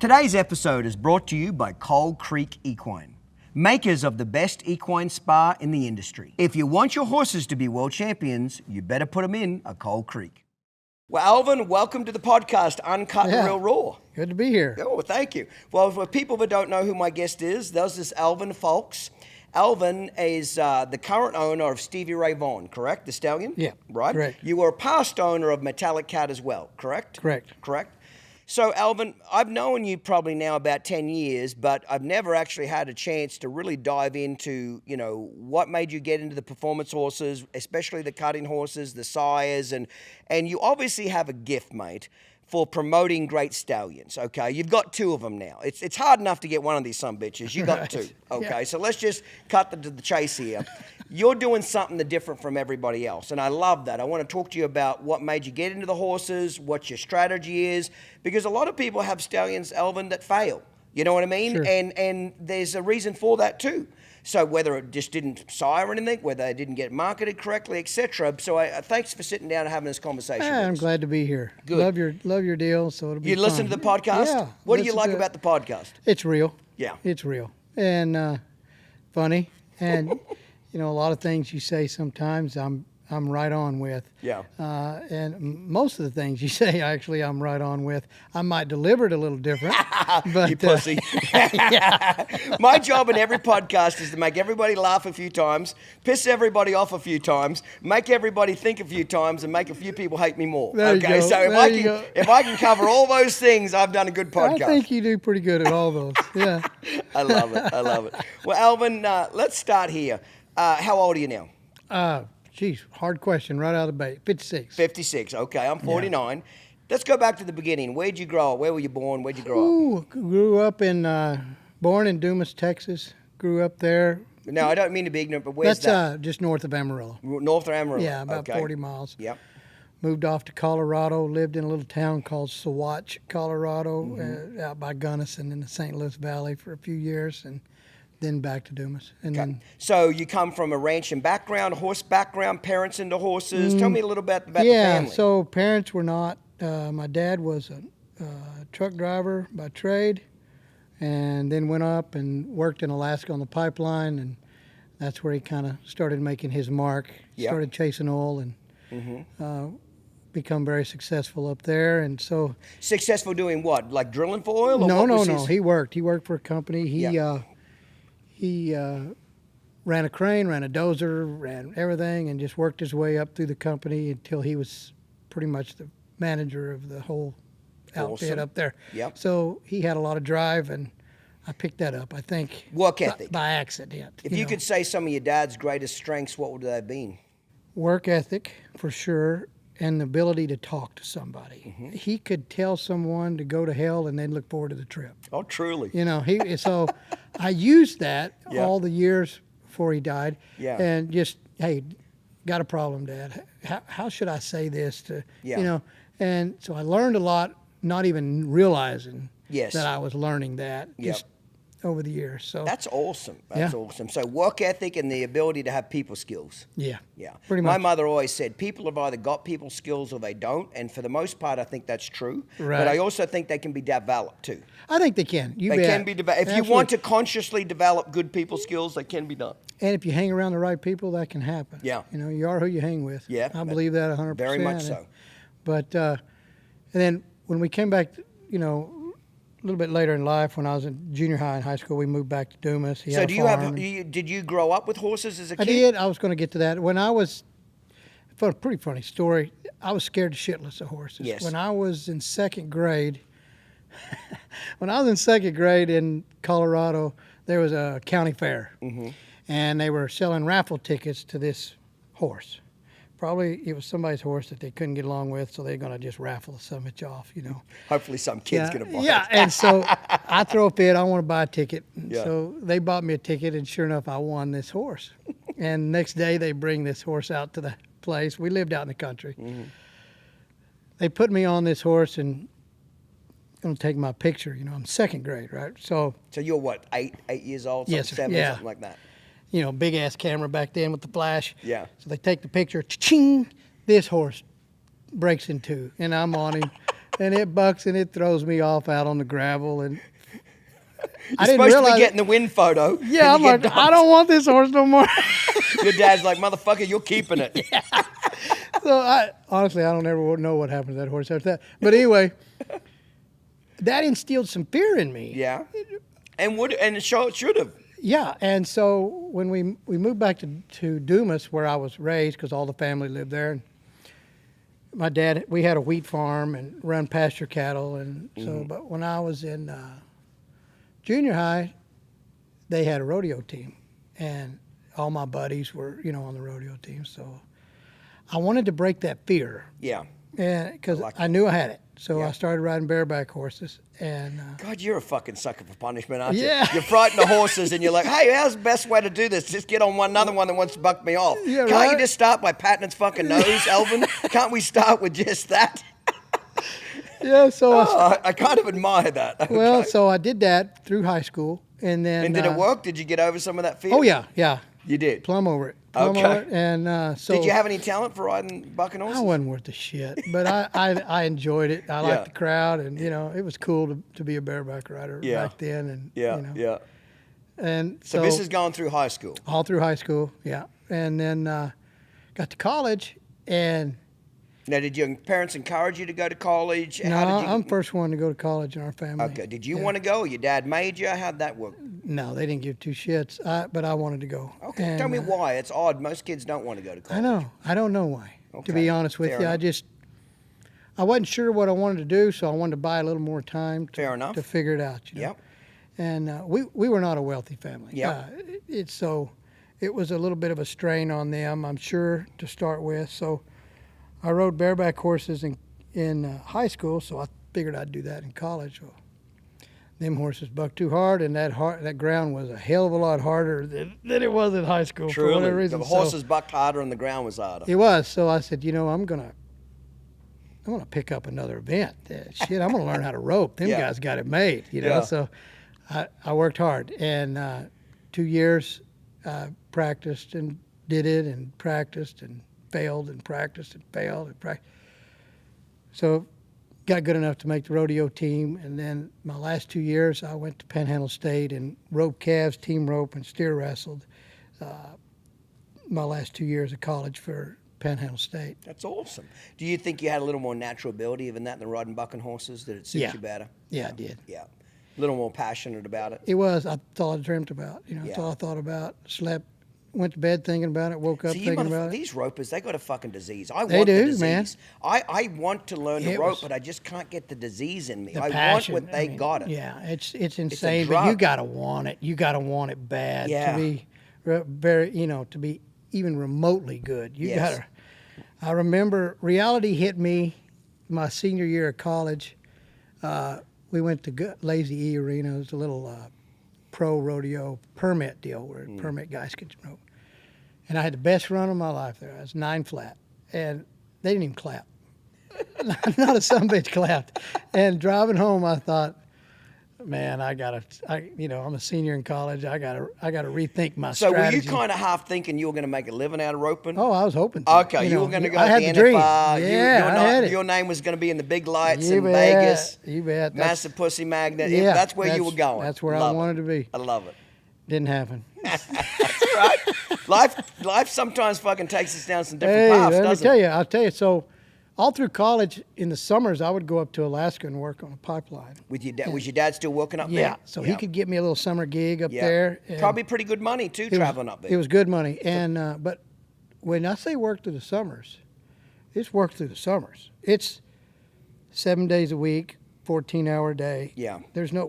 Today's episode is brought to you by Creek Equine, makers of the best equine spa in the industry. If you want your horses to be world champions, you better put them in a Coal Creek. Well, Alvin, welcome to the podcast, Uncut and Real Raw. Good to be here. Oh, thank you. Well, for people that don't know who my guest is, there's this Alvin Fults. Alvin is the current owner of Stevie Ray, correct? The Stallion? Yeah, right? correct. You were a past owner of Metallic Cat as well, correct? Correct. So, Alvin, I've known you probably now about 10 years, but I've never actually had a chance to really dive into, what made you get into the performance horses, especially the cutting horses, the sires, and you obviously have a gift, mate, for promoting great stallions, okay? You've got two of them now. It's hard enough to get one of these sumbitches. You got Right. two, okay? Yeah. So let's just cut to the chase here. You're doing something different from everybody else, and I love that. I want to talk to you about what made you get into the horses, what your strategy is, because a lot of people have stallions, Alvin, that fail. You know what I mean? Sure. And there's a reason for that too. So whether it just didn't sire or anything, whether they didn't get marketed correctly, etc. So thanks for sitting down and having this conversation. Yeah, with I'm us. glad to be here. Good. Love your deal. So it'll be You fun. listen to the podcast? Yeah. What do you listen like to about the podcast? It's real. Yeah. It's real and funny, and a lot of things you say sometimes I'm right on with. Yeah. And most of the things you say, actually, I'm right on with. I might deliver it a little different, but You pussy. My job in every podcast is to make everybody laugh a few times, piss everybody off a few times, make everybody think a few times, and make a few people hate me more. There you okay, go. so There if I can cover all those things, I've done a good podcast. I think you do pretty good at all those. Yeah. I love it. Well, Alvin, let's start here. How old are you now? Geez, hard question right out of the gate. 56. 56. Okay, I'm 49. Let's go back to the beginning. Where'd you grow up? Where were you born? Where'd you grow up? Grew up born in Dumas, Texas. Grew up there. Now, I don't mean to be ignorant, but where's That's just north of Amarillo. North of Amarillo. Yeah, about okay. 40 miles. Yep. Moved off to Colorado, lived in a little town called Saguache, Colorado, out by Gunnison in the St. Louis Valley for a few years, and then back to Dumas. And then, So you come from a ranching background, horse background, parents into horses. Tell me a little bit about the yeah, family. so parents were not. My dad was a truck driver by trade, and then went up and worked in Alaska on the pipeline, and that's where he kind of started making his mark. Yep. Started chasing oil and become very successful up there, and so. Successful doing what? Like drilling for oil? Or No, what no, was no. his- He worked for a company. He ran a crane, ran a dozer, ran everything, and just worked his way up through the company until he was pretty much the manager of the whole outfit Awesome. up there. Yep. So he had a lot of drive, and I picked that up, I think. Work ethic. By accident. If you could say some of your dad's greatest strengths, what would they have been? Work ethic, for sure, and the ability to talk to somebody. He could tell someone to go to hell, and they'd look forward to the trip. Oh, truly. So I used that Yeah. all the years before he died. Yeah. And just, hey, got a problem, Dad. How should I say this to, Yeah. And so I learned a lot, not even realizing Yes. that I was learning that Yep. just over the years. So That's awesome. That's Yeah. awesome. So work ethic and the ability to have people skills. yeah, Yeah. pretty My much. mother always said people have either got people skills or they don't. And for the most part, I think that's true. Right. But I also think they can be developed too. I think they can. You They bet. can be developed. If you Absolutely. want to consciously develop good people skills, they can be done. And if you hang around the right people, that can happen. Yeah. You are who you hang with. Yeah, I believe that 100%. Very much so. But, and then when we came back, a little bit later in life, when I was in junior high and high school, we moved back to Dumas. He So had do a you have? farm. Did you grow up with horses as a kid? I did. I was going to get to that. When I was, for a pretty funny story, I was scared shitless of horses. Yes. When I was in second grade, in Colorado, there was a county fair, and they were selling raffle tickets to this horse. Probably it was somebody's horse that they couldn't get along with, so they're going to just raffle the summit off, Hopefully, some kid's going to buy Yeah, it. and so I throw a fit. I want to buy a ticket. Yeah. So they bought me a ticket, and sure enough, I won this horse. And next day, they bring this horse out to the place. We lived out in the country. They put me on this horse and going to take my picture. I'm second grade, right? So, So you're what, 8 years old? Yes, sir. 7, Yeah. something like that. big ass camera back then with the flash. Yeah. So they take the picture. Cha-ching! This horse breaks in two, and I'm on him. and it bucks and it throws me off out on the gravel. And You're supposed to be getting the win photo. Yeah, I'm like, I don't want this horse no more. Your dad's like, motherfucker, you're keeping it. Yeah. So honestly, I don't ever know what happened to that horse after that. But anyway, that instilled some fear in me. Yeah. And it should have. Yeah, and so when we moved back to Dumas, where I was raised, because all the family lived there, and my dad, we had a wheat farm and run pasture cattle, and so. But when I was in junior high, they had a rodeo team, and all my buddies were, on the rodeo team. So I wanted to break that fear. Yeah. And because I knew I had it. So Yeah. I started riding bareback horses. And God, you're a fucking sucker for punishment, aren't you? Yeah. You frighten the horses and you're like, hey, how's the best way to do this? Just get on another one that wants to buck me off. Yeah, Can't right? you just start by patting its fucking nose, Alvin? Can't we start with just that? yeah, so I kind of admire that. Okay. well, so I did that through high school. And then. And did it work? Did you get over some of that fear? Oh, yeah. You did? Plumb over it. Okay. Over it. And so. Did you have any talent for riding bucking horses? I wasn't worth the shit, but I enjoyed it. I liked the crowd, and it was cool to be a bareback rider back then. And Yeah. And So this is going through high school. all through high school, yeah. And then got to college, and Now, did your parents encourage you to go to college? no, How did you... I'm first one to go to college in our family. Okay. Did you want to go? Or your dad made you? How'd that work? No, they didn't give two shits, but I wanted to go. Okay. And, Tell me why. It's odd. Most kids don't want to go to college. I know. I don't know why. To Okay, be honest with fair you, enough. I wasn't sure what I wanted to do, so I wanted to buy a little more time Fair enough. to figure it out. Yep. And we were not a wealthy family. Yep. It was a little bit of a strain on them, I'm sure, to start with. So I rode bareback horses in high school, so I figured I'd do that in college. Well, them horses bucked too hard, and that ground was a hell of a lot harder than it was in high school for whatever Truly. reason. The horses bucked harder and the ground was harder. It was. So I said, I'm gonna pick up another event. Shit, I'm gonna learn how to rope. Them Yeah. guys got it made, Yeah. So I worked hard, and 2 years practiced and did it, and practiced and failed and practiced and failed and practiced. So got good enough to make the rodeo team, and then my last 2 years I went to Panhandle State and roped calves, team rope, and steer wrestled. My last 2 years of college for Panhandle State. That's awesome. Do you think you had a little more natural ability even that than riding bucking horses? Did it suit Yeah. you better? Yeah, I did. Yeah. A little more passionate about it? It was. That's all I dreamt about. That's Yeah. all I thought about. Slept, went to bed thinking about it, woke up See, thinking about it. these ropers, they got a fucking disease. I They want the do, disease. man. I want to learn to It rope, was- but I just can't get the disease in me. The I passion, want what they got it. Yeah, it's insane, but drug. you gotta want it. You gotta want it bad Yeah. to be very, to be even remotely good. You Yes. gotta. I remember reality hit me my senior year of college. We went to Lazy E Arena. It was a little pro rodeo permit deal where permit guys could rope. And I had the best run of my life there. I was 9 flat, and they didn't even clap. Not a sumbitch clapped. And driving home, I thought, man, I'm a senior in college. I gotta rethink my So strategy. were you kind of half thinking you were going to make a living out of roping? Oh, I was hoping to. Okay, you were going to go I to had the the dream. NFR. Yeah, I had it. Your name was going to be in the big lights You in bet. Vegas. You bet. Massive pussy magnet. Yeah, That's where you were going. That's where Love I wanted it. to be. I love it. Didn't happen. Right? Life sometimes fucking takes us down some different Hey, paths, let me doesn't tell it? you. I'll tell you. So, all through college, in the summers, I would go up to Alaska and work on a pipeline. With your dad, was your dad still working up there? Yeah. So he could get me a little summer gig up Yeah. there. and Probably pretty good money too, it was- traveling up there. It was good money. And but when I say work through the summers, it's work through the summers. It's 7 days a week, 14-hour day. Yeah.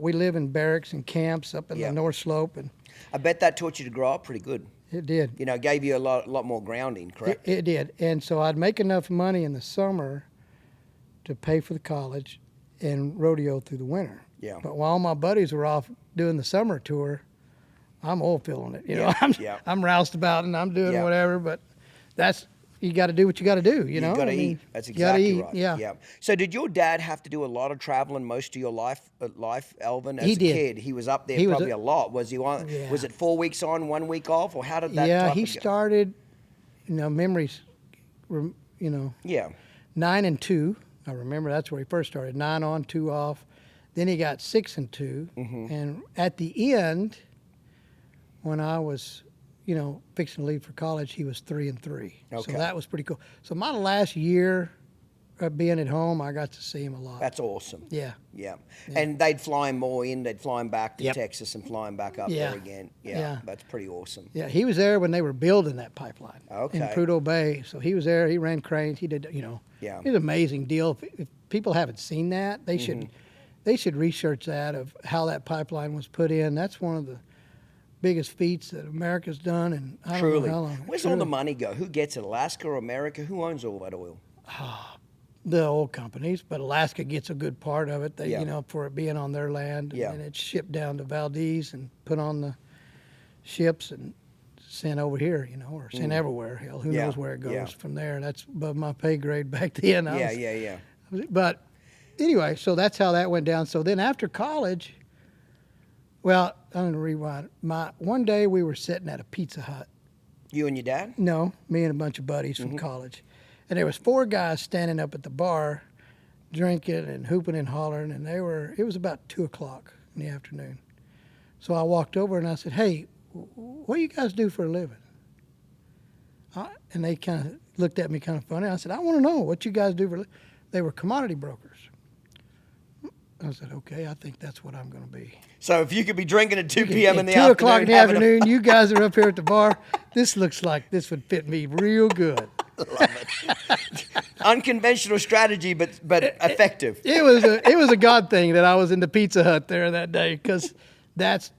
We live in barracks and camps up in Yeah. the North Slope, and I bet that taught you to grow up pretty good. it did. You know, gave you a lot more grounding, correct? It did. And so I'd make enough money in the summer to pay for the college and rodeo through the winter. Yeah. But while my buddies were off doing the summer tour, I'm oil filling it. Yeah. I'm roused about it and I'm doing Yeah. whatever, but you got to do what you got to do, you know? You got to I mean, eat. That's you gotta exactly eat, right. Yeah. So did your dad have to do a lot of traveling most of your life, Alvin? As He a did. kid, he was up there He was probably a lot. Was he on? Yeah. Was it 4 weeks on, 1 week off, or how did that? Yeah, type he of go? started, memories were, Yeah. 9 and 2, I remember that's where he first started, 9 on, 2 off. Then he got 6 and 2. And at the end, when I was, fixing to leave for college, he was 3 and 3. Okay. So that was pretty cool. So my last year of being at home, I got to see him a lot. That's awesome. Yeah. And they'd fly him more in, they'd fly him back to Yep. Texas and fly him back up Yeah. there again. Yeah. That's pretty awesome. Yeah, he was there when they were building that pipeline Okay. in Prudhoe Bay. So he was there. He ran cranes. He did, Yeah. It was an amazing deal. If people haven't seen that, they should research that of how that pipeline was put in. That's one of the biggest feats that America's done, and I don't Truly. know how long. Where's all the money go? Who gets it? Alaska or America? Who owns all that oil? The oil companies, but Alaska gets a good part of it. They, Yeah. for it being on their land, Yeah. and it's shipped down to Valdez and put on the ships and sent over here, or sent everywhere. Hell, who Yeah. knows where it goes Yeah. from there? That's above my pay grade back then. Yeah. But anyway, so that's how that went down. So then after college, well, I'm going to rewind. One day we were sitting at a Pizza Hut. You and your dad? No, me and a bunch of buddies from college. And there was 4 guys standing up at the bar drinking and hooping and hollering, and it was about 2 o'clock in the afternoon. So I walked over and I said, "Hey, what do you guys do for a living?" And they kind of looked at me kind of funny. I said, "I want to know what you guys do for a living." They were commodity brokers. I said, "Okay, I think that's what I'm going to be." So if you could be drinking at 2 p.m. in the 2 afternoon. o'clock in the having a- afternoon, you guys are up here at the bar. This looks like this would fit me real good. Love it. Unconventional strategy, but effective. It was a God thing that I was in the Pizza Hut there that day, because that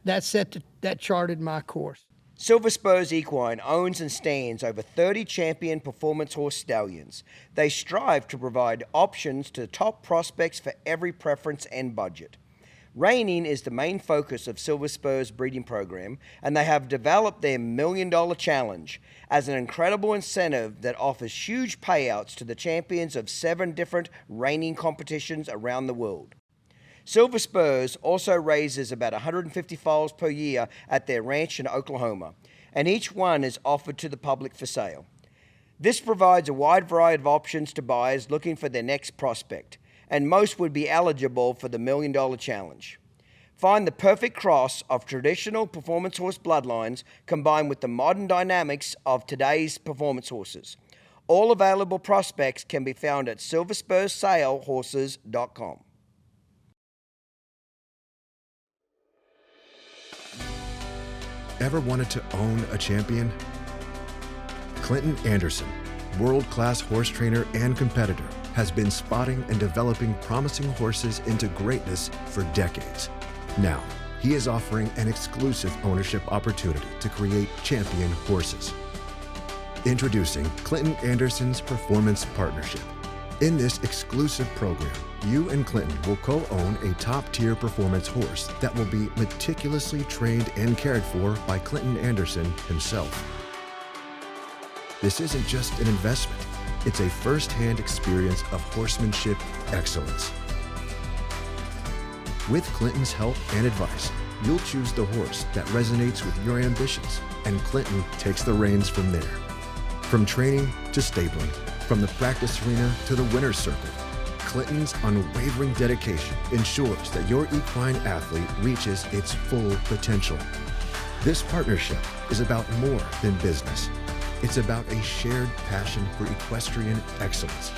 charted my course. Silver Spurs Equine owns and stands over 30 champion performance horse stallions. They strive to provide options to top prospects for every preference and budget. Reining is the main focus of Silver Spurs breeding program, and they have developed their $1 Million Challenge as an incredible incentive that offers huge payouts to the champions of 7 different reining competitions around the world. Silver Spurs also raises about 150 foals per year at their ranch in Oklahoma, and each one is offered to the public for sale. This provides a wide variety of options to buyers looking for their next prospect, and most would be eligible for the $1 Million Challenge. Find the perfect cross of traditional performance horse bloodlines combined with the modern dynamics of today's performance horses. All available prospects can be found at silverspurssalehorses.com. Ever wanted to own a champion? Clinton Anderson, world-class horse trainer and competitor, has been spotting and developing promising horses into greatness for decades. Now, he is offering an exclusive ownership opportunity to create champion horses. Introducing Clinton Anderson's Performance Partnership. In this exclusive program, you and Clinton will co-own a top-tier performance horse that will be meticulously trained and cared for by Clinton Anderson himself. This isn't just an investment, it's a first-hand experience of horsemanship excellence. With Clinton's help and advice, you'll choose the horse that resonates with your ambitions, and Clinton takes the reins from there. From training to stabling, from the practice arena to the winner's circle, Clinton's unwavering dedication ensures that your equine athlete reaches its full potential. This partnership is about more than business. It's about a shared passion for equestrian excellence.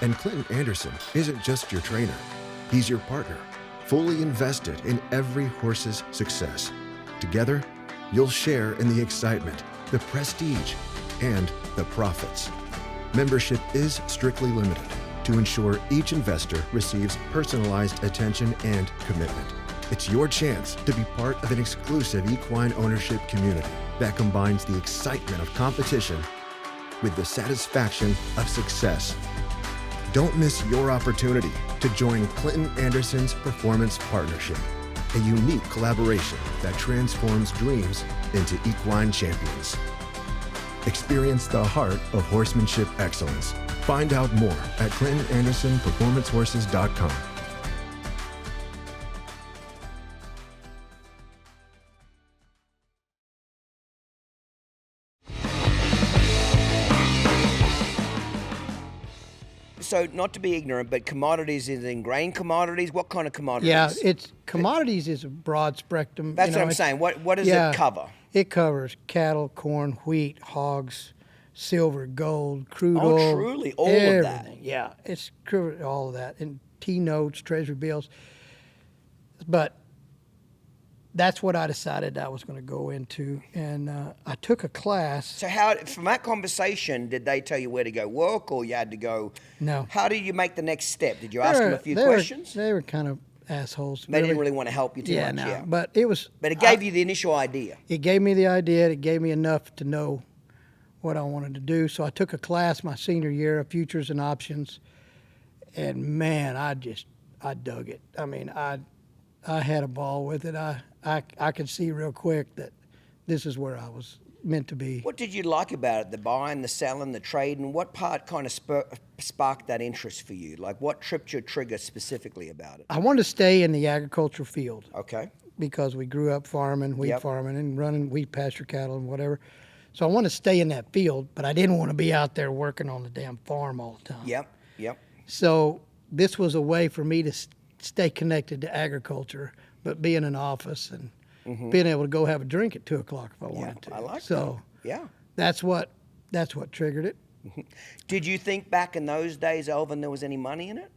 And Clinton Anderson isn't just your trainer, he's your partner, fully invested in every horse's success. Together, you'll share in the excitement, the prestige, and the profits. Membership is strictly limited to ensure each investor receives personalized attention and commitment. It's your chance to be part of an exclusive equine ownership community that combines the excitement of competition with the satisfaction of success. Don't miss your opportunity to join Clinton Anderson's Performance Partnership, a unique collaboration that transforms dreams into equine champions. Experience the heart of horsemanship excellence. Find out more at ClintonAndersonPerformanceHorses.com. so not to be ignorant, but commodities is in grain commodities. What kind of commodities? Yeah, it's commodities is a broad spectrum. That's what I'm saying. What does it cover? It covers cattle, corn, wheat, hogs, silver, gold, crude oil. Truly, all everything. of that. Yeah, it's covered all of that, and T-notes, treasury bills. But that's what I decided I was going to go into, and I took a class. So how, from that conversation, did they tell you where to go work, or you had to go? No. How did you make the next step? Did you ask them a few questions? They were kind of assholes. They didn't really want to help you too much. No, Yeah, but it was. But it gave you the initial idea. It gave me the idea. It gave me enough to know what I wanted to do. So I took a class my senior year of futures and options, and man, I dug it. I mean, I had a ball with it. I could see real quick that this is where I was meant to be. What did you like about it? The buying, the selling, the trading? What part kind of sparked that interest for you? Like, what tripped your trigger specifically about it? I wanted to stay in the agricultural field. Okay. Because we grew up farming, wheat farming, and running wheat pasture cattle and whatever. So I wanted to stay in that field, but I didn't want to be out there working on the damn farm all the time. Yep. So this was a way for me to stay connected to agriculture, but be in an office and being able to go have a drink at 2 o'clock if I wanted to. I like so that. Yeah. That's what triggered it. Did you think back in those days, Alvin, there was any money in it?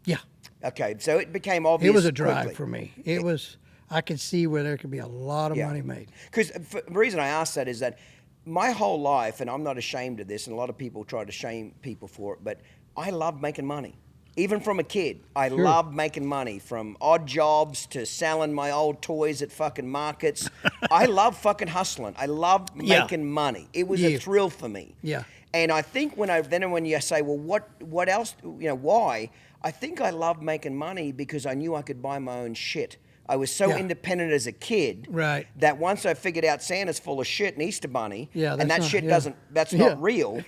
Yeah. Okay, so it became obvious. It was a drive quickly. for me. It was. I could see where there could be a lot of money made. Because the reason I asked that is that my whole life, and I'm not ashamed of this, and a lot of people try to shame people for it, but I love making money. Even from a kid, I loved making money, from odd jobs to selling my old toys at fucking markets. I love fucking hustling. I love making money. It was a thrill for me. Yeah. And I think when you say, well, what else, why? I think I loved making money because I knew I could buy my own shit. I was so independent as a kid that once I figured out Santa's full of shit and Easter Bunny, and that shit that's not real.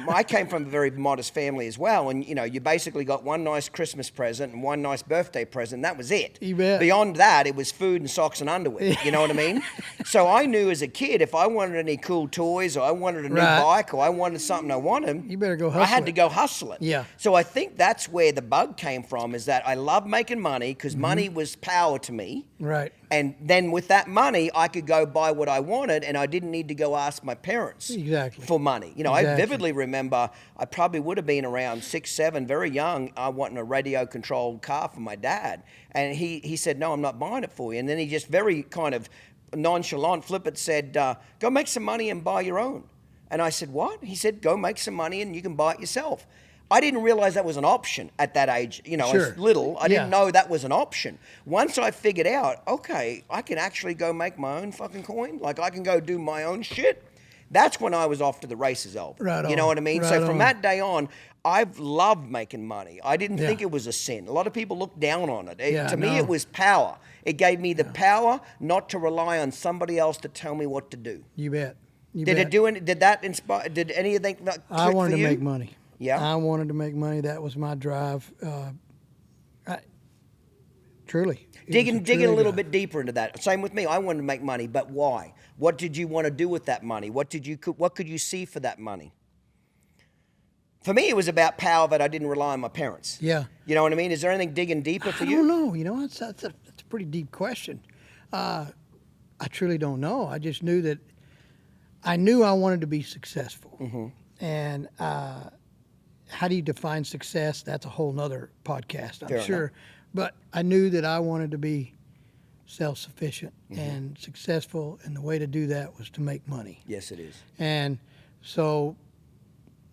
I came from a very modest family as well, and you basically got one nice Christmas present and one nice birthday present, and that was it. You bet. Beyond that, it was food and socks and underwear. You know what I mean? So I knew as a kid, if I wanted any cool toys, or I wanted a new bike, or I wanted something I wanted, you better go hustle. I had to go hustle it. Yeah. So I think that's where the bug came from, is that I love making money because money was power to me. Right. And then with that money, I could go buy what I wanted, and I didn't need to go ask my parents for money. I vividly remember I probably would have been around 6, 7, very young. I wanted a radio-controlled car for my dad. And he said, no, I'm not buying it for you. And then he just very kind of nonchalant, flippant said, go make some money and buy your own. And I said, what? He said, go make some money and you can buy it yourself. I didn't realize that was an option at that age. I was little. I didn't know that was an option. Once I figured out, okay, I can actually go make my own fucking coin. Like, I can go do my own shit. That's when I was off to the races, Alvin. Right on. You know what I mean? Right So from on. that day on, I've loved making money. I didn't think it was a sin. A lot of people look down on it. To me, it was power. It gave me the power not to rely on somebody else to tell me what to do. You bet. Did that inspire? Did anything click I wanted for to you? make money. Yeah. I wanted to make money. That was my drive. Truly. Digging a little bit deeper into that. Same with me. I wanted to make money, but why? What did you want to do with that money? What could you see for that money? For me, it was about power, that I didn't rely on my parents. Yeah. You know what I mean? Is there anything digging deeper for you? I don't know. That's a pretty deep question. I truly don't know. I just knew that I wanted to be successful. And how do you define success? That's a whole nother podcast, I'm sure. But I knew that I wanted to be self-sufficient and successful, and the way to do that was to make money. Yes, it is. And so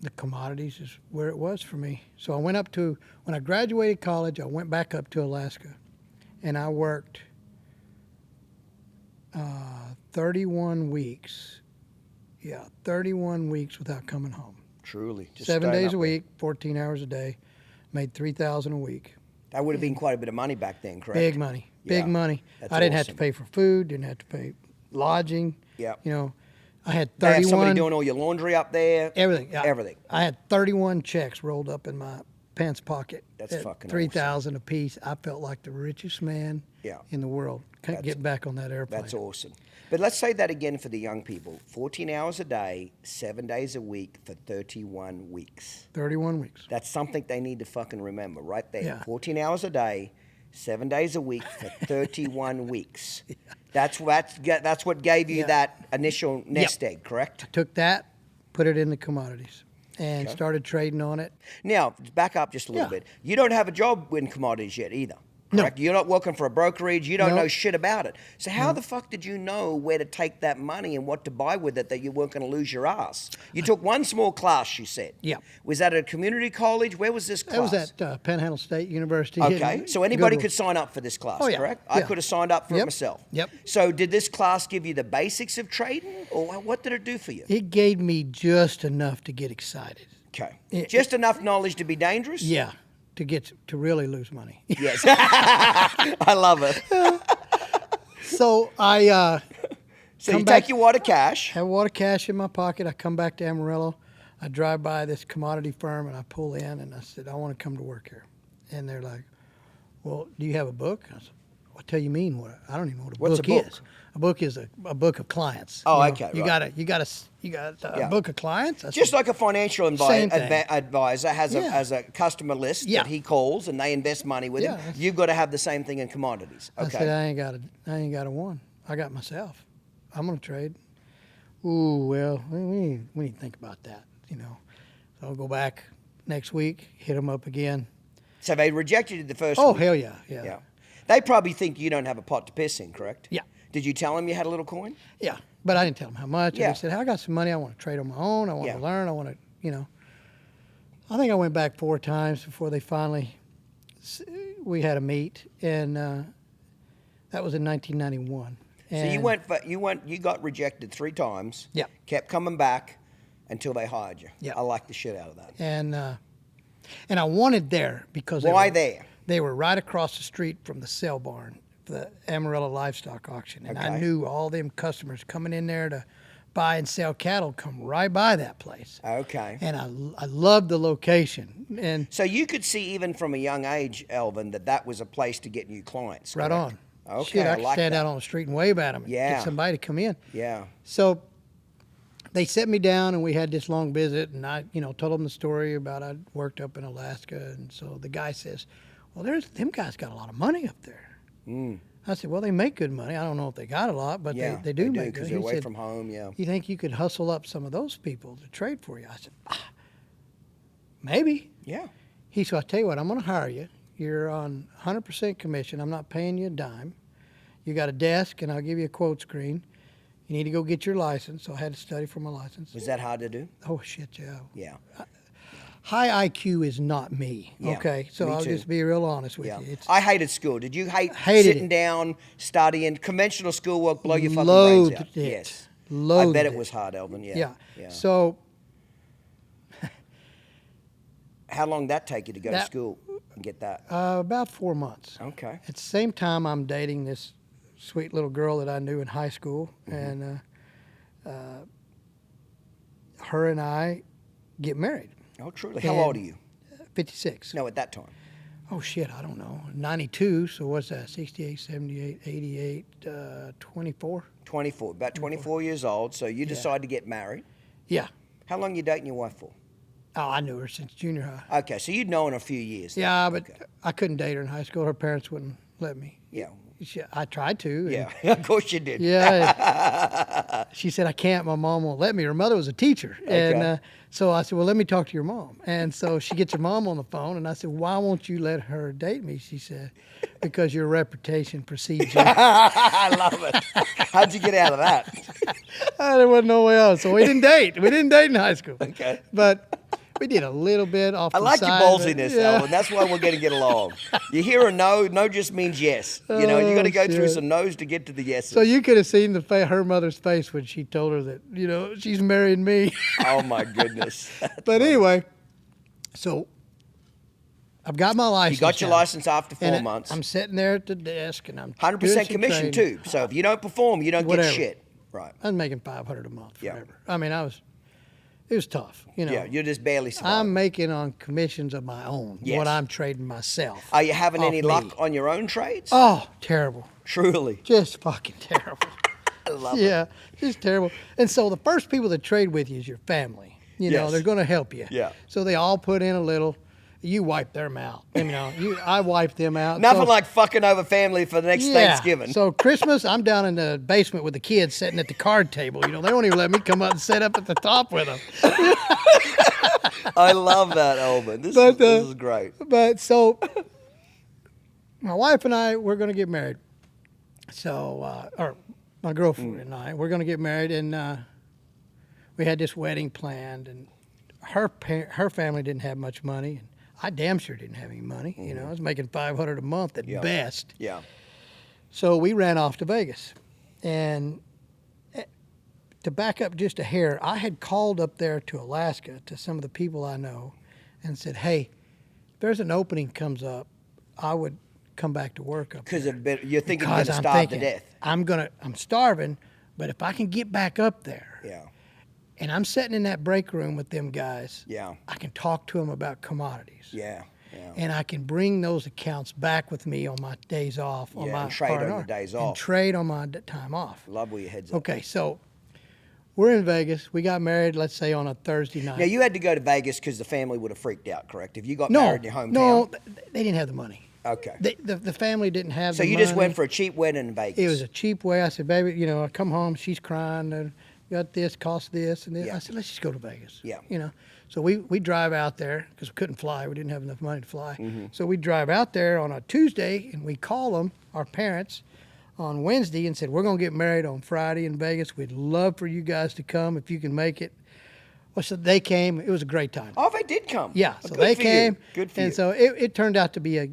the commodities is where it was for me. So I went up to, when I graduated college, I went back up to Alaska, and I worked 31 weeks. Yeah, 31 weeks without coming home. Truly. Just 7 days a there. week, 14 hours a day, made $3,000 a week. That would have been quite a bit of money back then, correct? Big money, big money. That's I didn't have to awesome. pay for food, didn't have to pay lodging. Yeah. I had They have somebody 31, doing all your laundry up there. everything. Everything. I had 31 checks rolled up in my pants pocket. That's at fucking $3,000 a piece. I felt like the richest man Yeah. in the world. Can't get back on that airplane. That's awesome. But let's say that again for the young people. 14 hours a day, 7 days a week for 31 weeks. 31 weeks. That's something they need to fucking remember right there. Yeah. 14 hours a day, 7 days a week for 31 weeks. That's what gave you that initial nest egg, correct? Took that, put it in the commodities, and started trading on it. Now, back up just a little bit. You don't have a job in commodities yet either. Correct? No. You're not working for a brokerage. You don't No. know shit about it. So how the fuck did you know where to take that money and what to buy with it that you weren't going to lose your ass? You took one small class, you said. Yeah. Was that at a community college? Where was this class? That was at Panhandle State University. Okay, so anybody could sign up for this class, Oh, yeah. correct? I Yeah. could have signed up for it myself. Yep. So did this class give you the basics of trading, or what did it do for you? It gave me just enough to get excited. Okay. Just enough knowledge to be dangerous? Yeah, to really lose money. Yes. I love it. So I So you take your wad of cash. have a lot of cash in my pocket. I come back to Amarillo. I drive by this commodity firm and I pull in and I said, I want to come to work here. And they're like, well, do you have a book? I said, what do you mean? I don't even know what What's book a book? is. A book is a book of clients. Oh, You know, okay, You right. got a book of clients. I Just said, like a financial Same thing. advisor has Yeah. has a customer list Yeah. that he calls and they invest money with Yeah, him. that's- You've got to have the same thing in commodities. I Okay. said, I ain't got a one. I got myself. I'm gonna trade. Ooh, well, we need to think about that, you know. So I'll go back next week, hit them up again. So they rejected you the first Oh, week. hell yeah. Yeah. They probably think you don't have a pot to piss in, correct? Yeah. Did you tell them you had a little coin? Yeah, but I didn't tell them how much. Yeah. I just said, I got some money. I want to trade on my own. I want Yeah. to learn. I want to, you know. I think I went back 4 times before they finally, we had a meet, and that was in 1991. So you got rejected 3 times. Yeah. Kept coming back until they hired you. Yeah. I like the shit out of that. And I wanted there because Why there? They were right across the street from the sale barn, the Amarillo Livestock Auction, and I Okay. knew all them customers coming in there to buy and sell cattle come right by that place. Okay. And I loved the location, and So you could see even from a young age, Alvin, that was a place to get new clients. right correct? on. Okay, Shit, I I could like stand that. out on the street and wave at them and Yeah. get somebody to come in. Yeah. So they set me down and we had this long visit, and I, told them the story about I'd worked up in Alaska, and so the guy says, well, them guys got a lot of money up there. I said, well, they make good money. I don't know if they got a lot, but Yeah. they do make because good. they're He away said, from home. Yeah. you think you could hustle up some of those people to trade for you? I said, maybe. Yeah. He said, I'll tell you what, I'm going to hire you. You're on 100% commission. I'm not paying you a dime. You got a desk, and I'll give you a quote screen. You need to go get your license. So I had to study for my license. Was that hard to do? Oh, shit, yeah. Yeah. High IQ is not me, Yeah, okay? So me I'll too. just be real honest with Yeah. you. It's I hated school. Did you hate Hated sitting it. down, studying? Conventional schoolwork blow your fucking brains Loathed out. it. Yes. I Loathed bet it it. was hard, Alvin. Yeah. yeah. Yeah. So How long did that take you to go to That- school and get that? about 4 months. Okay. At the same time, I'm dating this sweet little girl that I knew in high school, and her and I get married. Oh, truly. How And- old are you? 56. No, at that time. Oh, shit, I don't know. 92, so what's that? 68, 78, 88, 24? 24. About 24 years old. So you decide to get married. Yeah. How long you dating your wife for? Oh, I knew her since junior high. Okay, so you'd known her a few years. then. Yeah, but Okay. I couldn't date her in high school. Her parents wouldn't let me. Yeah. I tried to. and- Yeah. Of course you did. Yeah. She said, I can't. My mom won't let me. Her mother was a teacher. And Okay. so I said, well, let me talk to your mom. And so she gets her mom on the phone. And I said, why won't you let her date me? She said, because your reputation precedes you. I love it. How'd you get out of that? There wasn't no way else. So we didn't date. We didn't date in high school. Okay. But we did a little bit off I the like your side. but- ballsiness, yeah. Alvin. That's why we're going to get along. You hear a no, no just means yes. You know, you got to Oh, go through shit. some no's to get to the yeses. So you could have seen her mother's face when she told her that, she's marrying me. Oh, my goodness. But anyway, so I've got my license. You got your now. license after 4 And months. I'm sitting there at the desk, and I'm 100% doing some commission, trading. too. So if you don't perform, you don't Whatever. get shit. Right. I was making $500 a month Yeah. forever. I mean, It was tough, you know. Yeah, you're just barely surviving. I'm making on commissions of my own, Yes. what I'm trading myself. Are you having any off luck me. on your own trades? Oh, terrible. Truly. Just fucking terrible. I love it. Yeah, just terrible. And so the first people that trade with you is your family. You know, Yes. they're going to help you. Yeah. So they all put in a little. You wipe them out. You know, I wipe them out. Nothing So- like fucking over family for the next Thanksgiving. So Christmas, I'm down in the basement with the kids sitting at the card table. You know, they won't even let me come up and sit up at the top with them. I love that, Alvin. This is great. But so my wife and I, we're going to get married. So, or my girlfriend and I, we're going to get married, and we had this wedding planned, and her family didn't have much money, and I damn sure didn't have any money. You know, I was making $500 a month at best. Yeah. So we ran off to Vegas, and to back up just a hair, I had called up there to Alaska to some of the people I know, and said, "Hey, if there's an opening comes up, I would come back to work up there." Because you're thinking you're going Because to I'm starve thinking, to death. I'm starving, but if I can get back up there, Yeah. and I'm sitting in that break room with them guys, Yeah. I can talk to them about commodities. Yeah. Yeah. And I can bring those accounts back with me on my days off. On Yeah, my and trade on R&R, your days and off. trade on my time off. Love where your head's at. Okay, so we're in Vegas. We got married, let's say, on a Thursday night. Now, you had to go to Vegas because the family would have freaked out, correct? If you got no, married in your hometown. no, they didn't have the money. Okay. The family didn't have So the you money. just went for a cheap wedding in Vegas. It was a cheap way. I said, "Baby, you know, I come home, she's crying, got this, cost this, and this." Yeah. I said, "Let's just go to Vegas." Yeah. You know, so we drive out there because we couldn't fly. We didn't have enough money to fly. Mm-hmm. So we drive out there on a Tuesday, and we call them, our parents, on Wednesday, and said, "We're going to get married on Friday in Vegas. We'd love for you guys to come if you can make it." Well, so they came. It was a great time. Oh, they did come. Yeah, Oh, so good they for came. You. Good for and you. so it turned out to be a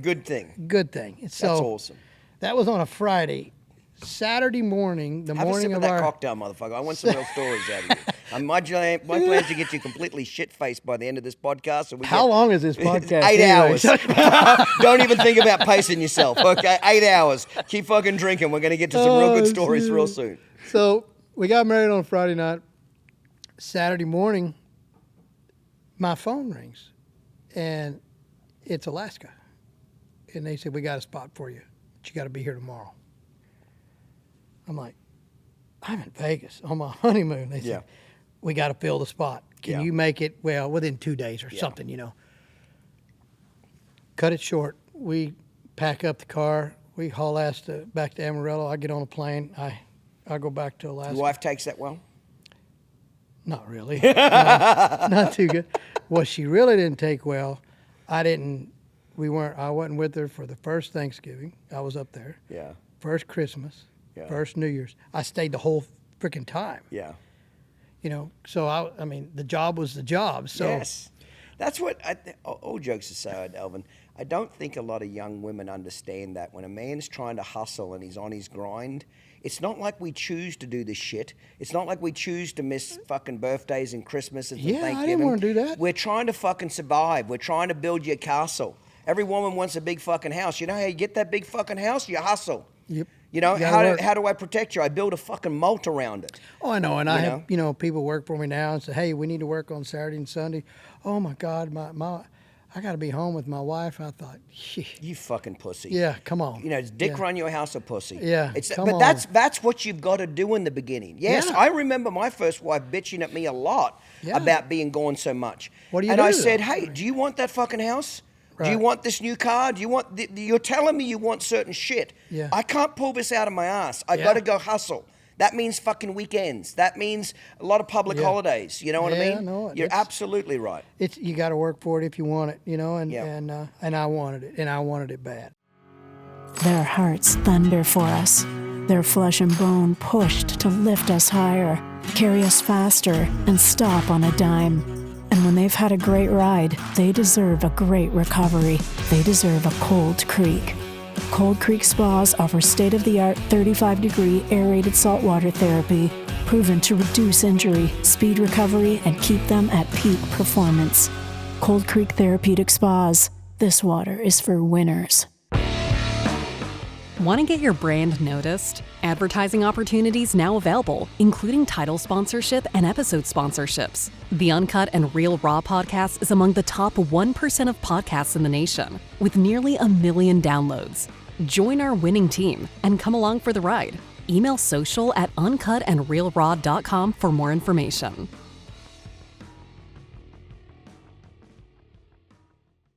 good thing. good thing. And so That's awesome. that was on a Friday. Saturday morning, the Have a morning sip of of that our cocktail, motherfucker. I want some real stories out of you. My plan is to get you completely shit-faced by the end of this podcast. So How long is this podcast? 8 anyway? hours. Don't even think about pacing yourself, okay? 8 hours. Keep fucking drinking. We're going to get to some real good stories shit. real soon. So we got married on Friday night. Saturday morning, my phone rings, and it's Alaska. And they said, "We got a spot for you, but you got to be here tomorrow." I'm like, "I'm in Vegas on my honeymoon." They said, Yeah. "We got to fill the spot. Can Yeah. you make it, within 2 days or something, Cut it short. We pack up the car. We haul ass back to Amarillo. I get on a plane. I go back to Alaska. Your wife takes that well? Not really. No, not too good. What she really didn't take well, I wasn't with her for the first Thanksgiving. I was up there. Yeah. First Christmas. Yeah. First New Year's. I stayed the whole freaking time. Yeah. So I mean, the job was the job. So Yes. That's what, all jokes aside, Alvin, I don't think a lot of young women understand that when a man's trying to hustle and he's on his grind, it's not like we choose to do this shit. It's not like we choose to miss fucking birthdays and Christmases and Yeah, I Thanksgiving. didn't wanna do that. We're trying to fucking survive. We're trying to build your castle. Every woman wants a big fucking house. You know how you get that big fucking house? You hustle. Yep. You know, You gotta work. how do I protect you? I build a fucking moat around it. Oh, I know, and I know? have people work for me now and say, "Hey, we need to work on Saturday and Sunday." Oh my God, I got to be home with my wife. I thought, shit. You fucking pussy. Yeah, come on. You know, does dick Yeah. run your house or pussy? Yeah, come but on. that's what you've got to do in the beginning. Yes, Yeah. I remember my first wife bitching at me a lot Yeah. about being gone so much. What do you and do, I said, though? "Hey, do you want that fucking house? Do you Right. want this new car? Do you want? You're telling me you want certain shit. Yeah. I can't pull this out of my ass. I Yeah. got to go hustle." That means fucking weekends. That means a lot of public Yeah. holidays. You know what I Yeah, mean? I know it. You're It's- absolutely right. You got to work for it if you want it, and Yeah. and I wanted it, and I wanted it bad. Their hearts thunder for us, their flesh and bone pushed to lift us higher, carry us faster, and stop on a dime. And when they've had a great ride, they deserve a great recovery. They deserve a cold creek. Cold Creek Spas offers state-of-the-art 35-degree aerated saltwater therapy, proven to reduce injury, speed recovery, and keep them at peak performance. Cold Creek Therapeutic Spas. This water is for winners. Want to get your brand noticed? Advertising opportunities now available, including title sponsorship and episode sponsorships. The Uncut and Real Raw podcast is among the top 1% of podcasts in the nation, with nearly 1 million downloads. Join our winning team and come along for the ride. Email social@uncutandrealraw.com for more information.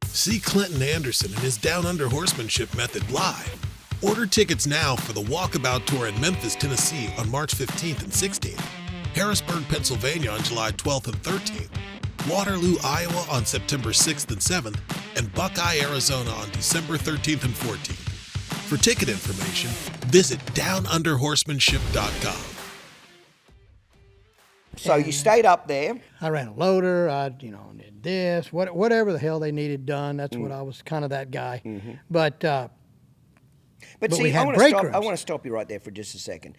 See Clinton Anderson and his Down Under horsemanship method live. Order tickets now for the Walkabout Tour in Memphis, Tennessee on March 15th and 16th, Harrisburg, Pennsylvania on July 12th and 13th, Waterloo, Iowa on September 6th and 7th, and Buckeye, Arizona on December 13th and 14th. For ticket information, visit downunderhorsemanship.com. So you stayed up there. I ran a loader. I, did this, whatever the hell they needed done. That's what I was, kind of that guy. Mm-hmm. But see, we had I want to stop you right there for just a second,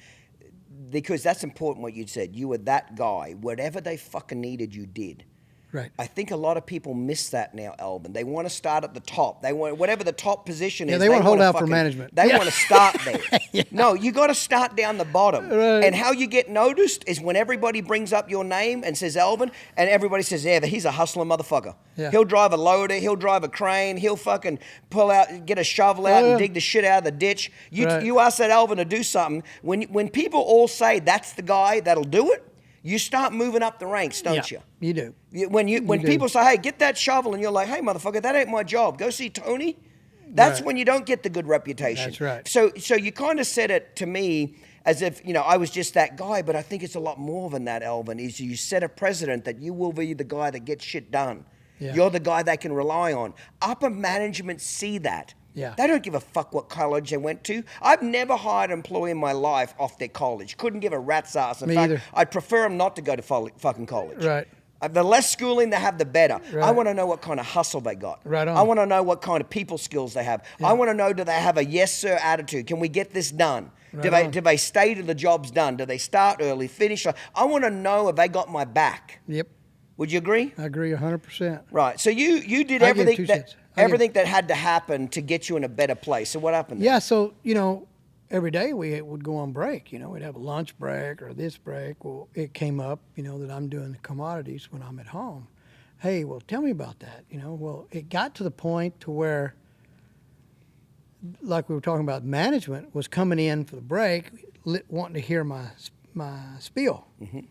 because that's important what you said. You were that guy. Whatever they fucking needed, you did. Right. I think a lot of people miss that now, Alvin. They want to start at the top. They want whatever the top position is. They want to hold out for management. They want to start there. No, you got to start down the bottom. Right. And how you get noticed is when everybody brings up your name and says Alvin, and everybody says, yeah, he's a hustler motherfucker. Yeah. He'll drive a loader. He'll drive a crane. He'll fucking pull out, get a shovel out and dig the shit out of the ditch. You ask that Alvin to do something. When people all say that's the guy that'll do it, you start moving up the ranks, don't you? You do. When people say, hey, get that shovel, and you're like, hey, motherfucker, that ain't my job. Go see Tony. That's when you don't get the good reputation. That's right. So you kind of said it to me as if, I was just that guy, but I think it's a lot more than that, Alvin, is you set a precedent that you will be the guy that gets shit done. Yeah. You're the guy they can rely on. Upper management see that. Yeah. They don't give a fuck what college they went to. I've never hired an employee in my life off their college. Couldn't give a rat's ass. In fact, I'd prefer them not to go to fucking college. Right. The less schooling they have, the better. Right. I want to know what kind of hustle they got. Right on. I want to know what kind of people skills they have. Yeah. I want to know, do they have a yes, sir attitude? Can we get this done? Right do they stay till the job's done? Do they start early, finish? I want to know if they got my back. Yep. Would you agree? I agree 100%. Right. So you did everything that had to happen to get you in a better place. So what happened there? Yeah, so, every day we would go on break. We'd have a lunch break or this break. Well, it came up, that I'm doing the commodities when I'm at home. Hey, well, tell me about that. Well, it got to the point to where, like we were talking about, management was coming in for the break, wanting to hear my spiel. Mm-hmm.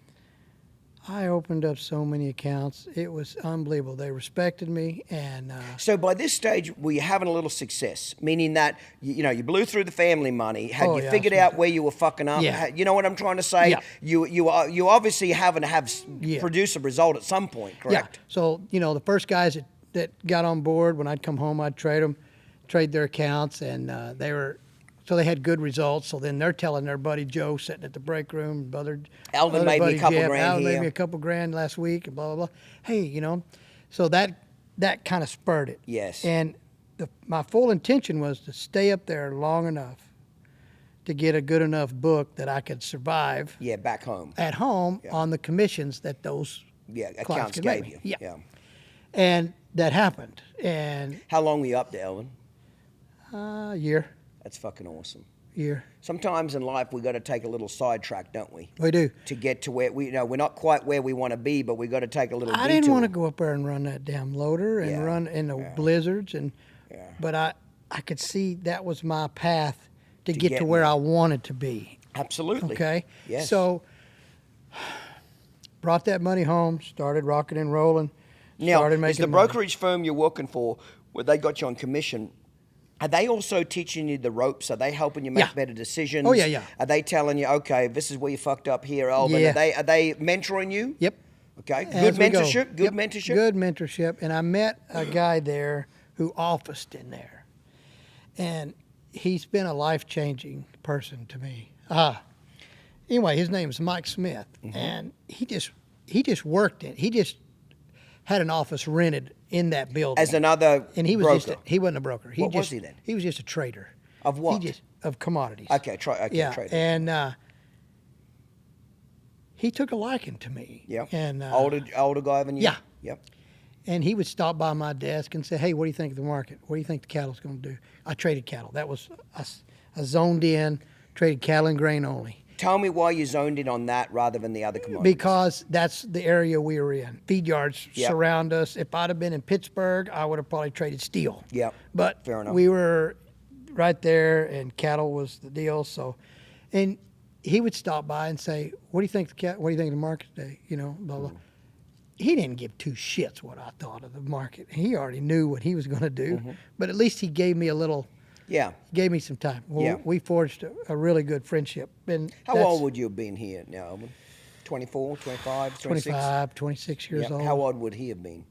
I opened up so many accounts. It was unbelievable. They respected me, and so by this stage, were you having a little success? Meaning that you blew through the family money. Had you figured out where you were fucking up? Yeah. You know what I'm trying to say? Yeah. You obviously having to have produce a result at some point, correct? Yeah. So the first guys that got on board, when I'd come home, I'd trade their accounts, and so they had good results. So then they're telling their buddy Joe sitting at the break room, Alvin made me a couple grand Alvin here. made me a couple grand last week, and blah, blah, blah. Hey, so that kind of spurred it. Yes. And my full intention was to stay up there long enough to get a good enough book that I could survive. Yeah, back home. At home on the commissions that those accounts gave you. Yeah. And that happened. And how long were you up there, Alvin? A year. That's fucking awesome. Year. Sometimes in life we got to take a little sidetrack, don't we? We do. To get to where we're not quite where we want to be, but we got to take a little. I didn't want to go up there and run that damn loader and run in the blizzards, but I could see that was my path to get to where I wanted to be. Absolutely. Okay. Yes. So brought that money home, started rocking and rolling. Now, is the brokerage firm you're working for, where they got you on commission, are they also teaching you the ropes? Are they helping you make better decisions? Oh, yeah. Are they telling you, okay, this is where you fucked up here, Alvin? Yeah. Are they mentoring you? Yep. Okay. Good mentorship? Good mentorship? Good mentorship. And I met a guy there who officed in there. And he's been a life-changing person to me. Anyway, his name is Mike Smith. Mm-hmm. And he just worked in. He just had an office rented in that building. As another and he was broker. He wasn't a broker. What was he then? He was just a trader. Of what? Of commodities. Okay, trader. And he took a liking to me. Yeah. And older guy than you? Yeah. Yep. And he would stop by my desk and say, hey, what do you think of the market? What do you think the cattle's going to do? I traded cattle. That was I zoned in, traded cattle and grain only. Tell me why you zoned in on that rather than the other commodities. Because that's the area we were in. Feed yards surround us. If I'd have been in Pittsburgh, I would have probably traded steel. Yep. But Fair enough. we were right there, and cattle was the deal. So, and he would stop by and say, "What do you think What do you think of the market today?" You know, blah blah. He didn't give two shits what I thought of the market. He already knew what he was going to do. But at least he gave me a little. Yeah. Gave me some time. Well, we forged a really good friendship. And how old would you have been here now, Alvin? 24, 25, 26? 25, 26 years old. How old would he have been?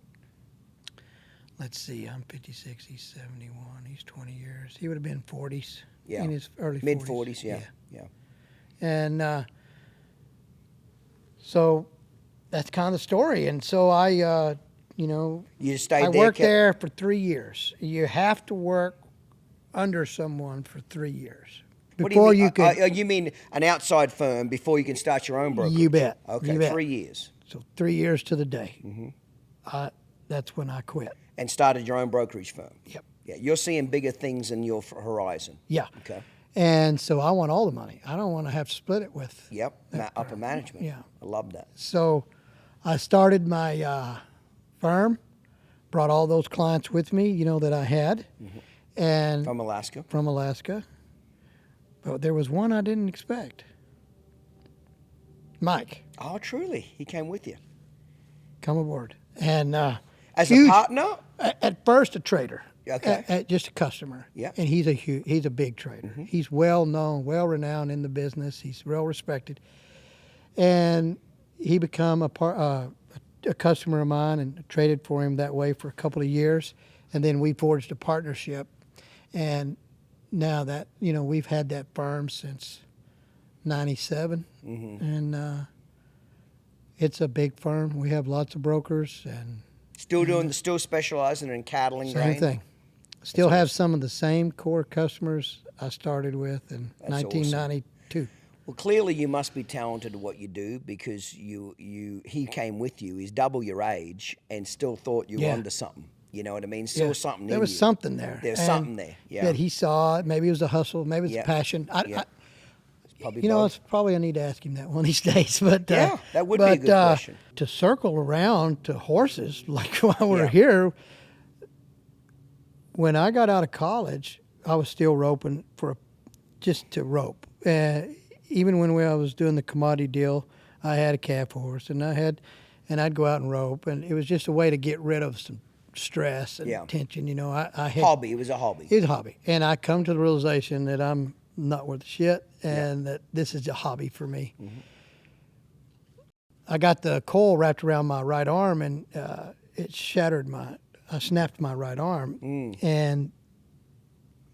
Let's see, I'm 56, he's 71, he's 20 years. He would have been 40s, Yeah. in his early 40s. Mid-40s, yeah. And so that's kind of the story. And so I, You stayed I there? worked there for 3 years. You have to work under someone for 3 years before you can. You mean an outside firm before you can start your own brokerage? You bet. Okay, You bet. 3 years. So 3 years to the day. That's when I quit. And started your own brokerage firm? Yep. Yeah, you're seeing bigger things in your horizon. Yeah. Okay. And so I want all the money. I don't want to have to split it with. Yep, upper management. Yeah. I love that. So I started my firm, brought all those clients with me, that I had. And From Alaska? From Alaska. But there was one I didn't expect. Mike, Oh, truly? He came with you? come aboard. And As huge- a partner? At first, a trader. Okay. Just a customer. Yeah. And he's a big trader. He's well known, well renowned in the business. He's well respected. And he become a customer of mine and traded for him that way for a couple of years. And then we forged a partnership. And now that, we've had that firm since 97. And it's a big firm. We have lots of brokers and Still specializing in cattle and grain? same thing. Still have some of the same core customers I started with in That's 1992. Well, clearly you must be talented at what you do because he came with you. He's double your age and still thought you were Yeah. onto something. You know what I mean? Still something There in was you. something there. There's And something there, yeah. That he saw. Maybe it was a hustle. Maybe it's Yeah. a passion. Yeah. Probably It's probably I need to ask him that one of these days. But Yeah, that would be a good question. To circle around to horses, like while we're Yeah. here, when I got out of college, I was still roping just to rope. Even when I was doing the commodity deal, I had a calf horse, and I'd go out and rope, and it was just a way to get rid of some stress and tension. I had hobby. It was a hobby. It was a hobby, and I come to the realization that I'm not worth a shit, and that this is a hobby for me. I got the coil wrapped around my right arm, and it I snapped my right arm, and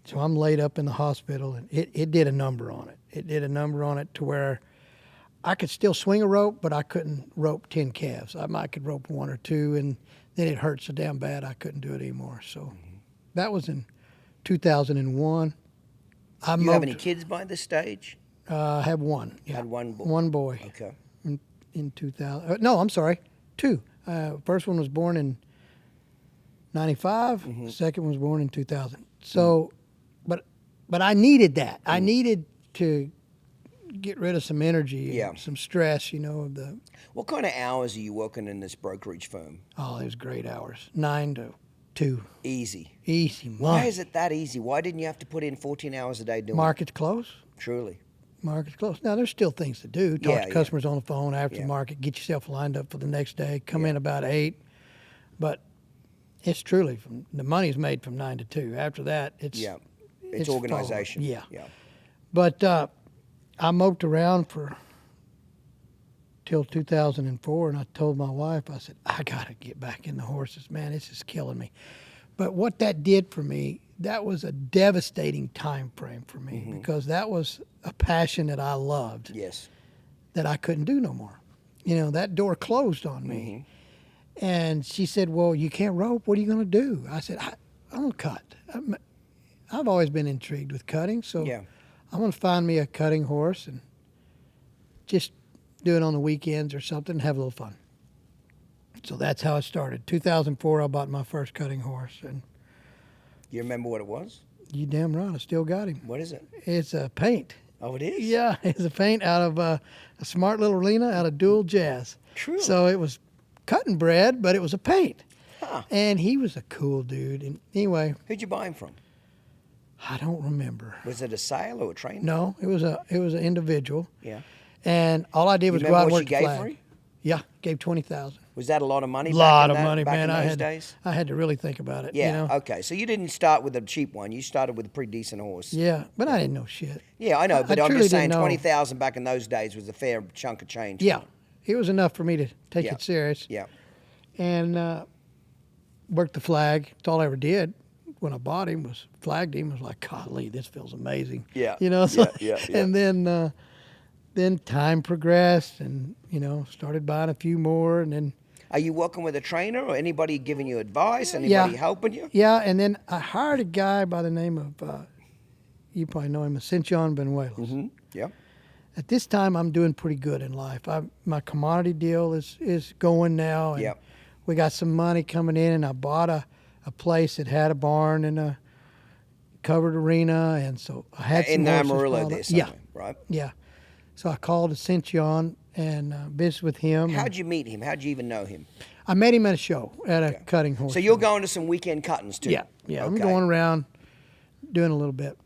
so I'm laid up in the hospital, and it did a number on it. It did a number on it to where I could still swing a rope, but I couldn't rope 10 calves. I could rope one or two, and then it hurt so damn bad I couldn't do it anymore. So that was in 2001. You have any kids by this stage? I have one. Yeah. Had one boy. One boy. Okay. In 2000. No, I'm sorry. Two. First one was born in 95. Second one was born in 2000. So, but I needed that. I needed to get rid of some energy and some stress, of the. What kind of hours are you working in this brokerage firm? Oh, it was great hours. 9 to 2. Easy. Easy. Why is it that easy? Why didn't you have to put in 14 hours a day doing Market's close. it? Truly. Market's close. Now, there's still things to do. Talk Yeah, to yeah. customers on the phone after the market. Get yourself lined up for the next day. Come in about 8. But it's truly, the money's made from 9 to 2. After that, it's It's organization. Yeah. Yeah. But I moped around till 2004, and I told my wife, I said, I got to get back in the horses, man. This is killing me. But what that did for me, that was a devastating time frame for me because that was a passion that I loved Yes. that I couldn't do no more. That door closed on me. And she said, well, you can't rope. What are you going to do? I said, I'm going to cut. I've always been intrigued with cutting, so I'm going to find me a cutting horse and just do it on the weekends or something and have a little fun. So that's how it started. 2004, I bought my first cutting horse. And You remember what it was? You damn right. I still got him. What is it? It's a paint. Oh, it is? Yeah, it's a paint out of a smart little arena out of dual jazz. True. So it was cut and bred, but it was a paint. Huh. And he was a cool dude. And anyway, Who'd you buy him from? I don't remember. Was it a sale or a trainer? No, it was an individual. Yeah. And all I did was go remember out and what work you the gave flag. for him? Yeah, gave 20,000. Was that a lot of money? Lot back of in money, back man. in I those had days? I had to really think about it. Yeah. You know? Okay. So you didn't start with a cheap one. You started with a pretty decent horse. Yeah, but I didn't know shit. Yeah, I know. But I I'm truly just saying, didn't know. 20,000 back in those days was a fair chunk of change. Yeah, it was enough for me to take Yeah. it serious. Yeah. And worked the flag. That's all I ever did when I bought him was flagged him. I was like, golly, this feels amazing. Yeah. You know. So, Yeah. And then time progressed, and started buying a few more, and then. Are you working with a trainer or anybody giving you advice? Anybody helping you? Yeah, and then I hired a guy by the name of, you probably know him, Ascension Benuelos. Mm-hmm. Yeah. At this time, I'm doing pretty good in life. My commodity deal is going now. And Yep. we got some money coming in, and I bought a place that had a barn and a covered arena, and so I had some In the horses Amarillo piled there up. somewhere, Yeah, right? yeah. So I called Ascension and visited with him. How'd you meet him? How'd you even know him? I met him at a show, at a cutting horse So you're show. going to some weekend cuttings too? Yeah, yeah. I'm Okay. going around doing a little bit.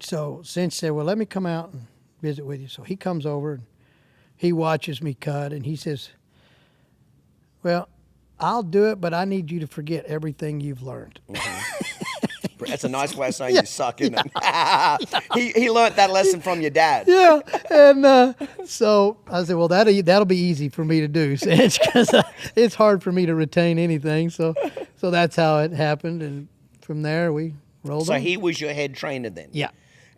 So Cinch said, well, let me come out and visit with you. So he comes over and he watches me cut, and he says, well, I'll do it, but I need you to forget everything you've learned. That's a nice way of saying you suck, isn't it? he learned that lesson from your dad. Yeah, and so I said, well, that'll be easy for me to do, Cinch, because it's hard for me to retain anything. So that's how it happened, and from there we rolled So on. he was your head trainer then? Yeah.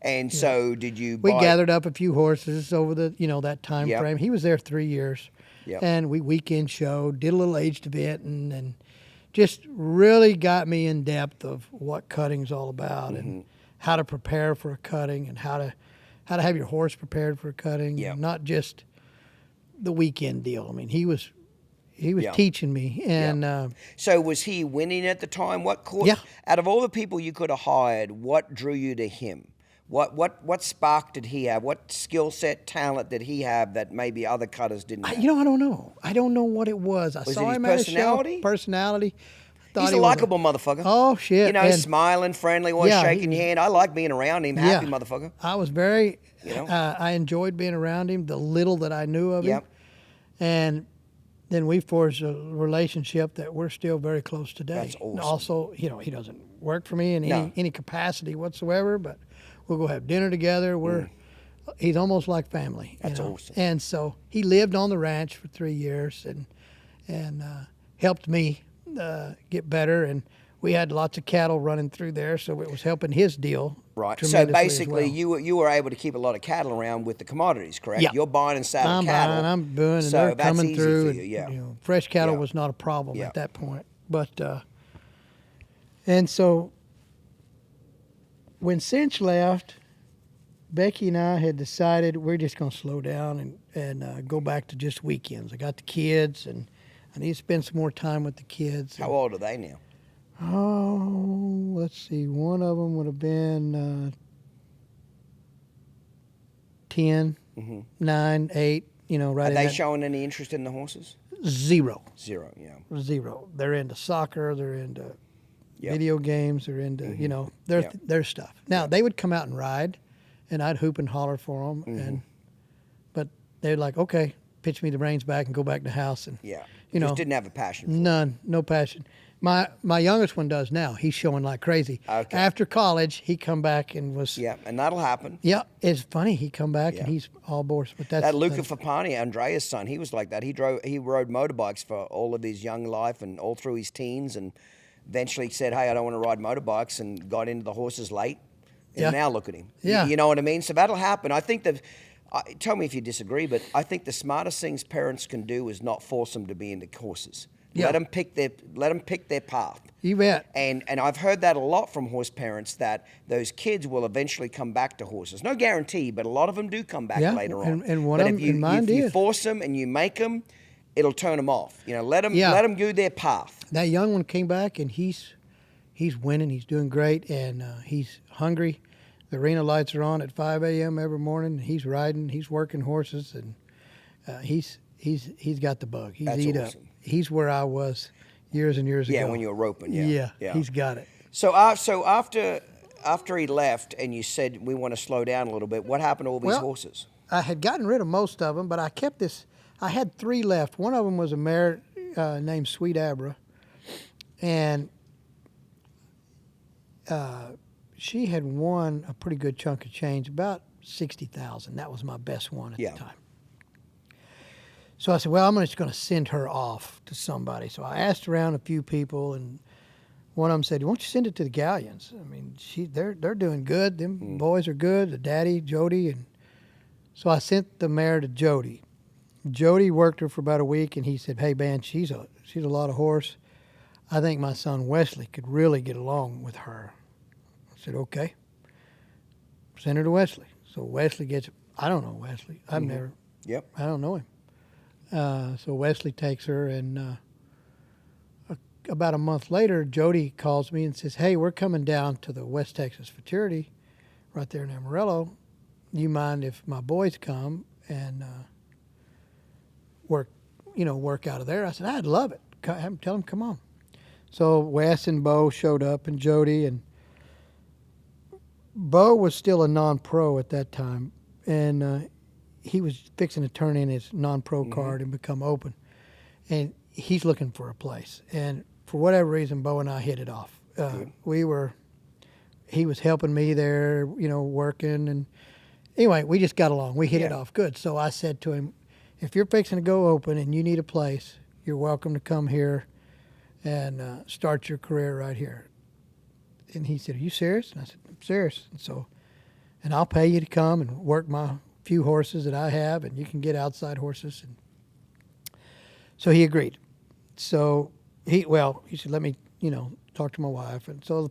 And so did you We buy... gathered up a few horses over the that time Yep. frame. He was there 3 years, Yep. and we weekend showed, did a little aged event, and just really got me in depth of what cutting's all about, and how to prepare for a cutting, and how to have your horse prepared for a cutting, Yep. and not just the weekend deal. I mean, he was Yep. teaching me, and So was he winning at the time? What caught... Yeah. Out of all the people you could have hired, what drew you to him? What spark did he have? What skill set, talent did he have that maybe other cutters didn't have? I don't know. I don't know what it was. I Was saw it his him at a personality? show. Personality. Thought He's he a was likable motherfucker. Oh shit! You know, And smiling, friendly, always Yeah, shaking he- your hand. I like being around him. Happy motherfucker. I was very. You know? I enjoyed being around him. The little that I knew of him, Yep. and then we forged a relationship that we're still very close today. That's awesome. And also, he doesn't work for me in No. any capacity whatsoever, but we'll go have dinner together. He's almost like family. That's awesome. And so he lived on the ranch for 3 years and helped me get better. And we had lots of cattle running through there, so it was helping his deal. Right. So tremendously as basically, well. you were able to keep a lot of cattle around with the commodities, correct? Yeah. You're buying and selling I'm cattle. buying, I'm doing, and so they're that's coming easy through. for and, you, yeah. Fresh cattle Yeah. was not a problem Yeah. at that point. But and so when Cinch left, Becky and I had decided we're just going to slow down and go back to just weekends. I got the kids, and I need to spend some more time with the kids. How old are they now? Oh, let's see. One of them would have been 10, 9, 8, right Are in they that. showing any interest in the horses? Zero. Zero, yeah. Zero. They're into soccer. They're into Yep. video games. They're into, Yep. their stuff. Now, they would come out and ride, and I'd hoop and holler for them. Mm-hmm. But they'd like, okay, pitch me the reins back and go back to the house. And Yeah. You Just know, didn't have a passion for it. none, no passion. My youngest one does now. He's showing like crazy. Okay. After college, he come back and was. Yeah, and that'll happen. Yeah, it's funny. He come back Yeah. and he's all bored. But that's That Luca Fapani, Andrea's son, he was like that. He rode motorbikes for all of his young life and all through his teens, and eventually said, "Hey, I don't want to ride motorbikes," and got into the horses late. And Yeah. now look at him. Yeah. You know what I mean? So that'll happen. I think tell me if you disagree, but I think the smartest things parents can do is not force them to be into horses. Yeah. Let them pick their path. You bet. And I've heard that a lot from horse parents, that those kids will eventually come back to horses. No guarantee, but a lot of them do come back Yeah, later on. and one but of if them- you, and mine if you did. force them and you make them, it'll turn them off. Let them Yeah. let them go their path. That young one came back and he's he's winning. He's doing great, and he's hungry. The arena lights are on at 5 a.m. every morning. He's riding. He's working horses, and he's got the bug. He's That's eat awesome. up. He's where I was years and years ago. Yeah, when you were roping. Yeah. He's got it. So after he left, and you said we want to slow down a little bit, what happened to all these horses? I had gotten rid of most of them, but I kept this. I had 3 left. One of them was a mare named Sweet Abra, and she had won a pretty good chunk of change, about $60,000. That was my best one at the time. So I said, well, I'm just going to send her off to somebody. So I asked around a few people, and one of them said, why don't you send it to the Galleons? I mean, they're doing good. Them boys are good, the daddy, Jody. And so I sent the mare to Jody. Jody worked her for about a week, and he said, hey, man, she's a lot of horse. I think my son Wesley could really get along with her. I said, okay. Send her to Wesley. So Wesley gets, I don't know Wesley. I've never, I don't know him. So Wesley takes her, and about a month later, Jody calls me and says, hey, we're coming down to the West Texas Futurity right there in Amarillo. Do you mind if my boys come and work out of there? I said, I'd love it. Tell them, come on. So Wes and Bo showed up, and Jody, and Bo was still a non-pro at that time, and he was fixing to turn in his non-pro card and become open. And he's looking for a place. And for whatever reason, Bo and I hit it off. He was helping me there, working. And anyway, we just got along. We hit it off good. So I said to him, if you're fixing to go open and you need a place, you're welcome to come here and start your career right here. And he said, are you serious? And I said, I'm serious. And I'll pay you to come and work my few horses that I have, and you can get outside horses. And so he agreed. So he said, let me, talk to my wife. And so the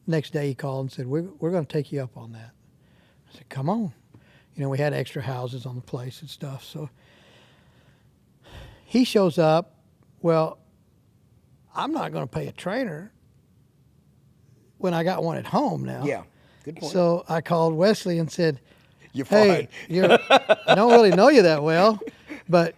next day he called and said, we're going to take you up on that. I said, come on. We had extra houses on the place and stuff. So he shows up. Well, I'm not going to pay a trainer when I got one at home now. Yeah, good point. So I called Wesley and said, You're hey, fine. I don't really know you that well, but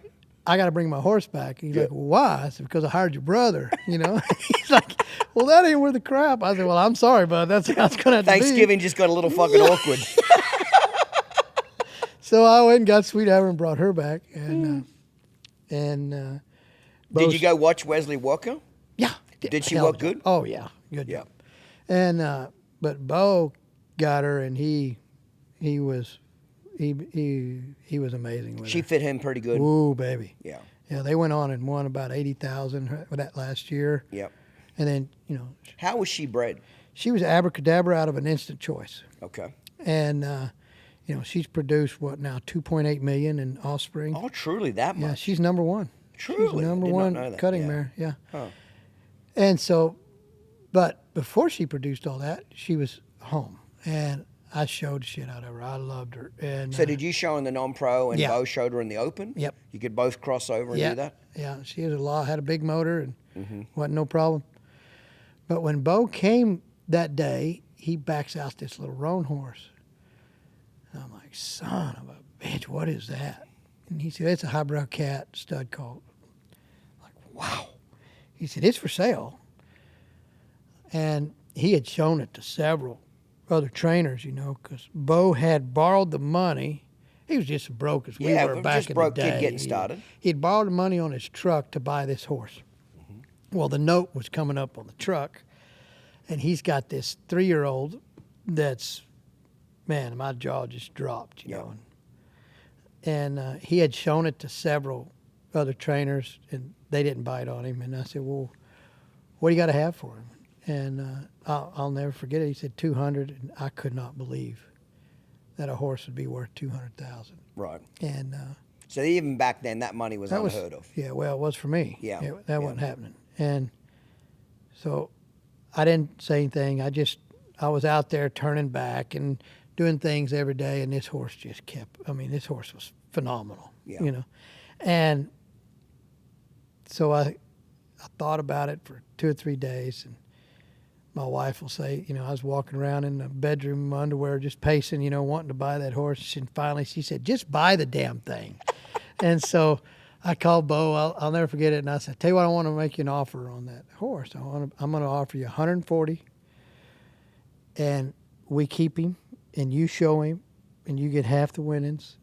I got to bring my horse back. He's like, well, why? I said, because I hired your brother, He's like, well, that ain't worth the crap. I said, well, I'm sorry, bud. That's how it's going to have to be. Thanksgiving just got a little fucking awkward. So I went and got Sweet Abra and brought her back. And Did you go watch Wesley Walker? Yeah. Did she work good? Oh, yeah. Good job. And but Bo got her, and he was amazing with She her. fit him pretty good. Ooh, baby. Yeah. Yeah, they went on and won about 80,000 that last year. Yep. And then, How was she bred? she was abracadabra out of an instant choice. Okay. And, she's produced, what now, 2.8 million in offspring. Oh, truly that much? Yeah, she's number one. Truly? She's number Did not one know that. cutting Yeah. mare, yeah. Huh. And so, but before she produced all that, she was home. And I showed the shit out of her. I loved her. And So did you show her in the non-pro and yeah. Bo showed her in the open? Yep. You could both cross over and do that? Yeah, she had had a big motor and wasn't no problem. But when Bo came that day, he backs out this little roan horse. And I'm like, son of a bitch, what is that? And he said, it's a highbrow cat stud colt. I'm like, wow. He said, it's for sale. And he had shown it to several other trainers, because Bo had borrowed the money. He was just as broke as we were back just in broke the day. kid getting started. He'd borrowed the money on his truck to buy this horse. Well, the note was coming up on the truck, and he's got this 3-year-old that's, man, my jaw just dropped, you know. And he had shown it to several other trainers, and they didn't bite on him. And I said, well, what do you got to have for him? And I'll never forget it. He said 200, and I could not believe that a horse would be worth 200,000. Right. And So even back then, that money was unheard of. Yeah, well, it was for me. Yeah. That wasn't happening. And so I didn't say anything. I was out there turning back and doing things every day, and this horse just kept, this horse was phenomenal, And so I thought about it for 2 or 3 days, and my wife will say, I was walking around in the bedroom in my underwear, just pacing, wanting to buy that horse. And finally she said, just buy the damn thing. And so I called Bo. I'll never forget it. And I said, tell you what, I want to make you an offer on that horse. I'm going to offer you $140, and we keep him, and you show him, and you get half the winnings.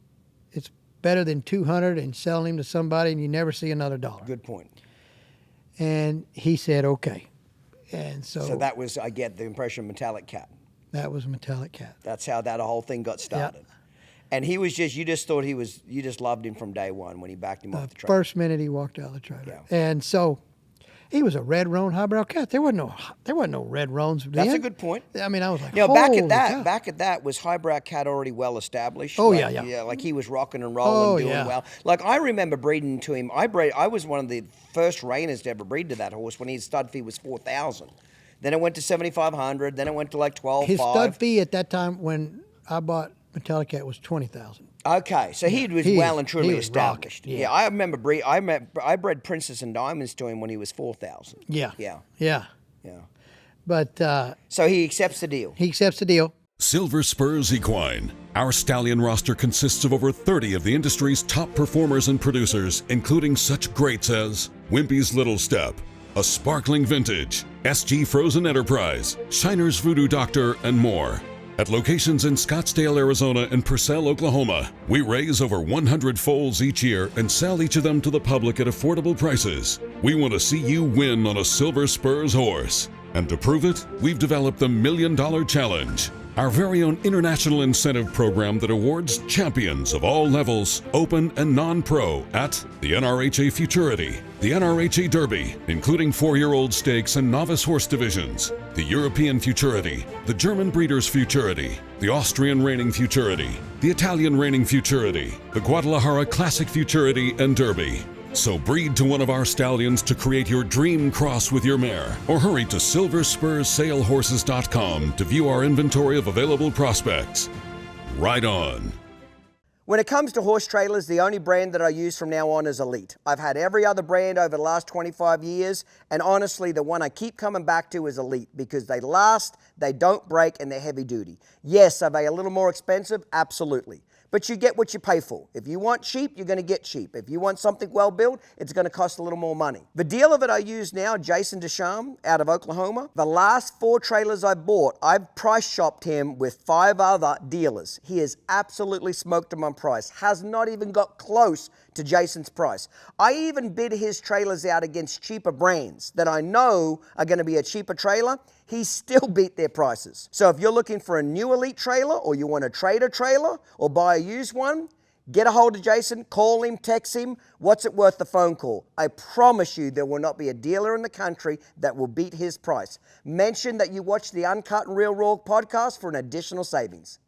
It's better than $200 and selling him to somebody and you never see another dollar. Good point. And he said, okay. And so that was, I get the impression, Metallic Cat. That was Metallic Cat. That's how that whole thing got started. Yeah. And you just loved him from day one when he backed him off the trailer. First minute he walked out of the trailer. Yeah. And so he was a red roan highbrow cat. There wasn't no red roans then. That's a good point. I mean, I was like, back holy at cow. that, was highbrow cat already well established? Oh, like, yeah. Like he was rocking and rolling, doing yeah. well. Like I remember breeding to him. I was one of the first reiners to ever breed to that horse when his stud fee was $4,000. Then it went to $7,500. Then it went to like $12,500. His stud fee at that time when I bought Metallic Cat was $20,000. Okay, so he was well and truly established. Rocking, I remember I bred Princess and Diamonds to him when he was $4,000. Yeah. But so he accepts the deal. He accepts the deal. Silver Spurs Equine. Our stallion roster consists of over 30 of the industry's top performers and producers, including such greats as Wimpy's Little Step, A Sparkling Vintage, SG Frozen Enterprise, Shiner's Voodoo Doctor, and more. At locations in Scottsdale, Arizona and Purcell, Oklahoma, we raise over 100 foals each year and sell each of them to the public at affordable prices. We want to see you win on a Silver Spurs horse. And to prove it, we've developed the $1 Million Challenge, our very own international incentive program that awards champions of all levels, open and non-pro, at the NRHA Futurity, the NRHA Derby, including 4-year-old stakes and novice horse divisions, the European Futurity, the German Breeders' Futurity, the Austrian Reining Futurity, the Italian Reining Futurity, the Guadalajara Classic Futurity and Derby. So breed to one of our stallions to create your dream cross with your mare, or hurry to silverspursalehorses.com to view our inventory of available prospects. Ride on. When it comes to horse trailers, the only brand that I use from now on is Elite. I've had every other brand over the last 25 years, and honestly, the one I keep coming back to is Elite because they last, they don't break, and they're heavy duty. Yes, are they a little more expensive? Absolutely. But you get what you pay for. If you want cheap, you're going to get cheap. If you want something well built, it's going to cost a little more money. The deal of it I use now, Jason Deschamps out of Oklahoma, the last 4 trailers I bought, I've price shopped him with 5 other dealers. He has absolutely smoked him on price, has not even got close to Jason's price. I even bid his trailers out against cheaper brands that I know are going to be a cheaper trailer. He still beat their prices. So if you're looking for a new Elite trailer, or you want to trade a trailer or buy a used one, get a hold of Jason, call him, text him. What's it worth the phone call? I promise you there will not be a dealer in the country that will beat his price. Mention that you watch the Uncut and Real Raw podcast for an additional savings.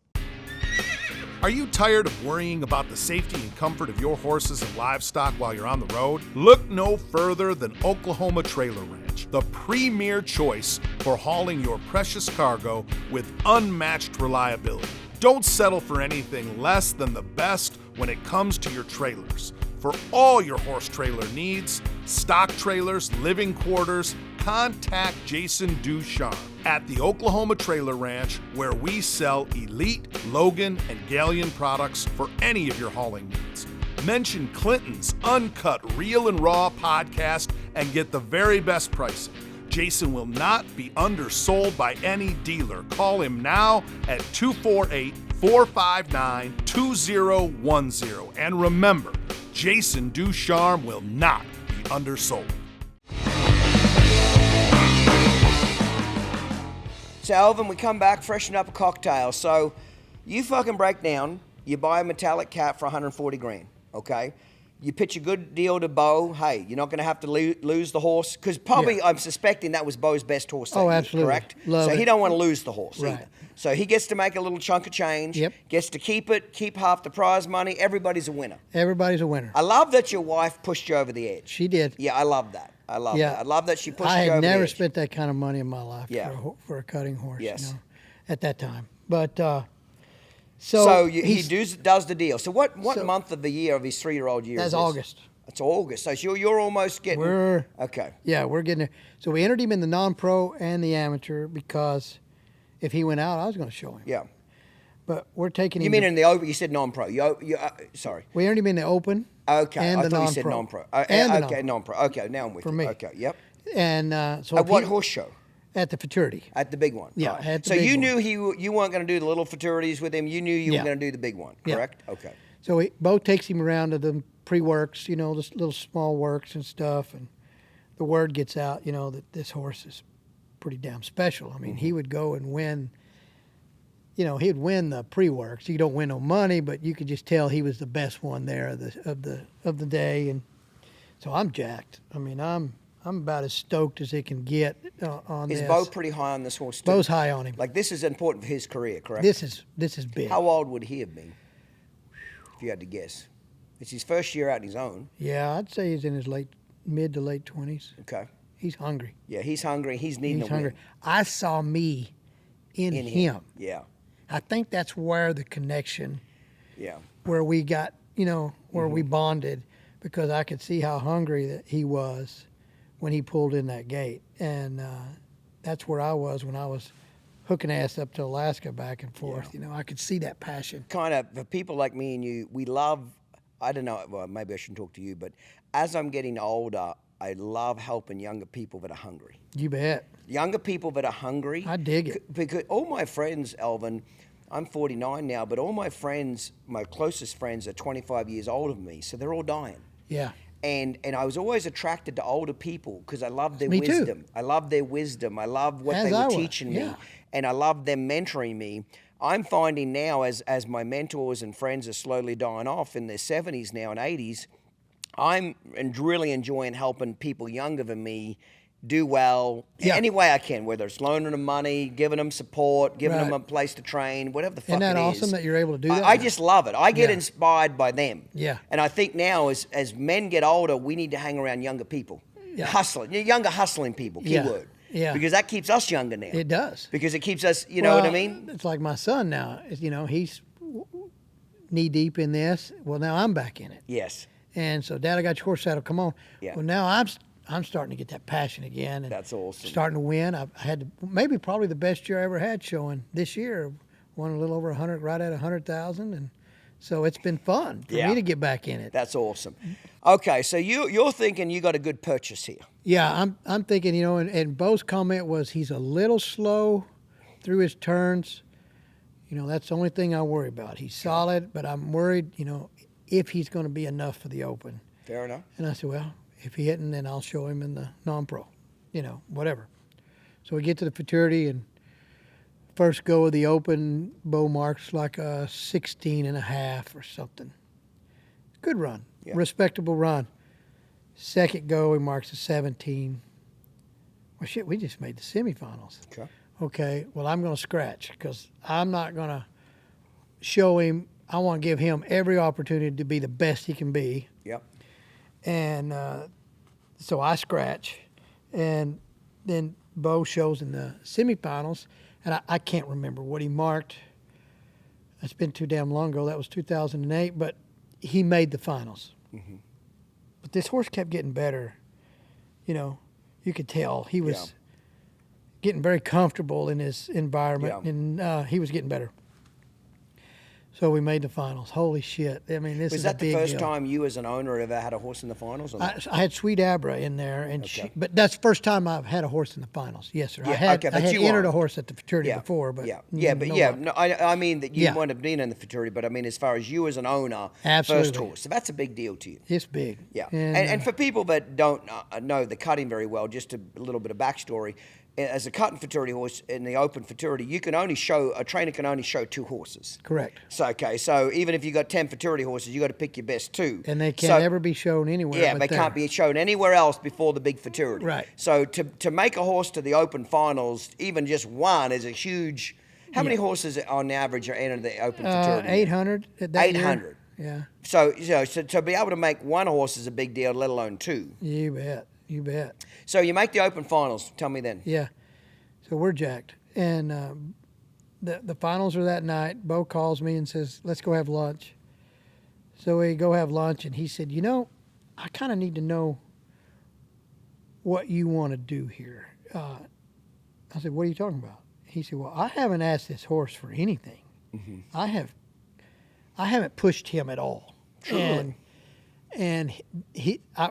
Are you tired of worrying about the safety and comfort of your horses and livestock while you're on the road? Look no further than Oklahoma Trailer Ranch, the premier choice for hauling your precious cargo with unmatched reliability. Don't settle for anything less than the best when it comes to your trailers. For all your horse trailer needs, stock trailers, living quarters, contact Jason Ducharme at the Oklahoma Trailer Ranch, where we sell Elite, Logan, and Galleon products for any of your hauling needs. Mention Clinton's Uncut Real and Raw podcast and get the very best pricing. Jason will not be undersold by any dealer. Call him now at 248-459-2010. And remember, Jason Ducharme will not be undersold. So, Alvin, we come back, freshen up a cocktail. So, you fucking break down, you buy a Metallic Cat for $140,000, okay? You pitch a good deal to Bo. Hey, you're not going to have to lose the horse. Because probably, I'm suspecting that was Bo's best horse that year, absolutely. correct? Love so, it. he don't want to lose the horse Right. either. So, he gets to make a little chunk of change, gets to keep it, keep half the prize money. Everybody's a winner. Everybody's a winner. I love that your wife pushed you over the edge. She did. Yeah, I love that. I love that. I love that she pushed I you over had the edge. never spent that kind of money in my life for a cutting horse. Yes. At that time. But so he does the deal. So what month of the year of his 3-year-old year That's is this? August. It's August. So you're almost getting. Okay. Yeah, we're getting there. So we entered him in the non-pro and the amateur because if he went out, I was going to show him. Yeah. But we're taking him. You mean in the open? You said non-pro. Sorry. We entered him in the open. Okay. And I the thought non-pro. you said non-pro. And non-pro. Okay, now I'm with For you. me. Okay. Yep. And so At what horse show? At the Futurity. At the big one. Yeah. Right. At the So big you one. knew you weren't going to do the little Futurities with him. You knew you were going to do the big one. Yeah. Correct. Okay. So Bo takes him around to the pre-works, the little small works and stuff, and the word gets out, that this horse is pretty damn special. I mean, he would go and win. He'd win the pre-works. You don't win no money, but you could just tell he was the best one there of the day, and so I'm jacked. I mean, I'm about as stoked as it can get on this. Is Bo pretty high on this horse too? Bo's high on him. Like this is important for his career, correct? This is big. How old would he have been, if you had to guess? It's his first year out on his own. Yeah, I'd say he's in his mid to late 20s. Okay. He's hungry. Yeah, he's hungry. He's needing He's a hungry. win. I saw me in him. Yeah. I think that's where the connection, Yeah. where we got, where we bonded, because I could see how hungry that he was when he pulled in that gate. And that's where I was when I was hooking ass up to Alaska back and forth. I could see that passion. Kind of, for people like me and you, we love, I don't know, well, maybe I shouldn't talk to you, but as I'm getting older, I love helping younger people that are hungry. You bet. Younger people that are hungry. I dig it. Because all my friends, Alvin, I'm 49 now, but all my friends, my closest friends, are 25 years older than me, so they're all dying. Yeah. And I was always attracted to older people because I love their Me too. wisdom. I love their wisdom. I love what As they I were was, teaching me, yeah. and I love them mentoring me. I'm finding now, as my mentors and friends are slowly dying off in their 70s now and 80s, I'm really enjoying helping people younger than me do well any way I can, whether it's loaning them money, giving them support, giving them a place to train, whatever the fuck it is. Isn't that awesome that you're able to do that? I just love it. I get inspired by them. Yeah. And I think now, as men get older, we need to hang around younger people. Yeah. Hustling people, keyword. Yeah. Because that keeps us younger now. It does. Because it keeps us, you know what I mean? It's like my son now. He's knee deep in this. Well, now I'm back in it. Yes. And so, Dad, I got your horse saddle. Come on. Yeah. Well, now I'm starting to get that passion again. And that's awesome. Starting to win. I had probably the best year I ever had showing this year. Won a little over 100, right at 100,000, and so it's been fun for me to get back in it. That's awesome. Okay, so you're thinking you got a good purchase here. Yeah, I'm thinking, and Bo's comment was he's a little slow through his turns. That's the only thing I worry about. He's solid, but I'm worried, if he's going to be enough for the Open. Fair enough. And I said, well, if he isn't, then I'll show him in the non-pro, whatever. So we get to the Futurity, and first go of the Open, Bo marks like a 16.5 or something. Good run, respectable run. Second go, he marks a 17. Well, shit, we just made the semifinals. Okay, well, I'm going to scratch because I'm not going to show him. I want to give him every opportunity to be the best he can be. Yep. And so I scratch, and then Bo shows in the semifinals, and I can't remember what he marked. It's been too damn long ago. That was 2008, but he made the finals. Mm-hmm. But this horse kept getting better. You could tell he was getting very comfortable in his environment, and he was getting better. So we made the finals. Holy shit. I mean, this is a big deal. Was that the first time you as an owner ever had a horse in the finals? Or not? I had Sweet Abra in there, and but that's the first time I've had a horse in the finals. Yes, sir. Yeah, I had entered a horse at the Futurity before, but I mean that you might have been in the Futurity, but I mean as far as you as an owner, first horse, so that's a big deal to you. It's big. Yeah, and for people that don't know the cutting very well, just a little bit of backstory. As a cutting Futurity horse in the Open Futurity, a trainer can only show 2 horses. Correct. So even if you got 10 Futurity horses, you got to pick your best 2. And they can't ever be shown anywhere. Yeah, they can't be shown anywhere else before the big Futurity. Right. So to make a horse to the Open finals, even just one, is a huge. How many horses on average are entered the Open Futurity? 800. 800. Yeah. So to be able to make one horse is a big deal, let alone 2. You bet. You bet. So you make the Open finals. Tell me then. Yeah. So we're jacked. And the finals are that night. Bo calls me and says, let's go have lunch. So we go have lunch, and he said, I kind of need to know what you want to do here. I said, what are you talking about? He said, well, I haven't asked this horse for anything. Mm-hmm. I haven't pushed him at all. Truly. And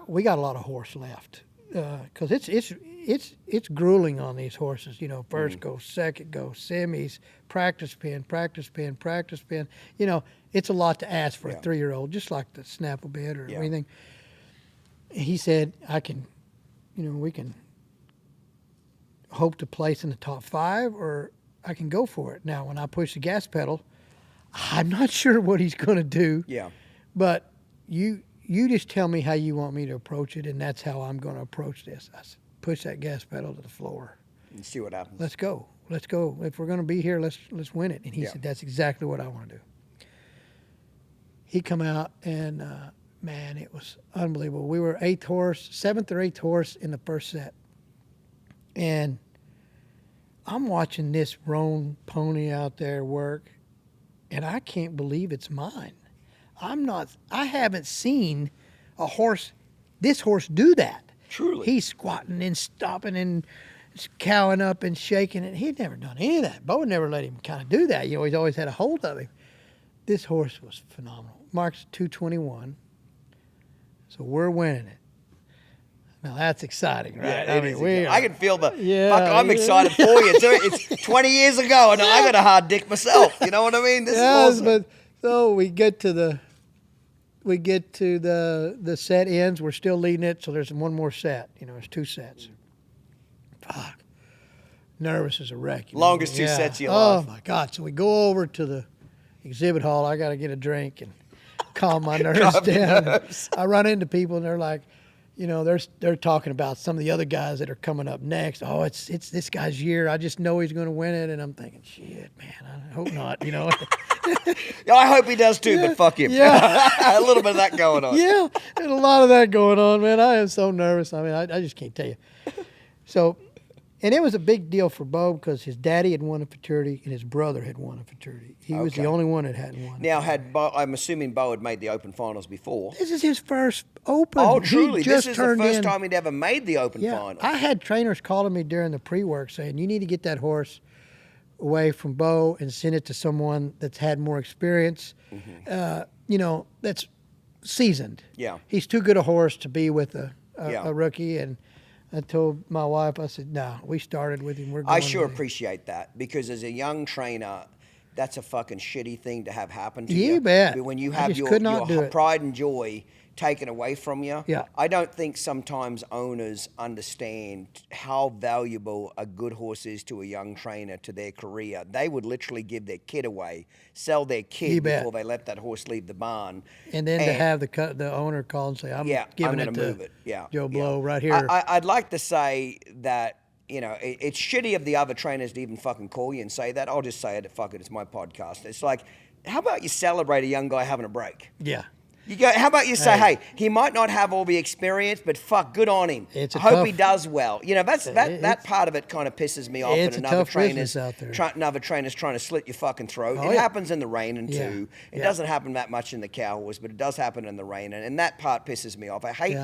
we got a lot of horse left because it's grueling on these horses. You know, first go, second go, semis, practice pen. You know, it's a lot to ask for a 3-year-old, just like the snap a bit or anything. He said, we can hope to place in the top 5, or I can go for it. Now, when I push the gas pedal, I'm not sure what he's going to do. Yeah. But you just tell me how you want me to approach it, and that's how I'm going to approach this. I said, push that gas pedal to the floor. And see what happens. Let's go. If we're going to be here, let's win it. And he said, that's exactly what I want to do. He come out, and, man, it was unbelievable. We were 7th or 8th horse in the first set. And I'm watching this roan pony out there work, and I can't believe it's mine. I haven't seen this horse do that. Truly. He's squatting and stopping and cowing up and shaking it. He'd never done any of that. Bo never let him kind of do that. You know, he's always had a hold of him. This horse was phenomenal. Marks 221. So we're winning it. Now that's exciting, right? Yeah, I can feel I'm excited for you. It's 20 years ago, and I got a hard dick myself. You know what I mean? This is awesome. But so we get to the set ends. We're still leading it, so there's one more set. You know, there's 2 sets. Fuck. Nervous as a wreck. Longest 2 sets of your life. Oh my God. So we go over to the exhibit hall. I got to get a drink and calm my nerves down. I run into people, and they're like, you know, they're talking about some of the other guys that are coming up next. Oh, it's this guy's year. I just know he's going to win it. And I'm thinking, shit, man, I hope not, you know. I hope he does too, but fuck him. Yeah. A little bit of that going on. Yeah, there's a lot of that going on, man. I am so nervous. I mean, I just can't tell you. So, and it was a big deal for Bo because his daddy had won a Futurity and his brother had won a Futurity. He was the only one that hadn't won. Now, I'm assuming Bo had made the Open Finals before. This is his first Open. Oh, truly? This is the first time he'd ever made the Open Finals. I had trainers calling me during the pre-work saying, you need to get that horse away from Bo and send it to someone that's had more experience, you know, that's seasoned. Yeah. He's too good a horse to be with a rookie. And I told my wife, I said, no, we started with him. We're going I sure with him. appreciate that because as a young trainer, that's a fucking shitty thing to have happen to You you. bet. When you I have just your could not do it. pride and joy taken away from you. Yeah. I don't think sometimes owners understand how valuable a good horse is to a young trainer, to their career. They would literally give their kid away, sell their kid before they let that horse leave the barn. And then to have the owner call and say, I'm giving I'm it gonna to move it. Joe Blow right here. I'd like to say that, you know, it's shitty of the other trainers to even fucking call you and say that. I'll just say it. Fuck it. It's my podcast. It's like, how about you celebrate a young guy having a break? Yeah. You go. How about you say, hey, he might not have all the experience, but fuck, good on him. I hope he does well. You know, that part of it kind of pisses me off. It's and a tough business out there. Another trainer's trying to slit your fucking throat. Oh, it happens in the reining too. It Yeah. doesn't happen that much in the cow horse, but it does happen in the reining, and that part pisses me off. I hate.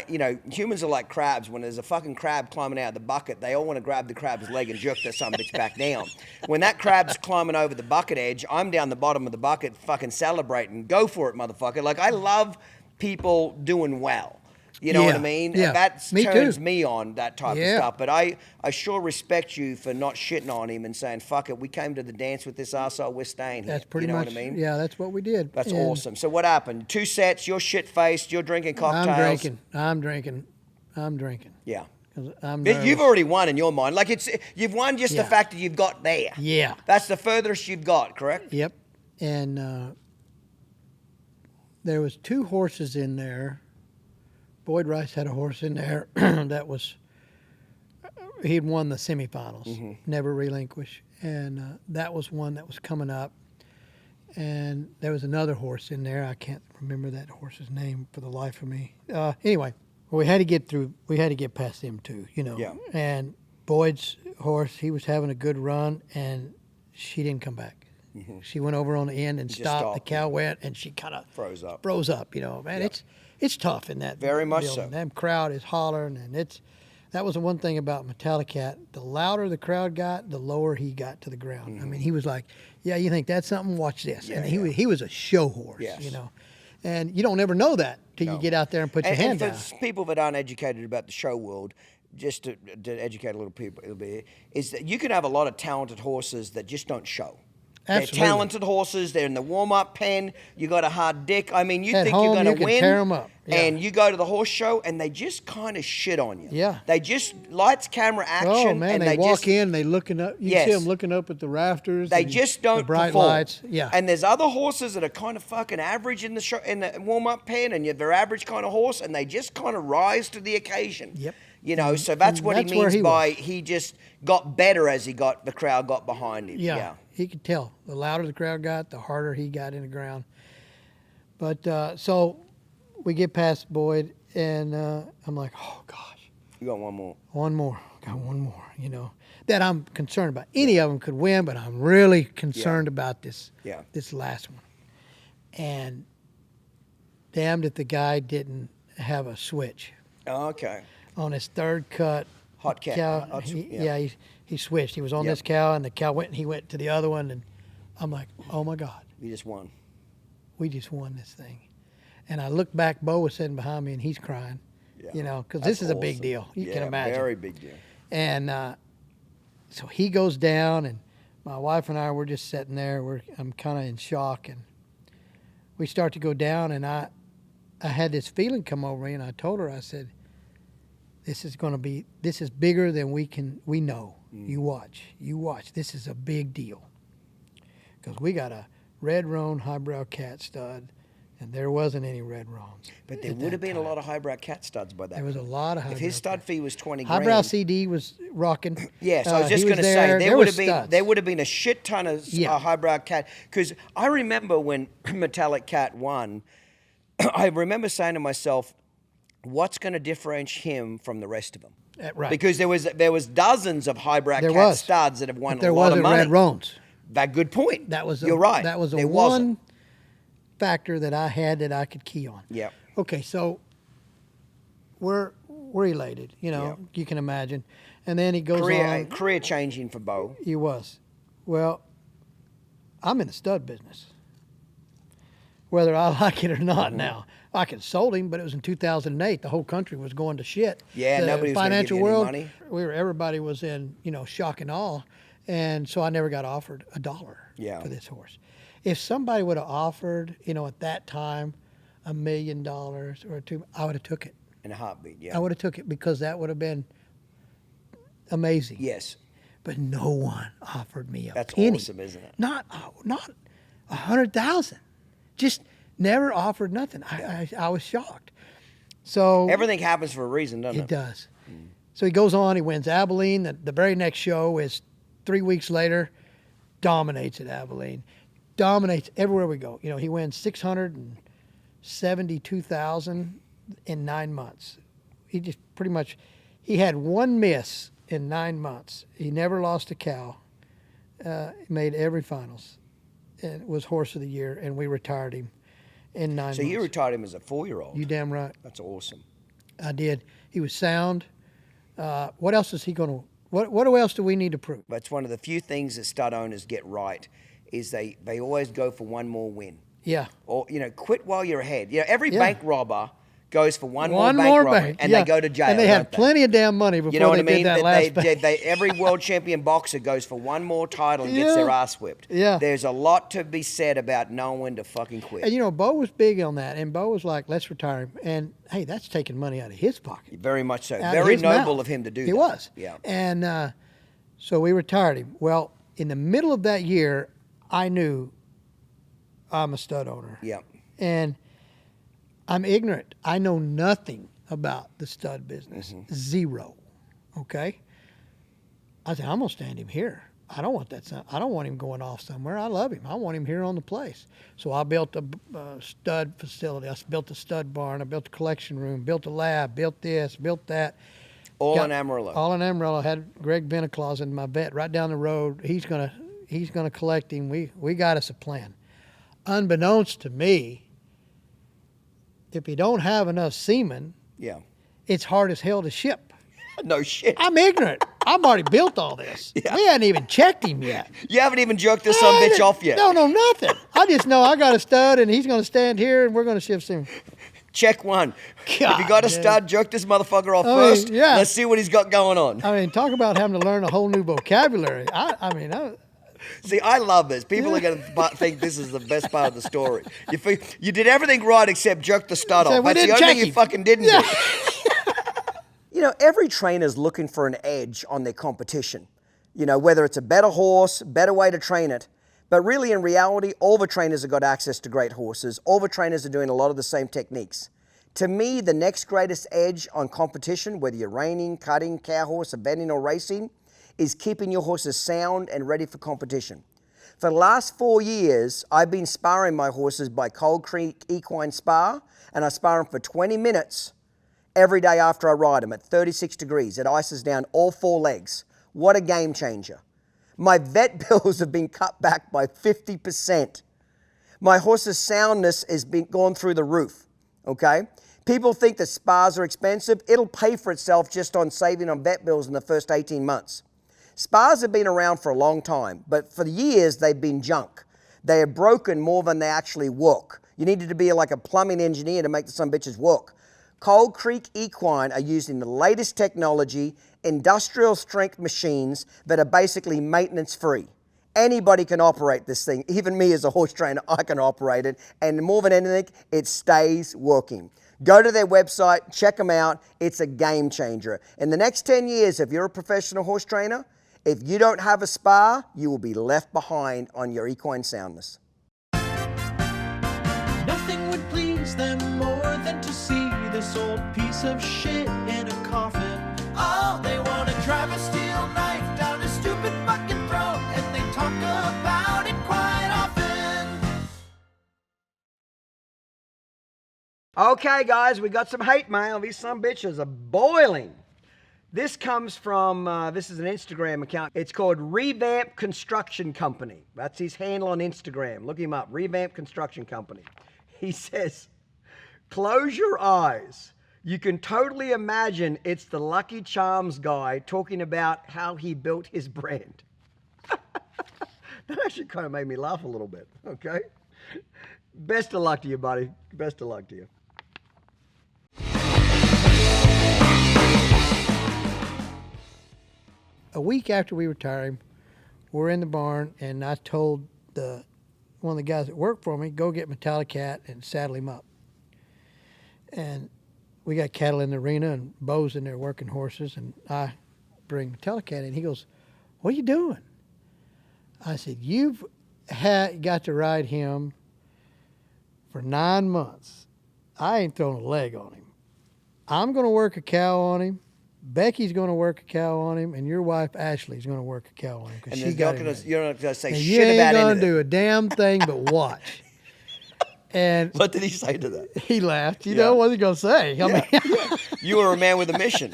You know, humans are like crabs. When there's a fucking crab climbing out of the bucket, they all want to grab the crab's leg and jerk that son of a bitch back down. When that crab's climbing over the bucket edge, I'm down the bottom of the bucket fucking celebrating. Go for it, motherfucker. Like, I love people doing well. You know what I mean? Yeah. That turns too. me on, that type of stuff. But I sure respect you for not shitting on him and saying, fuck it, we came to the dance with this arsehole, we're staying here. That's pretty you know much, what I mean? Yeah, that's what we did. That's awesome. So what happened? 2 sets, you're shit-faced, you're drinking cocktails. I'm drinking. Yeah. I'm But you've nervous. already won in your mind. Like, you've won just the Yeah. fact that you've got there. Yeah. That's the furthest you've got, correct? Yep. And there was 2 horses in there. Boyd Rice had a horse in there that was, he'd won the semifinals, never relinquished. And that was one that was coming up. And there was another horse in there. I can't remember that horse's name for the life of me. Anyway, we had to get past them 2, you know. Yeah. And Boyd's horse, he was having a good run, and she didn't come back. She went over on the end and stopped. The cow went, and she kind of Froze up. You know, man, it's tough in that. Very much building. so. That crowd is hollering, and that was the one thing about Metallicat. The louder the crowd got, the lower he got to the ground. I mean, he was like, "Yeah, you think that's something? Watch this." Yeah, and he was a show horse, Yes. you know. And you don't ever know that till you get out there and put your hand and down. for people that aren't educated about the show world, just to educate a little people, is that you can have a lot of talented horses that just don't show. Absolutely. They're talented horses. They're in the warm-up pen. You got a hard dick. I mean, you At think home, you're going you to can win, tear 'em up. Yeah. and you go to the horse show, and they just kind of shit on you. Yeah. They just lights, camera, action. Oh man, and they walk just, in, they looking up. You Yes. see them looking up at the rafters. They and just don't the bright perform. lights. Yeah, And there's other horses that are kind of fucking average in the show, in the warm-up pen, and they're average kind of horse, and they just kind of rise to the occasion. Yep. You know, so that's and what that's he where means he by was. he just got better as the crowd got behind him. yeah, he could tell. The louder the crowd got, the harder he got in the ground. But so we get past Boyd, and I'm like, oh gosh, You got one more. got one more. You know, that I'm concerned about. Any of them could win, but I'm really concerned about this. Yeah. This last one. And damned if the guy didn't have a switch. Oh, okay. On his third cut, Hot cat. cow, he switched. He was on this cow, and the cow went, and he went to the other one, and I'm like, oh my God, You just won. we just won this thing. And I looked back, Bo was sitting behind me, and he's crying, Yeah. you know, because That's this is a big awesome. deal. You Yeah, can imagine. very big deal. And so he goes down, and my wife and I were just sitting there. I'm kind of in shock, and we start to go down, and I had this feeling come over me, and I told her, I said, this is bigger than we know. You watch. This is a big deal. Because we got a red roan highbrow cat stud, and there wasn't any red roans. But there would have been a lot of highbrow cat studs by that There was a point. lot of If highbrow his stud cat. fee was 20 Highbrow grand. CD was rocking. Yes, I was just he going to say there. there would was have been studs. there would have been a shit ton of Yeah. highbrow cat, because I remember when Metallic Cat won, I remember saying to myself, what's going to differentiate him from the rest of them? Right. Because there was dozens of highbrow There cat was. studs that have won But there a lot of wasn't money. red roans. That good point. You're right. That was There one wasn't. factor that I had that I could key on. Yeah. Okay, so we're elated, you know, Yeah. you can imagine. And then he goes on. Career changing for Bo. He was. Well, I'm in the stud business. Whether I like it or not now. I could have sold him, but it was in 2008. The whole country was going to shit. Yeah, the nobody was gonna financial give you any world, money. Everybody was in, shock and awe. And so I never got offered $1 Yeah. for this horse. If somebody would have offered, at that time, $1 million or $2 million, I would have took it. In a heartbeat, yeah. I would have took it because that would have been amazing. Yes. But no one offered me a That's penny. awesome, isn't it? Not 100,000. Just never offered nothing. I was shocked. So Everything happens for a reason, doesn't it? it does. So he goes on. He wins Abilene. The very next show is 3 weeks later. Dominates at Abilene. Dominates everywhere we go. He wins 672,000 in 9 months. He just pretty much. He had one miss in 9 months. He never lost a cow. Made every finals. And was horse of the year, and we retired him in 9 months. So you retired him as a 4-year-old. You damn right. That's awesome. I did. He was sound. What else is he going to? What else do we need to prove? That's one of the few things that stud owners get right, is they always go for one more win. Yeah. Or, quit while you're ahead. Every Yeah. bank robber goes for one One more more bank robbery, bank, and yeah. they go to jail. And they had don't plenty of damn money before You know what they I mean? did that last bank. Every world champion boxer goes for one more title and gets their ass whipped. Yeah. There's a lot to be said about knowing when to fucking quit. And Bo was big on that, and Bo was like, "Let's retire him." And hey, that's taking money out of his pocket. Very much so. Out of Very his noble mouth. of him to do that. He was. Yeah. And so we retired him. Well, in the middle of that year, I knew I'm a stud owner. Yeah. And I'm ignorant. I know nothing about the stud business. Zero. Okay? I said, I'm going to stand him here. I don't want that. I don't want him going off somewhere. I love him. I want him here on the place. So I built a stud facility. I built a stud barn. I built a collection room, built a lab, built this, built that. All in Amarillo. All in Amarillo. Had Greg Benaclaus in my vet right down the road. He's gonna collect him. We got us a plan. Unbeknownst to me, if you don't have enough semen, Yeah. it's hard as hell to ship. No shit. I'm ignorant. I've already built all this. Yeah. We hadn't even checked him yet. You haven't even jerked this some bitch off yet. No, nothing. I just know I got a stud, and he's going to stand here, and we're going to ship semen. Check one. If you got a stud, jerk this motherfucker off I mean, first. yeah. Let's see what he's got going on. I mean, talk about having to learn a whole new vocabulary. See, I love this. People are going to think this is the best part of the story. You did everything right except jerk the stud off. we That's the didn't only check thing you him. fucking didn't Yeah. do. Every trainer's looking for an edge on their competition. Whether it's a better horse, better way to train it. But really, in reality, all the trainers have got access to great horses. All the trainers are doing a lot of the same techniques. To me, the next greatest edge on competition, whether you're reining, cutting, cow horse, eventing, or racing, is keeping your horses sound and ready for competition. For the last 4 years, I've been sparring my horses by Creek Equine Spar, and I spar them for 20 minutes every day after I ride them at 36 degrees. It ices down all 4 legs. What a game changer. My vet bills have been cut back by 50%. My horse's soundness has been gone through the roof, okay? People think that spas are expensive. It'll pay for itself just on saving on vet bills in the first 18 months. Spas have been around for a long time, but for years they've been junk. They are broken more than they actually work. You needed to be like a plumbing engineer to make some bitches work. Creek Equine are using the latest technology, industrial strength machines that are basically maintenance free. Anybody can operate this thing. Even me as a horse trainer, I can operate it. And more than anything, it stays working. Go to their website, check them out. It's a game changer. In the next 10 years, if you're a professional horse trainer, if you don't have a spa, you will be left behind on your equine soundness. Nothing would please them more than to see this old piece of shit in a coffin. Oh, they want to drive a steel knife down his stupid fucking throat, and they talk about it quite often. Okay, guys, we got some hate mail. These some bitches are boiling. This comes from, this is an Instagram account. It's called Revamp Construction Company. That's his handle on Instagram. Look him up, Revamp Construction Company. He says, close your eyes. You can totally imagine it's the Lucky Charms guy talking about how he built his brand. That actually kind of made me laugh a little bit, okay? Best of luck to you, buddy. Best of luck to you. A week after we retired him, we're in the barn, and I told one of the guys that worked for me, go get Metallicat and saddle him up. And we got cattle in the arena, and Bo's in there working horses, and I bring Metallicat in. He goes, what are you doing? I said, you've got to ride him for 9 months. I ain't throwing a leg on him. I'm going to work a cow on him. Becky's going to work a cow on him, and your wife Ashley's going to work a cow on him. And you're not going to say and shit you ain't about gonna anything. do a damn thing but watch. And What did he say to that? he laughed. You Yeah. know, what's he going to say? I mean, You were a man with a mission.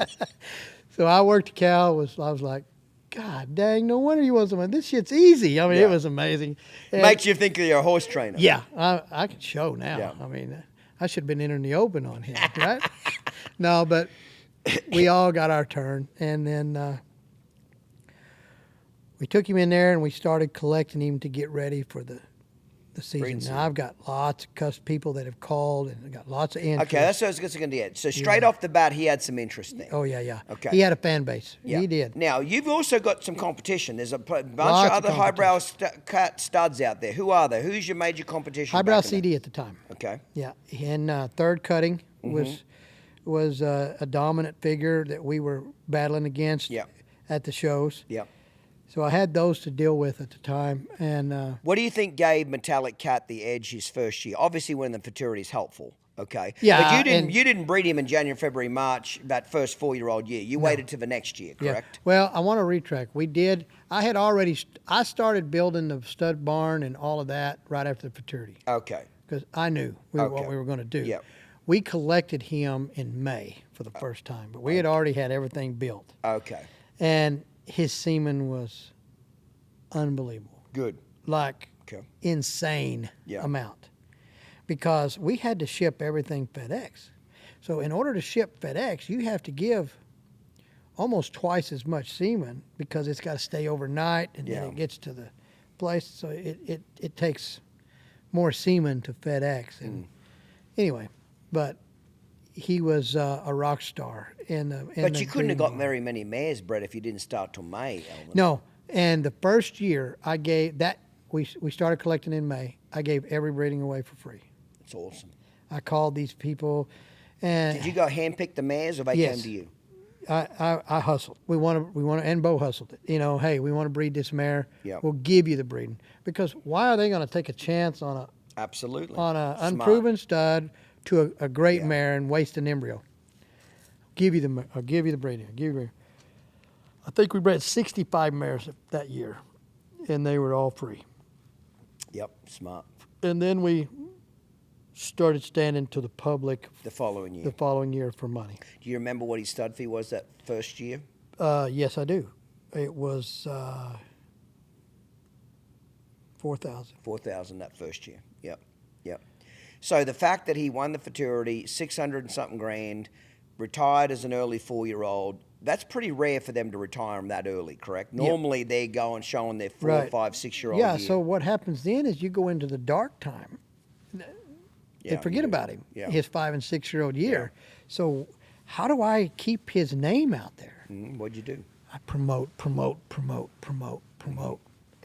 so I worked a cow. I was like, God dang, no wonder you want someone. This shit's easy. I mean, Yeah. it was amazing. And Makes you think that you're a horse trainer. yeah, I can show now. Yeah. I mean, I should have been entering the open on him, right? No, but we all got our turn. And then we took him in there and we started collecting him to get ready for the season. Breeding season. Now, I've got lots of people that have called, and I've got lots of interest. Okay, that's what I was going to get. So straight off the bat, he had some interest there. Oh, yeah. Okay. He had a fan base. Yeah. He did. Now, you've also got some competition. There's a bunch Lots of of other highbrow cat studs out there. Who are they? Who's your major competition? Highbrow back in CD at the time. the- Okay. Yeah, and third cutting was a dominant figure that we were battling against Yeah. at the shows. Yeah. So I had those to deal with at the time, and What do you think gave Metallic Cat the edge his first year? Obviously, winning the Futurity is helpful. Okay. Yeah, But and- you didn't breed him in January, February, March that first 4-year-old year. You waited to the next year, yeah. correct? Well, I want to retract. We did. I started building the stud barn and all of that right after the Futurity Okay. because I knew Okay. what we were going to do. Yep. We collected him in May for the first time, but we had already had everything built, Okay. and his semen was unbelievable. Good. Like Okay. insane Yeah. amount. because we had to ship everything FedEx. So in order to ship FedEx, you have to give almost twice as much semen because it's got to stay overnight and then it gets to the place. So it takes more semen to FedEx. And anyway, but he was a rock star in the. But you couldn't have got very many mares bred if you didn't start till May, Alvin. No, and the first year I gave that we started collecting in May. I gave every breeding away for free. That's awesome. I called these people, and did you go handpick the mares, or they came to you? I hustled. We want to, and Bo hustled it. You know, hey, we want to breed this mare. Yep. We'll give you the breeding because why are they going to take a chance on a unproven stud to a great mare and waste an embryo? I'll give you the breeding. I'll give you. I think we bred 65 mares that year, and they were all free. Yep, smart. And then we started standing to the public the following year for money. Do you remember what his stud fee was that first year? Yes, I do. It was $4,000. $4,000 that first year. Yep. So the fact that he won the Futurity, 600 and something grand, retired as an early 4-year-old, that's pretty rare for them to retire them that early, correct? Normally they go and showing their 4, 5, 6-year-old. Yeah. So what happens then is you go into the dark time. And forget about him. Yeah. His 5 and 6-year-old year. Yeah. So how do I keep his name out there? What'd you do? I promote.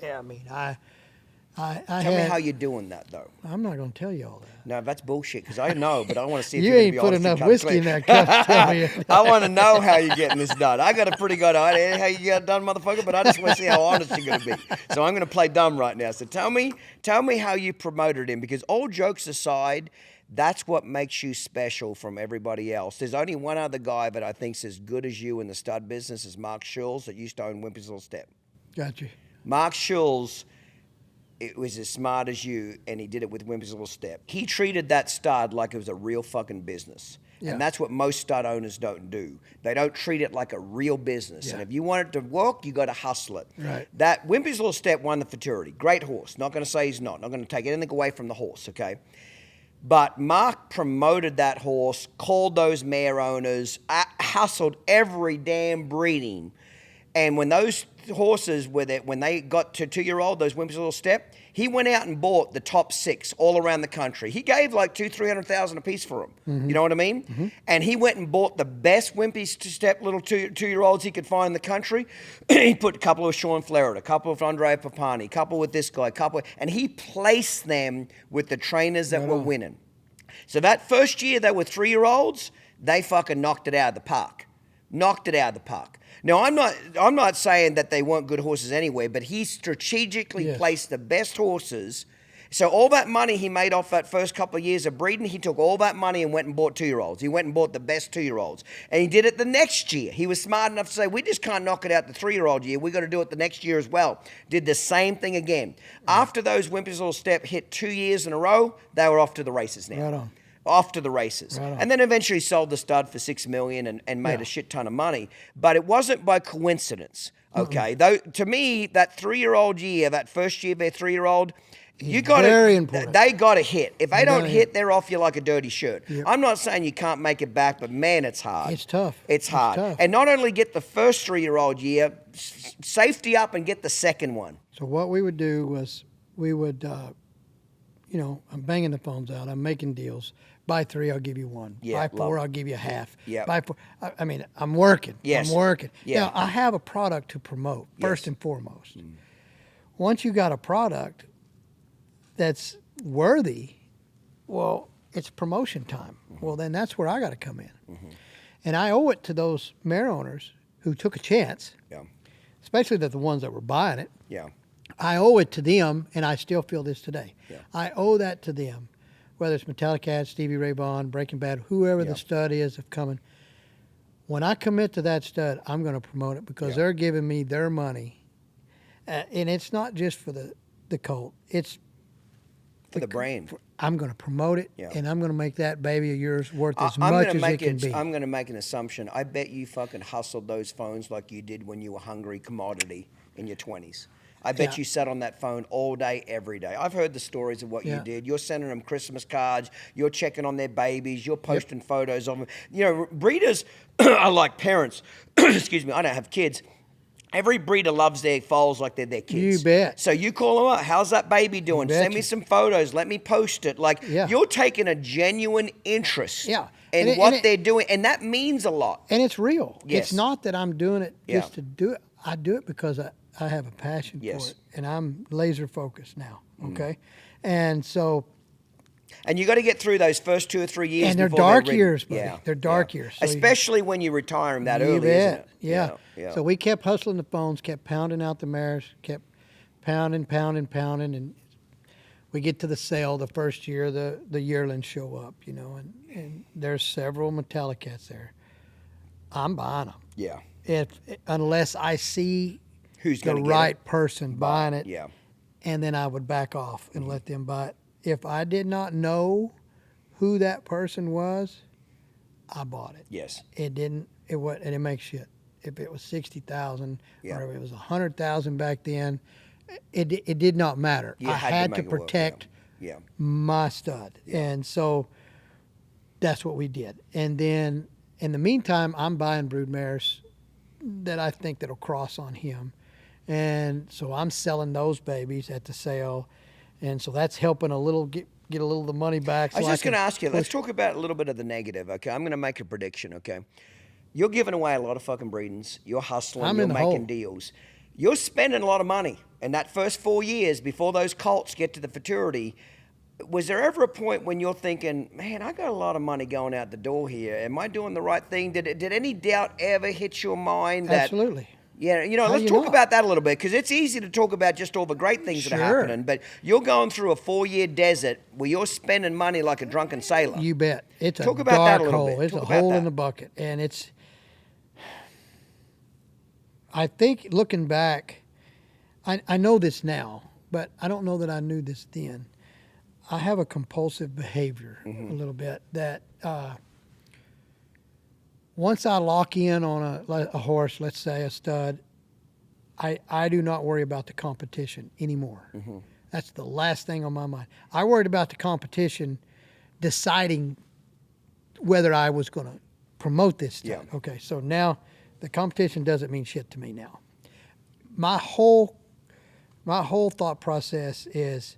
Yeah, I mean, Tell me how you're doing that, though. I'm not going to tell you all that. No, that's bullshit, because I know, but I want to see if you you're ain't going put to be honest. enough whiskey in that cup to tell me. I want to know how you're getting this done. I got a pretty good idea how you get it done, motherfucker, but I just want to see how honest you're going to be. So I'm going to play dumb right now. So tell me how you promoted him, because all jokes aside, that's what makes you special from everybody else. There's only one other guy that I think's as good as you in the stud business is Mark Schulz that used to own Wimpy's Little Step. Gotcha. Mark Schulz, it was as smart as you, and he did it with Wimpy's Little Step. He treated that stud like it was a real fucking business. Yeah. And that's what most stud owners don't do. They don't treat it like a real business. Yeah. And if you want it to work, you got to hustle it. Right. That Wimpy's Little Step won the Futurity. Great horse. Not going to say he's not. Not going to take anything away from the horse, okay? But Mark promoted that horse, called those mare owners, hustled every damn breeding. And when those horses, when they got to 2-year-old, those Wimpy's Little Step, he went out and bought the top 6 all around the country. He gave like $200,000-300,000 a piece for them. Mm-hmm. You know what I mean? Mm-hmm. And he went and bought the best Wimpy's Step little 2-year-olds he could find in the country. He put a couple with Sean Flaherty, a couple with Andre Papani, a couple with this guy, and he placed them with the trainers that were winning. So that first year they were 3-year-olds, they fucking knocked it out of the park. Now, I'm not saying that they weren't good horses anyway, but he strategically placed the best horses. So all that money he made off that first couple of years of breeding, he took all that money and went and bought 2-year-olds. He went and bought the best 2-year-olds. And he did it the next year. He was smart enough to say, we just can't knock it out the 3-year-old year. We got to do it the next year as well. Did the same thing again. After those Wimpy's Little Step hit 2 years in a row, they were off to the races now. Right on. Off to the races. Right. And then eventually sold the stud for $6 million and made a shit ton of money. But it wasn't by coincidence, okay? Though to me, that 3-year-old year, that first year of their 3-year-old, you got very important. They got to hit. If they don't hit, they're off you like a dirty shirt. Yep. I'm not saying you can't make it back, but man, it's hard. It's tough. It's hard. Tough. And not only get the first 3-year-old year, safety up and get the second one. So what we would do was we would, I'm banging the phones out. I'm making deals. Buy 3, I'll give you 1. Yeah, buy 4, I'll give you half. Yeah. Buy 4. I mean, I'm working. Yes. I'm working. Yeah. Now, I have a product to promote, first and foremost. Once you got a product that's worthy, well, it's promotion time. Well, then that's where I got to come in. And I owe it to those mare owners who took a chance, especially the ones that were buying it. Yeah. I owe it to them, and I still feel this today. Yeah. I owe that to them. Whether it's Metallica, Stevie Ray Vaughan, Breaking Bad, whoever the stud is of coming. When I commit to that stud, I'm going to promote it because they're giving me their money. And it's not just for the colt. It's for the brain. I'm going to promote it, and I'm going to make that baby of yours worth as much as it can be. I'm going to make an assumption. I bet you fucking hustled those phones like you did when you were hungry commodity in your 20s. I bet you sat on that phone all day, every day. I've heard the stories of what you did. You're sending them Christmas cards. You're checking on their babies. You're posting photos of them. You know, breeders are like parents. Excuse me, I don't have kids. Every breeder loves their foals like they're their kids. You bet. So you call them up. How's that baby doing? Send me some photos. Let me post it. Like, you're taking a genuine interest in what they're doing. And that means a lot. And it's real. Yes. It's not that I'm doing it just to do it. I do it because I have a passion for it. And I'm laser focused now. Okay. And so. And you got to get through those first 2 or 3 years. And they're dark years, buddy. They're dark years. So especially when you retire them that early, isn't it? Yeah. So we kept hustling the phones, kept pounding out the mares, kept pounding. And we get to the sale the first year, the yearlings show up, you know, and there's several metallic cats there. I'm buying them. Yeah. Unless I see who's the right person buying it. Yeah. And then I would back off and let them buy it. If I did not know who that person was, I bought it. Yes. It didn't make shit. If it was 60,000 or if it was 100,000 back then, it did not matter. I had to protect my stud. And so that's what we did. And then in the meantime, I'm buying brood mares that I think that'll cross on him. And so I'm selling those babies at the sale. And so that's helping a little get a little of the money back. So I was just going to ask you, let's talk about a little bit of the negative, okay? I'm going to make a prediction, okay? You're giving away a lot of fucking breedings. You're hustling. You're making deals. You're spending a lot of money. And that first 4 years before those colts get to the Futurity, was there ever a point when you're thinking, man, I got a lot of money going out the door here. Am I doing the right thing? Did any doubt ever hit your mind? Absolutely. Yeah, you know, let's talk about that a little bit, because it's easy to talk about just all the great things that are happening, but you're going through a 4-year desert where you're spending money like a drunken sailor. You bet. It's talk a about dark that a little hole. bit. It's a hole in the bucket. And I think looking back, I know this now, but I don't know that I knew this then. I have a compulsive behavior a little bit that once I lock in on a horse, let's say a stud, I do not worry about the competition anymore. That's the last thing on my mind. I worried about the competition deciding whether I was going to promote this stud. Okay, so now the competition doesn't mean shit to me now. My whole thought process is,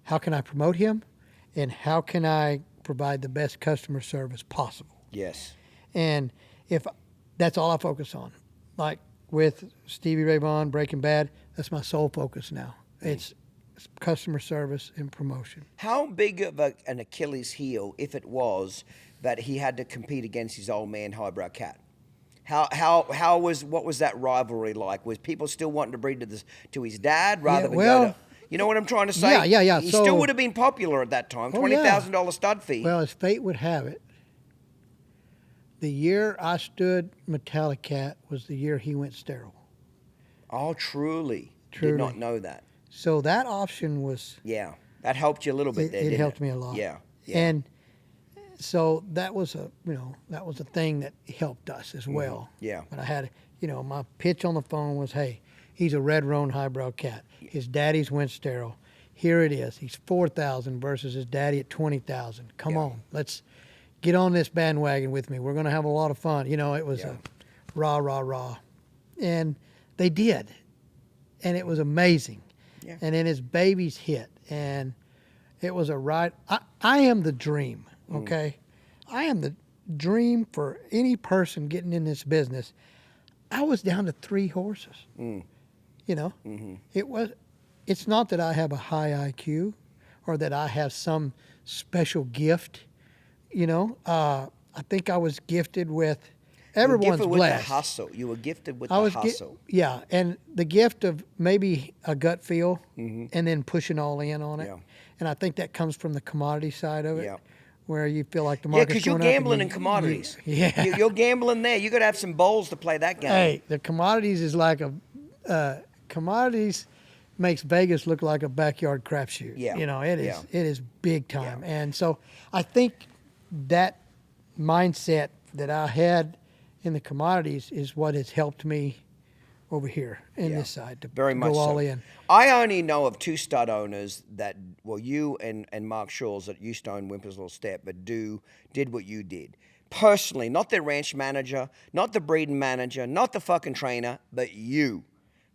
how can I promote him, and how can I provide the best customer service possible? Yes. And if that's all I focus on, like with Stevie Ray Breaking Bad, that's my sole focus now. It's customer service and promotion. How big of an Achilles heel, if it was, that he had to compete against his old man highbrow cat? What was that rivalry like? Was people still wanting to breed to his dad rather than go to? You know what I'm trying to say? Yeah. He still would have been popular at that time. $20,000 stud fee. Well, as fate would have it, the year I stood Metallic Cat was the year he went sterile. Oh, truly. Did not know that. So that option was... Yeah, that helped you a little bit there, didn't it? It helped me a lot. Yeah. And so that was a thing that helped us as well. Yeah. But I had, my pitch on the phone was, hey, he's a red roan highbrow cat. His daddy's went sterile. Here it is. He's 4,000 versus his daddy at 20,000. Come on, let's get on this bandwagon with me. We're going to have a lot of fun. It was a rah, rah, rah. And they did. And it was amazing. Yeah. And then his babies hit. And it was a ride. I am the dream, okay? I am the dream for any person getting in this business. I was down to 3 horses. It's not that I have a high IQ or that I have some special gift. I think I was gifted with, everyone's blessed. With the hustle. You were gifted with the hustle. And the gift of maybe a gut feel and then pushing all in on it. Yeah. And I think that comes from the commodity side of it, where you feel like the market's going up. Yeah, because you're gambling in commodities. You're gambling there. You got to have some bowls to play that game. Hey, the commodities is like commodities makes Vegas look like a backyard crapshoot. Yeah. It is big time. Yeah. And so I think that mindset that I had in the commodities is what has helped me over here in this side to very much go all so. in. I only know of 2 stud owners that, well, you and Mark Schulz that used to own Whimper's Little Step, but did what you did. Personally, not the ranch manager, not the breeding manager, not the fucking trainer, but you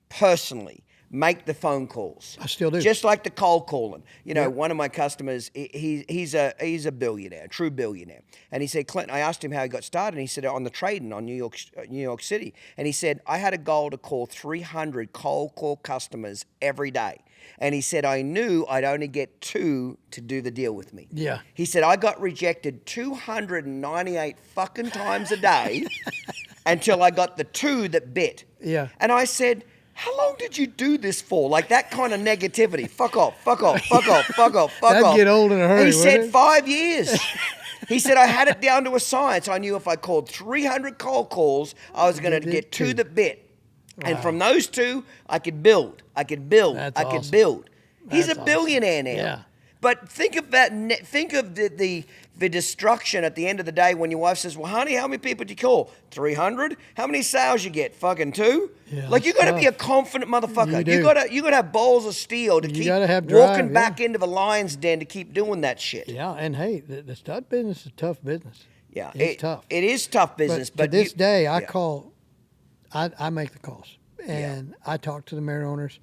personally make the phone calls. I still do. Just like the cold calling. You know, one of my customers, he's a billionaire, true billionaire. And he said, Clinton, I asked him how he got started, and he said, on the trading on New York City. And he said, I had a goal to call 300 cold call customers every day. And he said, I knew I'd only get 2 to do the deal with me. Yeah. He said, I got rejected 298 fucking times a day until I got the 2 that bit. Yeah. And I said, how long did you do this for? Like that kind of negativity. Fuck off, fuck off, fuck off, fuck off, fuck That'd off. get old in a hurry, He said wouldn't it? 5 years. He said, I had it down to a science. I knew if I called 300 cold calls, I was going to get 2 that bit. And from those 2, I could build. I could build. That's I could awesome. build. He's That's a billionaire now. Yeah. But think of that. Think of the destruction at the end of the day when your wife says, "Well, honey, how many people did you call? 300. How many sales you get? Fucking 2." Yeah, like you got to that's be a tough. confident motherfucker. You do. You got to have balls of steel to keep gotta have drive, walking yeah. back into the lion's den to keep doing that shit. Yeah, and hey, the stud business is a tough business. Yeah, It's tough. It is tough business, but to this you- day, I yeah. call, I make the calls, and I talk to the mare owners.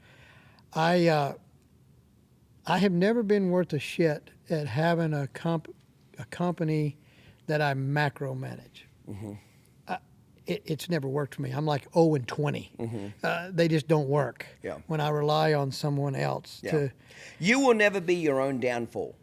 I have never been worth a shit at having a company that I macro manage. Mm-hmm. It's never worked for me. I'm like 0 and 20. They just don't work. Yeah. When I rely on someone else to. You will never be your own downfall.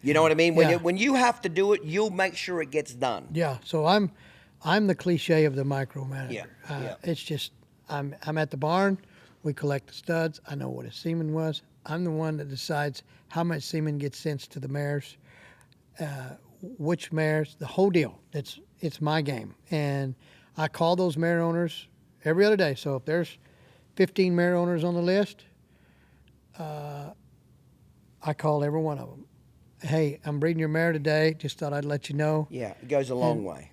You know what I mean? When you have to do it, you'll make sure it gets done. Yeah. So I'm the cliche of the micromanager. Yeah. It's just I'm at the barn. We collect the studs. I know what his semen was. I'm the one that decides how much semen gets sent to the mares, which mares, the whole deal. It's my game, and I call those mare owners every other day. So if there's 15 mare owners on the list, I call every one of them. Hey, I'm breeding your mare today. Just thought I'd let you know. Yeah, it goes a long way.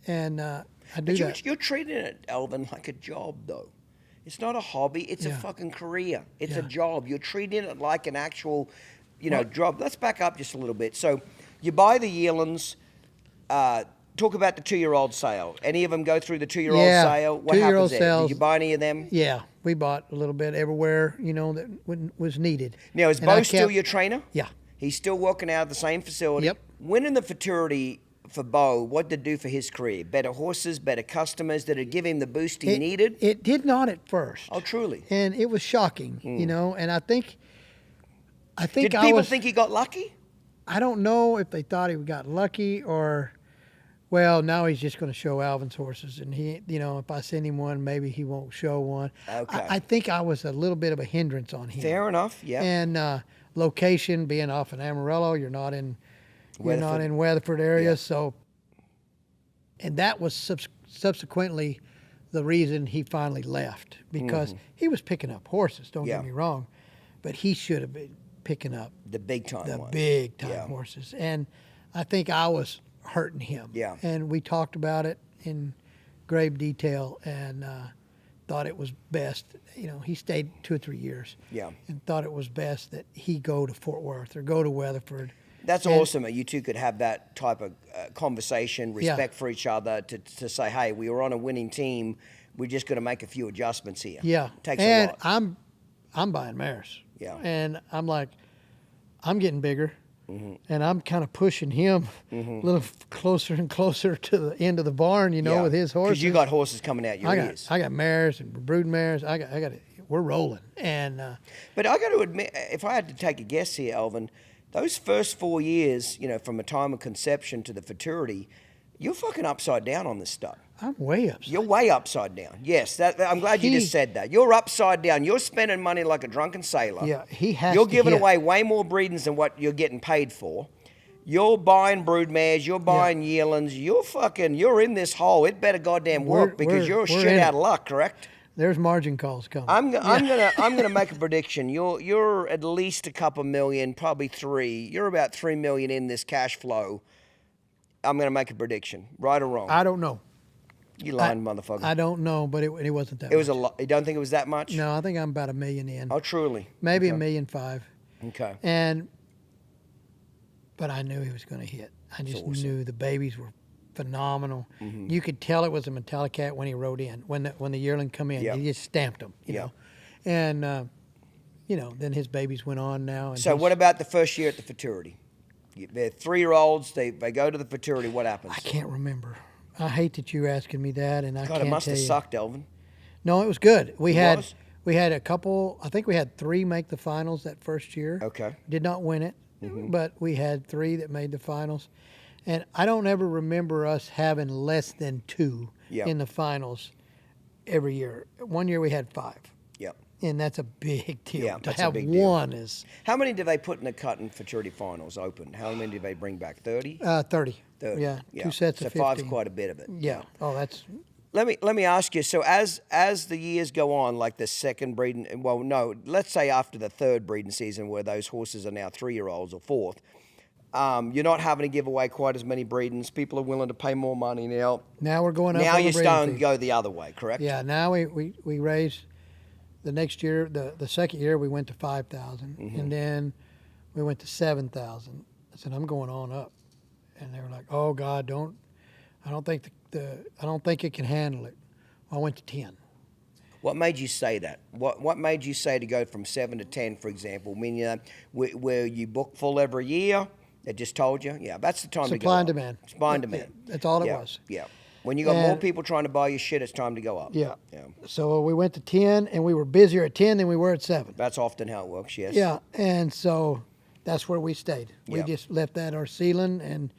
And I do But that. you're treating it, Alvin, like a job, though. It's not a hobby. It's a Yeah. fucking career. It's a Yeah. job. You're treating it like an actual, job. Let's back up just a little bit. So you buy the yearlings. Talk about the 2-year-old sale. Any of them go through the 2-year-old Yeah, sale? What 2-year-old happens there? sales. Did you buy any of them? Yeah, we bought a little bit everywhere, that was needed. Now, is And I Bo still kept- your trainer? Yeah. He's still working out of the same facility? Yep. Winning the Futurity for Bo, what did it do for his career? Better horses, better customers? Did it give him the boost he needed? It did not at first. Oh, truly? And it was shocking, and I think Did I people was, think he got lucky? I don't know if they thought he got lucky or, well, now he's just going to show Alvin's horses, and he, if I send him one, maybe he won't show one. Okay. I think I was a little bit of a hindrance on him. Fair enough, yeah. And location, being off in Amarillo, you're not in Weatherford area, Yeah. so. And that was subsequently the reason he finally left, because he was picking up horses. Don't Yeah. get me wrong, but he should have been picking up The big time the one. big time Yeah. horses, and I think I was hurting him. Yeah. And we talked about it in grave detail, and thought it was best. He stayed 2 or 3 years. Yeah. And thought it was best that he go to Fort Worth or go to Weatherford. That's And- awesome that you two could have that type of conversation, respect for each other, to say, hey, we were on a winning team. We're just going to make a few adjustments here. Yeah. Takes and a lot. I'm buying mares. Yeah. And I'm like, I'm getting bigger, Mm-hmm. and I'm kind of pushing him a little closer and closer to the end of the barn, Yeah. with his horses. Because you got horses coming out your ears. I got mares and brood mares. I got it. We're rolling. And But I got to admit, if I had to take a guess here, Alvin, those first 4 years, from the time of conception to the Futurity, you're fucking upside down on this stuff. I'm way upside. You're way upside down. Yes, I'm glad you He- just said that. You're upside down. You're spending money like a drunken sailor. Yeah, he has You're to giving hit. away way more breedings than what you're getting paid for. You're buying brood mares. You're buying yearlings. You're in this hole. It better goddamn work because you're we're shit in out it. of luck, correct? There's margin calls coming. I'm gonna make a prediction. You're at least a couple million, probably 3. You're about 3 million in this cash flow. I'm gonna make a prediction, right or wrong. I don't know. You lying motherfucker. I don't know, but it wasn't that much. It was a lot. You don't think it was that much? No, I think I'm about $1 million in. Oh, truly? Maybe Okay. $1.5 million. Okay. But I knew he was going to hit. I just awesome. knew the babies were phenomenal. Mm-hmm. You could tell it was a metallic cat when he rode in. When the yearling come in, Yeah. he just stamped them. You know, and then his babies went on now. And So what about the first year at the Futurity? They're 3-year-olds. They go to the Futurity. What happens? I can't remember. I hate that you're asking me that, and I God, can't it must tell have you. sucked, Alvin. No, it was good. We had was? a couple. I think we had 3 make the finals that first year. Okay. Did not win it, but we had 3 that made the finals, and I don't ever remember us having less than 2 Yeah. in the finals every year. One year we had 5, Yep. and that's a big deal. Yeah, to that's a have big deal. one is How many did they put in the Cut and Futurity finals open? How many did they bring back? 30? 30. 30. Yeah, 2 sets so of 5's 15. quite a bit of it. Yeah. Oh, that's Let me ask you. So as the years go on, like the second breeding, well, no, let's say after the 3rd breeding season, where those horses are now 3-year-olds or 4th, you're not having to give away quite as many breedings. People are willing to pay more money now. now we're going up. Now on the you're breeding starting to fee. go the other way, correct? Yeah, now we raised the next year, the second year we went to 5,000, and then we went to 7,000. I said, I'm going on up, and they were like, oh God, I don't think I don't think it can handle it. I went to 10. What made you say that? What made you say to go from 7 to 10, for example? I mean, where you book full every year? They just told you? Yeah, that's the time to go Supply and up. demand. Supply and demand. That's all it Yeah, was. Yeah. When you got more And- people trying to buy your shit, it's time to go up. Yeah. Yeah. So we went to 10, and we were busier at 10 than we were at 7. That's often how it works, yes. Yeah, and so that's where we stayed. We Yeah. just left that our ceiling, and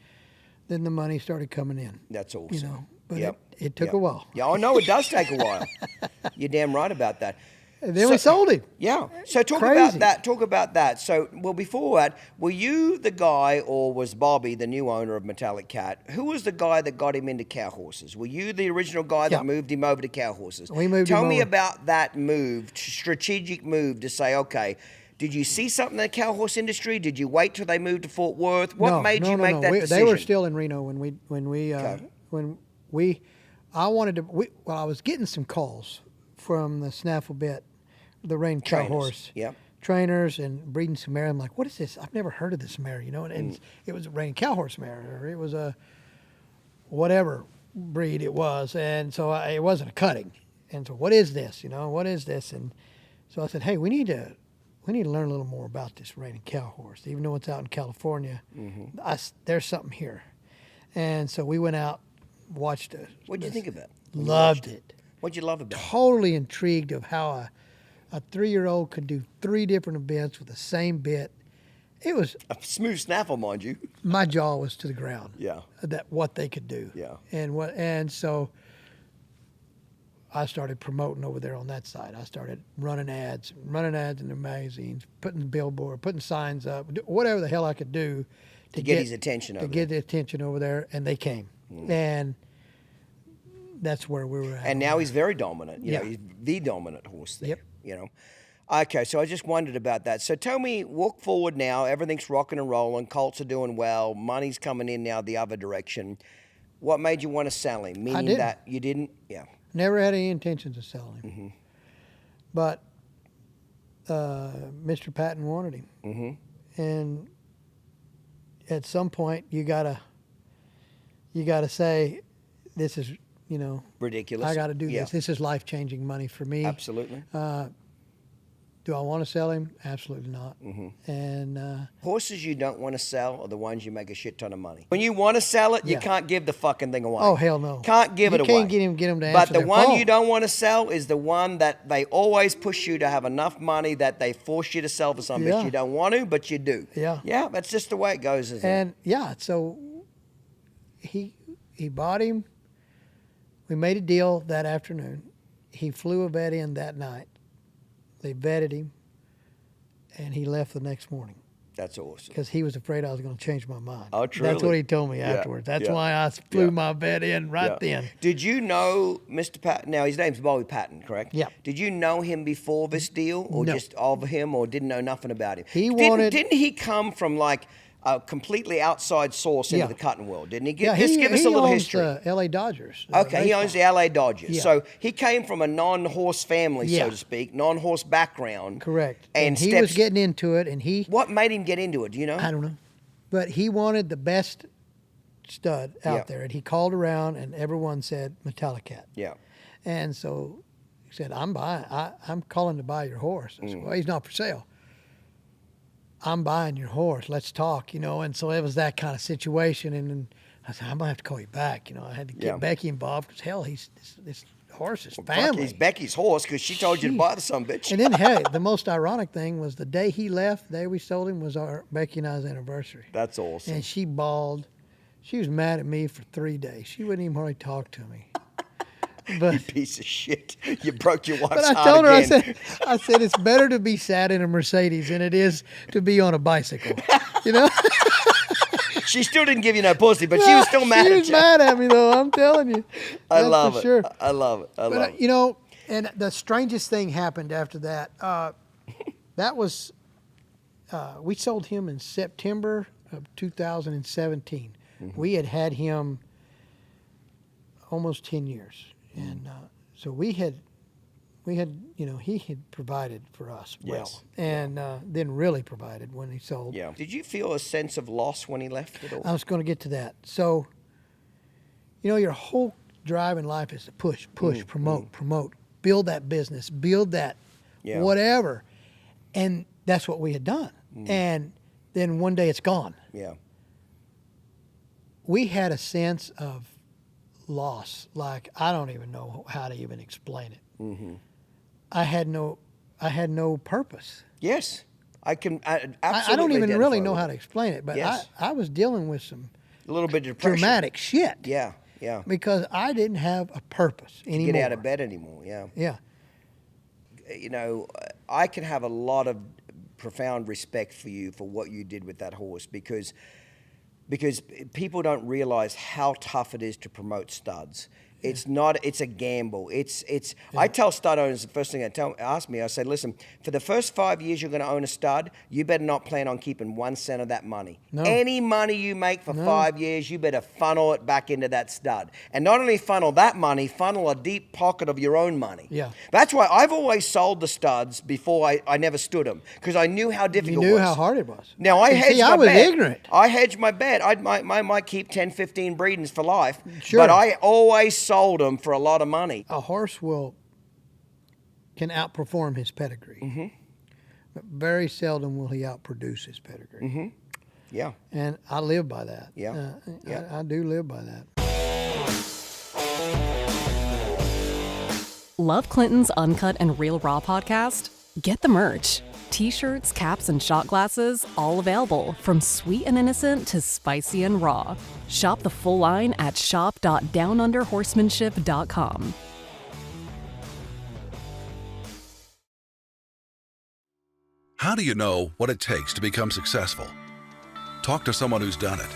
then the money started coming in. That's awesome. You know, but Yep. it took Yep. a while. Yeah, I know it does take a while. You're damn right about that. And then we sold him. Yeah. So talk Crazy. about that. Talk about that. So, well, before that, were you the guy, or was Bobby, the new owner of Metallic Cat, who was the guy that got him into cow horses? Were you the original guy that Yeah. moved him over to cow horses? We moved Tell him me over. about that move, strategic move to say, okay, did you see something in the cow horse industry? Did you wait till they moved to Fort Worth? What made you make that decision? They were still in Reno I was getting some calls from the snaffle bit, the Reining Cow Trainers. Horse. Yep. Trainers and breeding some mare. I'm like, what is this? I've never heard of this mare, you know. And it was a Reining Cow Horse mare, or it was a whatever breed it was, and so it wasn't a cutting. And so, what is this? You know, what is this? And so I said, hey, we need to learn a little more about this Reining Cow Horse, even though it's out in California. There's something here, and so we went out, watched it. What'd you think of it? Loved it. What'd you love about it? Totally intrigued of how a 3-year-old could do 3 different events with the same bit. It was, A smooth snaffle, mind you. my jaw was to the ground. Yeah. That what they could do. Yeah. And so I started promoting over there on that side. I started running ads in the magazines, putting billboard, putting signs up, whatever the hell I could do To get his attention over to get the attention over there, and they came. And that's where we were at. And now he's very dominant. You know, Yeah. he's the dominant horse there. Yep. You know. Okay, so I just wondered about that. So tell me, walk forward now. Everything's rocking and rolling. Colts are doing well. Money's coming in now the other direction. What made you want to sell him? Meaning didn't. that you didn't? Yeah. Never had any intentions of selling him. But Mr. Patton wanted him. And at some point, you gotta say, this is, you know, Ridiculous. I got to do Yeah. this. This is life-changing money for me. Absolutely. Do I want to sell him? Absolutely not. And Horses you don't want to sell are the ones you make a shit ton of money. When you want to sell it, you Yeah. can't give the fucking thing away. oh hell no, Can't give you it away. can't get him to But answer the their one phone. you don't want to sell is the one that they always push you to have enough money that they force you to sell for something Yeah. that you don't want to, but you do. Yeah. Yeah, that's just the way it goes, isn't it? And yeah, so he bought him. We made a deal that afternoon. He flew a vet in that night. They vetted him, and he left the next morning That's awesome. because he was afraid I was going to change my mind. Oh, That's truly? what he told me Yeah, afterwards. That's yeah, why I flew yeah. my vet in right Yeah. then. Did you know Mr. Patton? Now, his name's Bobby Patton, correct? Yeah. Did you know him before this deal, or No. just of him, or didn't know nothing about him? He Didn't- wanted- Didn't he come from like a completely outside source into the cutting world, didn't he? Yeah, Just give us a little owns history. the L.A. Dodgers. Okay, he owns the LA Dodgers. Yeah. So he came from a non-horse family, Yeah. so to speak, non-horse background. Correct. And he was getting into it, and What made him get into it? Do you know? I don't know, but he wanted the best stud out there, and he called around, and everyone said Metallicat. Yeah. And so he said, I'm calling to buy your horse. I said, well, he's not for sale. I'm buying your horse. Let's talk, And so it was that kind of situation. And then I said, I'm going to have to call you back. I had to get Becky involved because, hell, this horse is family. Fuck, he's Becky's horse because she told you to buy the sumbitch. And then, hey, the most ironic thing was the day he left, the day we sold him, was our Becky and I's anniversary. That's awesome. And she bawled. She was mad at me for 3 days. She wouldn't even hardly talk to me. But, you piece of shit. You broke your wife's but I heart told her, again. I said, it's better to be sad in a Mercedes than it is to be on a bicycle. She still didn't give you no pussy, but she was still mad at you. She was mad at me, though, I'm telling you. I love it. Sure. I love it. I love it. And the strangest thing happened after that. That was, we sold him in September of 2017. We had him almost 10 years. And so he had provided for us well. Yes. And then really provided when he sold. Yeah. Did you feel a sense of loss when he left at all? I was going to get to that. So, your whole drive in life is to push, promote, build that business, build that whatever. And that's what we had done. And then one day it's gone. Yeah. We had a sense of loss. Like, I don't even know how to even explain it. I had no purpose. Yes. I can absolutely I don't even really know identify how with to explain it, but Yes. I was dealing with some a little bit of depression. dramatic shit. Yeah. Yeah. Because I didn't have a purpose anymore. Get out of bed anymore. Yeah. Yeah. I can have a lot of profound respect for you for what you did with that horse because people don't realize how tough it is to promote studs. It's a gamble. I tell stud owners, the first thing ask me, I say, listen, for the first 5 years you're going to own a stud, you better not plan on keeping 1 cent of that money. No. Any money you make for 5 years, you better funnel it back into that stud. And not only funnel that money, funnel a deep pocket of your own money. Yeah. That's why I've always sold the studs before I never stood them, because I knew how difficult it was. You knew how hard it was. Now, I hedged my bet. I was ignorant. I hedged my bet. I might keep 10, 15 breedings for life. Sure. But I always sold them for a lot of money. A horse can outperform his pedigree. But very seldom will he outproduce his pedigree. Yeah. And I live by that. Yeah. I do live by that. Love Clinton's Uncut and Real Raw podcast? Get the merch. T-shirts, caps, and shot glasses, all available from sweet and innocent to spicy and raw. Shop the full line at shop.downunderhorsemanship.com. How do you know what it takes to become successful? Talk to someone who's done it.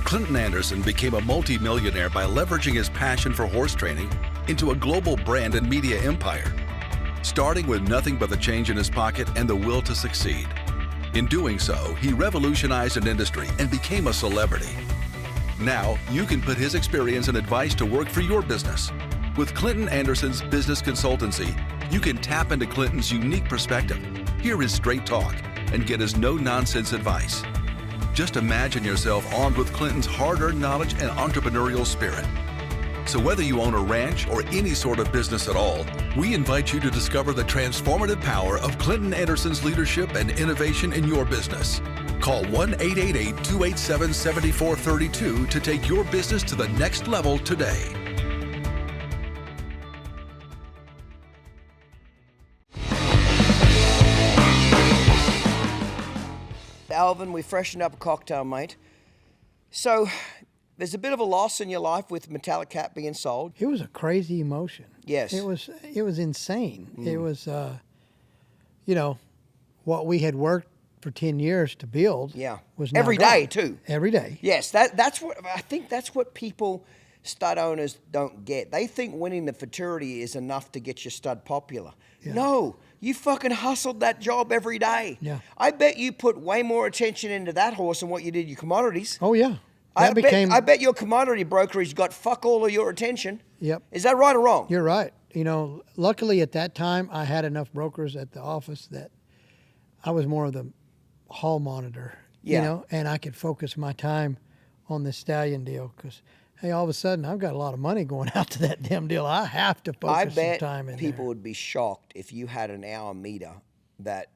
Clinton Anderson became a multi-millionaire by leveraging his passion for horse training into a global brand and media empire, starting with nothing but the change in his pocket and the will to succeed. In doing so, he revolutionized an industry and became a celebrity. Now, you can put his experience and advice to work for your business. With Clinton Anderson's business consultancy, you can tap into Clinton's unique perspective, hear his straight talk, and get his no-nonsense advice. Just imagine yourself armed with Clinton's hard-earned knowledge and entrepreneurial spirit. So whether you own a ranch or any sort of business at all, we invite you to discover the transformative power of Clinton Anderson's leadership and innovation in your business. Call 1-888-287-7432 to take your business to the next level today. Alvin, we freshened up a cocktail, mate. So there's a bit of a loss in your life with Metallicat being sold. It was a crazy emotion. Yes. It was insane. It was, what we had worked for 10 years to build. Yeah. Was now every gone. day too. Every day. Yes, that's what I think. That's what people, stud owners, don't get. They think winning the Futurity is enough to get your stud popular. Yeah. No, You fucking hustled that job every day. Yeah. I bet you put way more attention into that horse than what you did your commodities. Oh yeah. I bet your commodity brokerage got fuck all of your attention. Yep. Is that right or wrong? You're right. You know, luckily at that time I had enough brokers at the office that I was more of the hall monitor. Yeah. You know, and I could focus my time on the Stallion deal because, hey, all of a sudden I've got a lot of money going out to that damn deal. I have to focus some time in people there. would be shocked if you had an hour meter that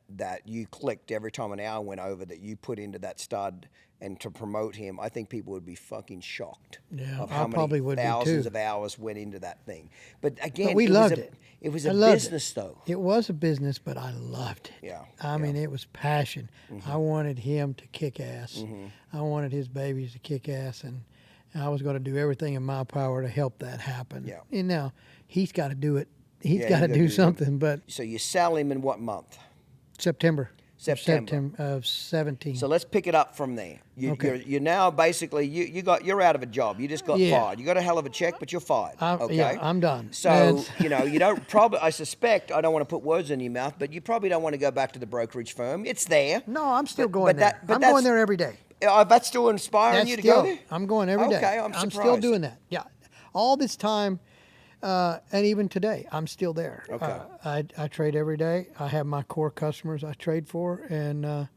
you clicked every time an hour went over that you put into that stud and to promote him. I think people would be fucking shocked Yeah, of I how many probably would be, thousands too. of hours went into that thing. But again, But we loved it. It was I a loved business, though. It was a business, but I loved it. Yeah, I mean, it was passion. I wanted him to kick ass. I wanted his babies to kick ass, and I was going to do everything in my power to help that happen. Yeah. And now he's got to do it. He's Yeah, got you to gotta do do something. But So you sell him in what month? September September. of 17. So let's pick it up from there. Okay. You're now basically you're out of a job. You just got Yeah. fired. You got a hell of a check, but you're fired. Okay. Yeah, I'm done. So And- you don't probably. I suspect I don't want to put words in your mouth, but you probably don't want to go back to the brokerage firm. It's there. No, I'm still But- going but there. that- but I'm that's- going there every day. That's still inspiring That's you to still, go there. I'm going every day. Okay, I'm still surprised. doing that. Yeah, all this time, and even today, I'm still there. Okay. I trade every day. I have my core customers I trade for, and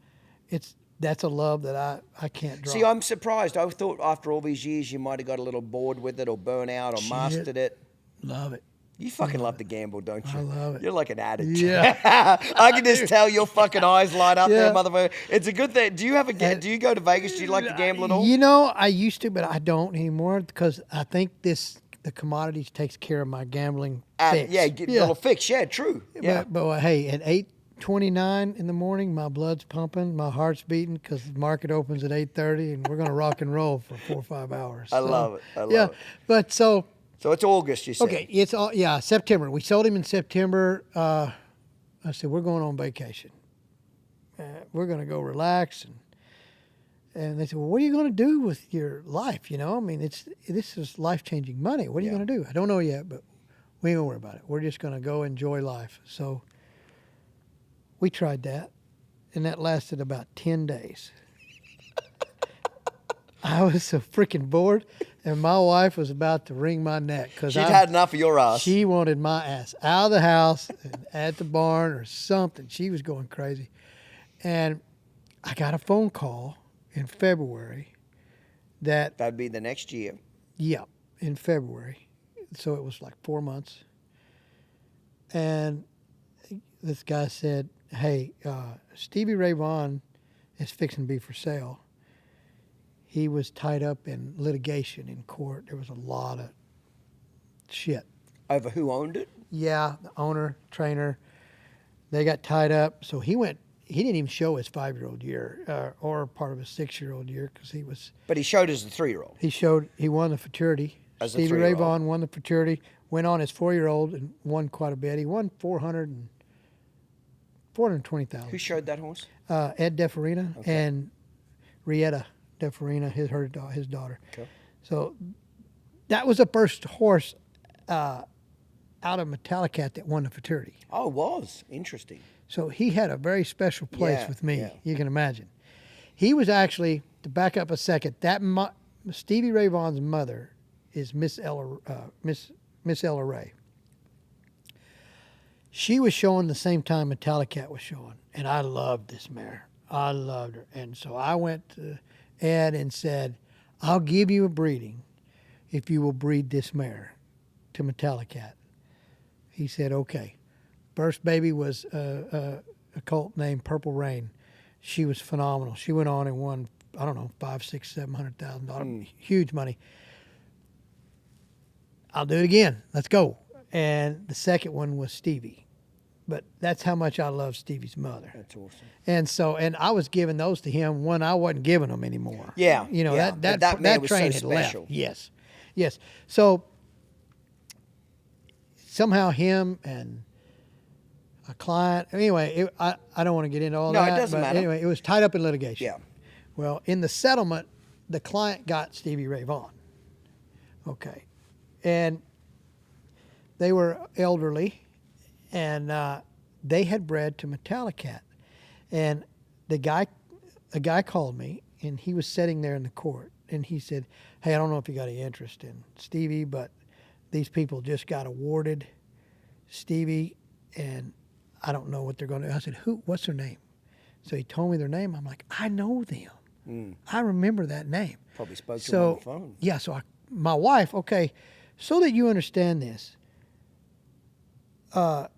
that's a love that I can't drop. See, I'm surprised. I thought after all these years you might have got a little bored with it or burnt out or mastered it. Love it. You fucking love to gamble, don't you? I love it. You're like an addict. Yeah. I can just tell your fucking eyes light up there, Yeah. motherfucker. It's a good thing. Do you do you go to Vegas? Do you like to gamble at all? You know, I used to, but I don't anymore because I think the commodities takes care of my gambling fix. Yeah, get a little fix. Yeah, true. Yeah. But hey, at 8:29 in the morning, my blood's pumping, my heart's beating because the market opens at 8:30, and we're gonna rock and roll for 4 or 5 hours. I love it. I love yeah, it. but so it's August, you said. okay, it's all September. We sold him in September. I said we're going on vacation. We're gonna go relax, and they said, well, what are you gonna do with your life? You know, I mean, this is life-changing money. What are you gonna do? I don't know yet, but we ain't gonna worry about it. We're just gonna go enjoy life. So we tried that, and that lasted about 10 days. I was so freaking bored, and my wife was about to wring my neck because She'd had enough of your ass. She wanted my ass out of the house and at the barn or something. She was going crazy. And I got a phone call in February That'd be the next year. yeah, in February. So it was like 4 months. And this guy said, hey, Stevie Ray Vaughan is fixing to be for sale. He was tied up in litigation in court. There was a lot of shit. Over who owned it? Yeah, the owner, trainer, they got tied up. So he didn't even show his 5-year-old year or part of his 6-year-old year because he was. But he showed as a 3-year-old. He won the Futurity. As a Stevie Ray 3-year-old. Vaughan won the Futurity, went on his 4-year-old and won quite a bit. He won $420,000. Who showed that horse? Ed DeFarina and Rietta DeFarina, his daughter. Okay. So that was the first horse out of Metallicat that won the Futurity. Oh, it was. Interesting. So he had a very special place Yeah, with me. yeah. You can imagine. He was actually, to back up a second, Stevie Ray Vaughan's mother is Miss Ella Ray. She was showing the same time Metallicat was showing, and I loved this mare. I loved her. And so I went to Ed and said, I'll give you a breeding if you will breed this mare to Metallicat. He said, okay. First baby was a colt named Purple Rain. She was phenomenal. She went on and won, I don't know, $500,000, $700,000, huge money. I'll do it again. Let's go. And the second one was Stevie. But that's how much I love Stevie's mother. That's awesome. And I was giving those to him when I wasn't giving them anymore. Yeah, You know, yeah. that But that man was so train had special. left. Yes. So somehow him and a client, anyway, I don't want to get into all No, that. it doesn't but matter. Anyway, it was tied up in litigation. Yeah. Well, in the settlement, the client got Stevie Ray Vaughan. Okay. And they were elderly, and they had bred to Metallicat. And a guy called me, and he was sitting there in the court, and he said, hey, I don't know if you got any interest in Stevie, but these people just got awarded Stevie, and I don't know what they're going to do. I said, what's their name? So he told me their name. I'm like, I know them. I remember that name. Probably spoke to him on the phone. Yeah, so my wife, okay, so that you understand this, my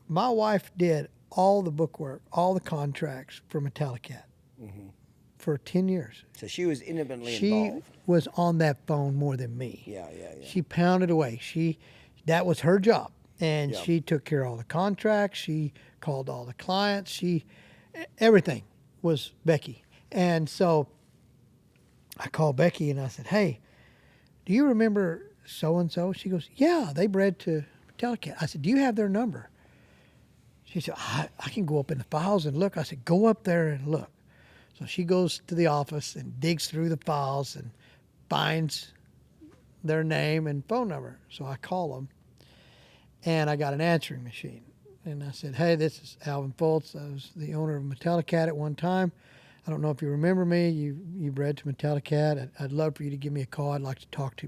wife did all the bookwork, all the contracts for Metallicat for 10 years. So she was intimately She involved. was on that phone more than me. Yeah. She pounded away. That was her job. And Yeah. she took care of all the contracts. She called all the clients. Everything was Becky. And so I called Becky and I said, hey, do you remember so-and-so? She goes, yeah, they bred to Metallicat. I said, do you have their number? She said, I can go up in the files and look. I said, go up there and look. So she goes to the office and digs through the files and finds their name and phone number. So I call them, and I got an answering machine. And I said, hey, this is Alvin Fults. I was the owner of Metallicat at one time. I don't know if you remember me. You bred to Metallicat. I'd love for you to give me a call. I'd like to talk to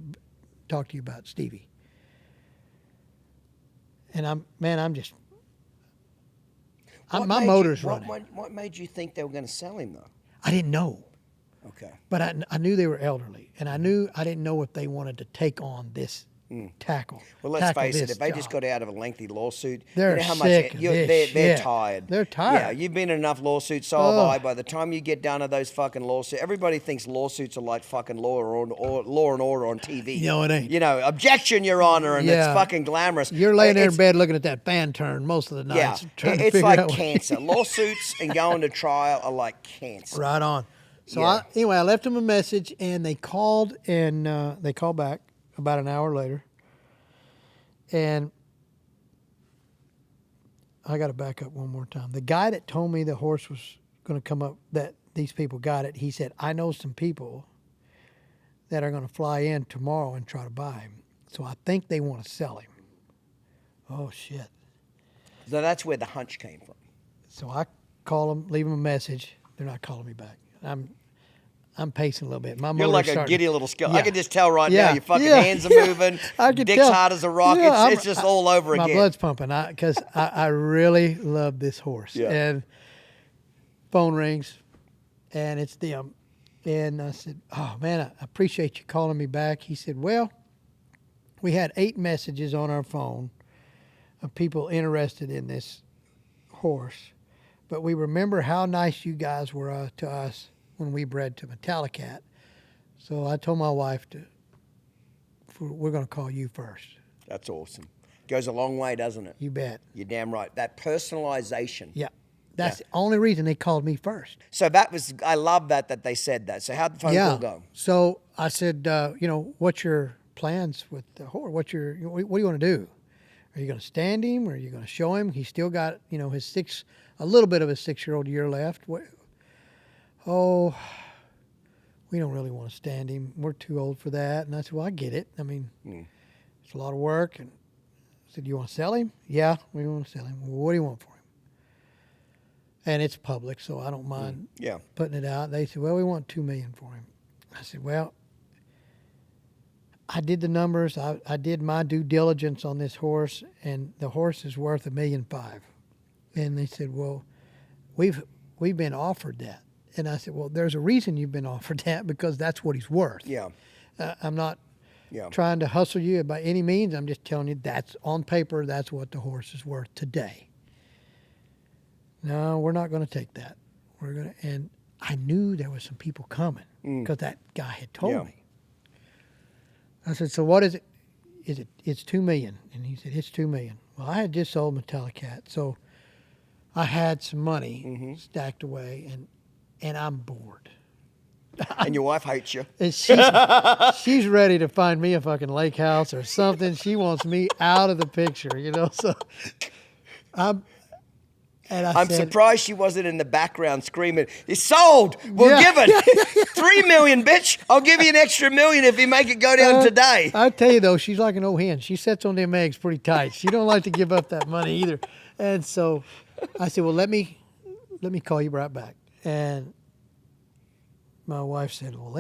you about Stevie. And my motor's running. What made you think they were going to sell him, though? I didn't know. Okay. But I knew they were elderly, and I didn't know if they wanted to take on this tackle. Well, let's face it. If they just got out of a lengthy lawsuit, they're you know how sick much of this they're shit. tired. They're tired. Yeah, you've been in enough lawsuits, so have I. By the time you get done to those fucking lawsuits, everybody thinks lawsuits are like fucking Law and Order on TV. No, it ain't. You know, objection, Your Honor, and it's fucking glamorous. You're laying there in bed looking at that fan turn most of the nights. Yeah, to it's figure like out cancer. Lawsuits and going to trial are like cancer. Right on. So Yeah. I left them a message, and they called, and they called back about an hour later. And I got to back up one more time. The guy that told me the horse was going to come up, that these people got it, he said, I know some people that are going to fly in tomorrow and try to buy him. So I think they want to sell him. Oh, shit. So that's where the hunch came from. So I call them, leave them a message. They're not calling me back. I'm pacing a little bit. My You're like a starting, giddy little skill. Yeah. I can just tell right Yeah. now your fucking Yeah. hands are moving. I can Dick's tell. hard as a rock. Yeah, It's just all over my again. blood's pumping because I really love this horse. Yeah. And phone rings, and it's them. And I said, oh, man, I appreciate you calling me back. He said, well, we had 8 messages on our phone of people interested in this horse, but we remember how nice you guys were to us when we bred to Metallicat. So I told my wife we're going to call you first. That's awesome. Goes a long way, doesn't it? You bet. You're damn right. That personalization. Yeah. That's the only reason they called me first. So I love that they said that. So how'd the phone call go? So I said, what's your plans with the horse? What do you want to do? Are you going to stand him, or are you going to show him? He's still got, a little bit of a 6-year-old year left. Oh, we don't really want to stand him. We're too old for that. And I said, well, I get it. I mean, it's a lot of work. And I said, you want to sell him? Yeah, we want to sell him. Well, what do you want for him? And it's public, so I don't mind putting it out. They said, well, we want $2 million for him. I said, well, I did the numbers. I did my due diligence on this horse, and the horse is worth $1.5 million. And they said, well, we've been offered that. And I said, well, there's a reason you've been offered that, because that's what he's worth. Yeah. I'm not trying to hustle you by any means. I'm just telling you that's on paper. That's what the horse is worth today. No, we're not going to take that. And I knew there was some people coming because that guy had told me. I said, so what is it? It's $2 million. And he said, it's $2 million. Well, I had just sold Metallicat, so I had some money stacked away, and I'm bored. And your wife hates you. And she's ready to find me a fucking lake house or something. She wants me out of the picture, so I'm surprised she wasn't in the background screaming, "It's sold! We're giving $3 million, bitch! I'll give you an extra $1 million if you make it go down today." I tell you though, she's like an old hen. She sits on them eggs pretty tight. She don't like to give up that money either. And so I said, well, let me call you right back. And my wife said, well,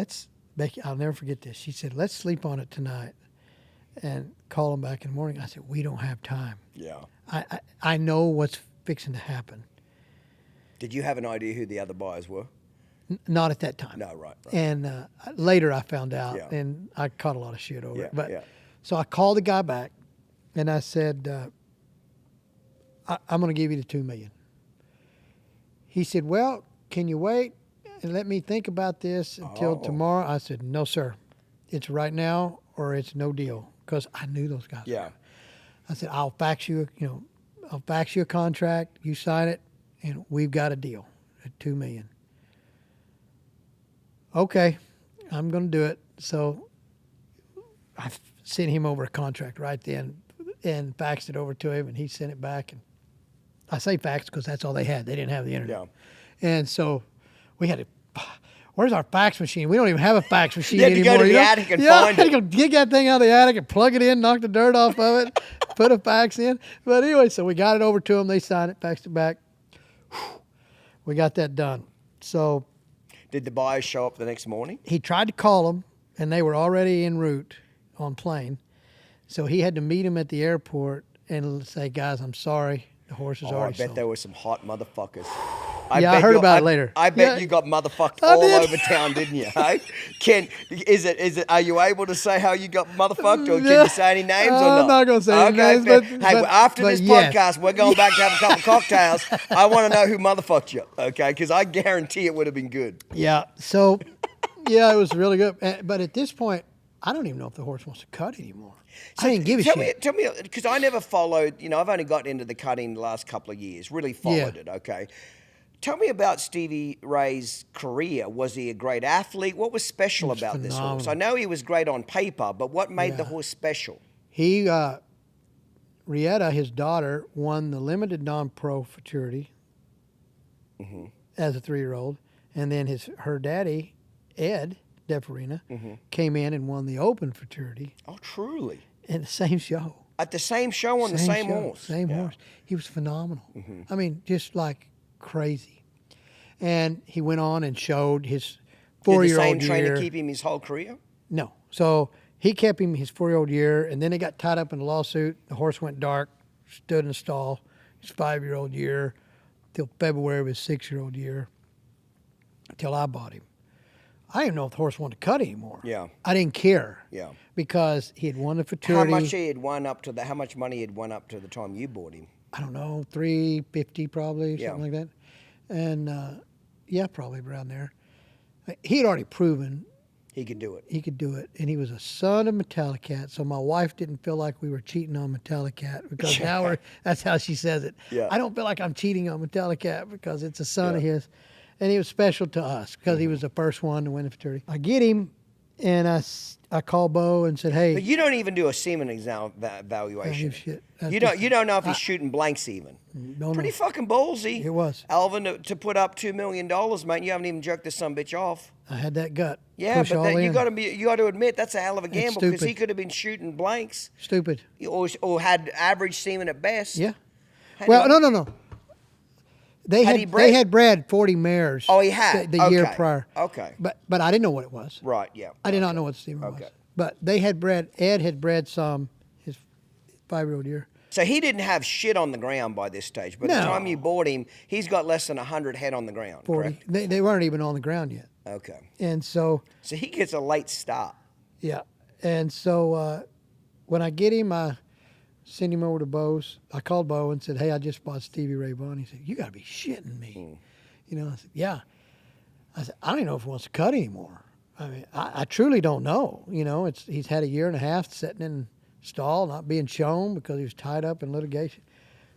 Becky, I'll never forget this. She said, let's sleep on it tonight and call them back in the morning. I said, we don't have time. Yeah. I know what's fixing to happen. Did you have an idea who the other buyers were? Not at that time. No, right. And later I found out, Yeah. and I caught a lot of shit over Yeah, it. But yeah. so I called the guy back, and I said, I'm going to give you the $2 million. He said, well, can you wait and let me think about this until tomorrow? I said, no, sir. It's right now or it's no deal, because I knew those guys. Yeah. I said, I'll fax you a contract. You sign it, and we've got a deal at $2 million. Okay, I'm going to do it. So I sent him over a contract right then and faxed it over to him, and he sent it back. And I say fax because that's all they had. They didn't have the internet. Yeah. And so we had to, where's our fax machine? We don't even have a fax machine You had to anymore. go to the know? attic and yeah, find I it. had to get that thing out of the attic and plug it in, knock the dirt off of it, put a fax in. But anyway, so we got it over to them. They signed it, faxed it back. We got that done. So Did the buyers show up the next morning? he tried to call them, and they were already en route on plane. So he had to meet them at the airport and say, guys, I'm sorry. The horse is I already bet sold. there were some hot motherfuckers. I bet heard you- about it later. I bet Yeah. you got motherfucked I all did. over town, didn't you? Hey? Are you able to say how you got motherfucked, or can you say any names or not? I'm not gonna say any names, fair. but- hey, but- after but this yes. podcast, we're going back to have a couple of cocktails. I want to know who motherfucked you, okay? Because I guarantee it would have been good. Yeah. So, yeah, it was really good. But at this point, I don't even know if the horse wants to cut anymore. I didn't give a shit. Tell me, because I never followed, I've only gotten into the cutting the last couple of years, really followed it, okay? Tell me about Stevie Ray's career. Was he a great athlete? What was special about this horse? I know he was great on paper, but what made the horse special? He, Rietta, his daughter, won the limited non-pro Futurity as a 3-year-old. And then her daddy, Ed Defarina, came in and won the open Futurity Oh, truly? in the same show. At the same show on the same show, horse? Same horse. He was phenomenal. I mean, just like crazy. And he went on and showed his Did the 4-year-old same trainer year. keep him his whole career? No. So he kept him his 4-year-old year, and then they got tied up in a lawsuit. The horse went dark, stood in the stall his 5-year-old year till February of his 6-year-old year, until I bought him. I didn't know if the horse wanted to cut anymore. Yeah. I didn't care. Yeah. Because he had won the Futurity. How much he had won up to how much money he had won up to the time you bought him? I don't know, $350 probably, Yeah. something like that. And yeah, probably around there. He had already proven He could do it. he could do it, and he was a son of Metallicat. So my wife didn't feel like we were cheating on Metallicat, because now that's how she says it. Yeah. I don't feel like I'm cheating on Metallicat because it's a son of his, and he was special to us because he was the first one to win the Futurity. I get him, and I called Bo and said, "Hey, But you don't even do a semen evaluation. shit. You don't know if he's shooting blanks even. don't Pretty know." fucking ballsy. It was. Alvin, to put up $2 million, mate. You haven't even jerked this son bitch off. I had that gut. Yeah, Push but all then you in. got to admit that's a hell of a gamble, because he stupid. could have been shooting blanks Stupid. or had average semen at best. Yeah. Had Well, he- no. They Had he had bred? they had bred 40 mares. Oh, he had? the year Okay. prior. Okay. But I didn't know what it was. Right. Yeah. I did not know what the semen Okay. was. But they had bred. Ed had bred some his 5-year-old year. So he didn't have shit on the ground by this stage. By the No. time you bought him, he's got less than 100 head on the ground. 40. Correct? They weren't even on the ground yet. Okay. And so So he gets a late start. yeah. And so when I get him, I send him over to Bo's. I called Bo and said, "Hey, I just bought Stevie Ray Bond." He said, "You got to be shitting me." I said, "Yeah." I said, "I don't even know if he wants to cut anymore." I mean, I truly don't know. He's had a year and a half sitting in stall, not being shown because he was tied up in litigation.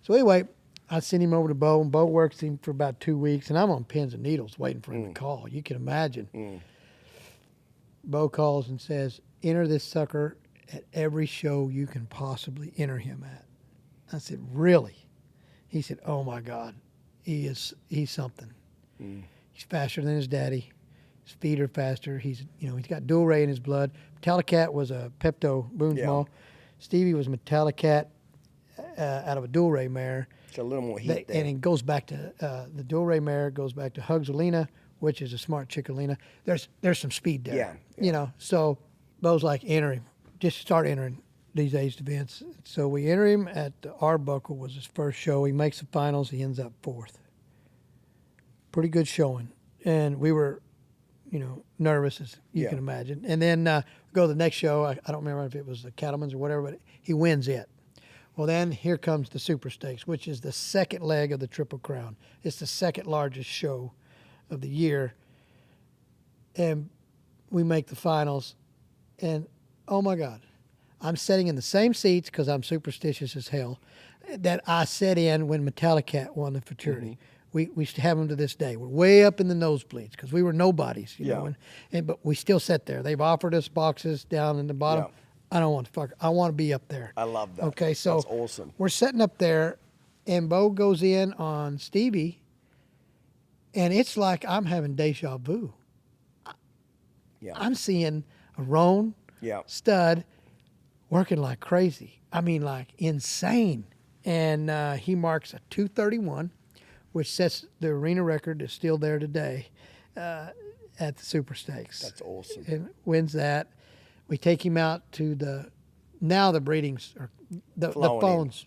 So anyway, I sent him over to Bo, and Bo works him for about 2 weeks, and I'm on pins and needles waiting for him to call. You can imagine. Bo calls and says, "Enter this sucker at every show you can possibly enter him at." I said, "Really?" He said, "Oh my God, he's something. He's faster than his daddy. His feet are faster. He's got dual ray in his blood. Metallicat was a Pepto Boone's Mall. Stevie was Metallicat out of a dual ray mare. It's a little more heat there. And it goes back to the Dual Ray mare goes back to Hugsalina, which is a smart Chickalina. There's some speed there. Yeah. You know, so Bo's like, enter him. Just start entering these aged events. So we enter him at the Arbuckle was his first show. He makes the finals. He ends up 4th. Pretty good showing. And we were, you know, nervous as you can imagine. And then go to the next show. I don't remember if it was the Cattleman's or whatever, but he wins it. Well, then here comes the Super Stakes, which is the second leg of the Triple Crown. It's the second largest show of the year. And we make the finals. And, oh, my God, I'm sitting in the same seats because I'm superstitious as hell that I sat in when Metallicat won the Futurity. We used to have them to this day. We're way up in the nosebleeds because we were nobodies, you know. But we still sat there. They've offered us boxes down in the bottom. Yeah. I don't want to fuck. I want to be up there. I love that. Okay, so that's awesome. We're sitting up there, and Bo goes in on Stevie, and it's like I'm having deja vu. Yeah. I'm seeing a roan stud working like crazy. I mean, like insane. And he marks a 231, which sets the arena record that's still there today at the Super Stakes. That's awesome. And wins that. We take him out to the breedings, or the phone's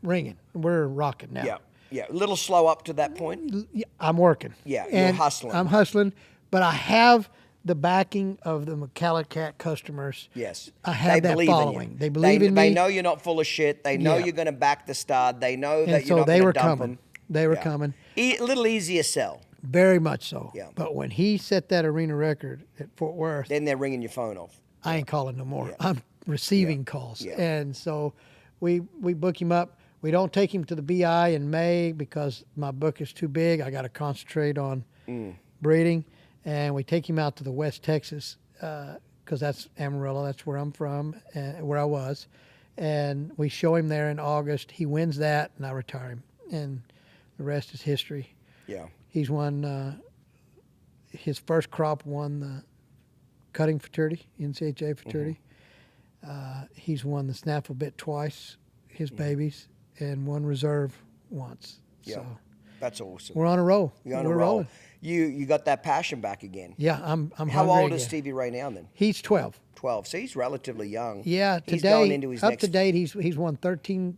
ringing. We're rocking now. Yeah, yeah. A little slow up to that point. I'm working. Yeah, and you're hustling. I'm hustling, but I have the backing of the Metallicat customers. Yes. I have that believe following. In you. They believe in me. They know you're not full of shit. They know you're going to back the stud. They know that you're not going to dump them. They were coming. A little easier sell. Very much so. Yeah. But when he set that arena record at Fort Worth, then they're ringing your phone off. I ain't calling no more. I'm receiving calls. Yeah. And so we book him up. We don't take him to the BI in May because my book is too big. I got to concentrate on breeding. And we take him out to the West Texas because that's Amarillo. That's where I'm from, where I was. And we show him there in August. He wins that, and I retire him. And the rest is history. Yeah. He's won, his first crop won the cutting Futurity, NCHA Futurity. He's won the snaffle bit twice, his babies, and won reserve once. Yeah. So that's awesome. we're on a roll. You're on we're a roll. rolling. You got that passion back again. Yeah, I'm How hungry old is again. Stevie Ray now then? He's 12. 12. So he's relatively young. Yeah, he's today, going into his up next... to date, he's won 13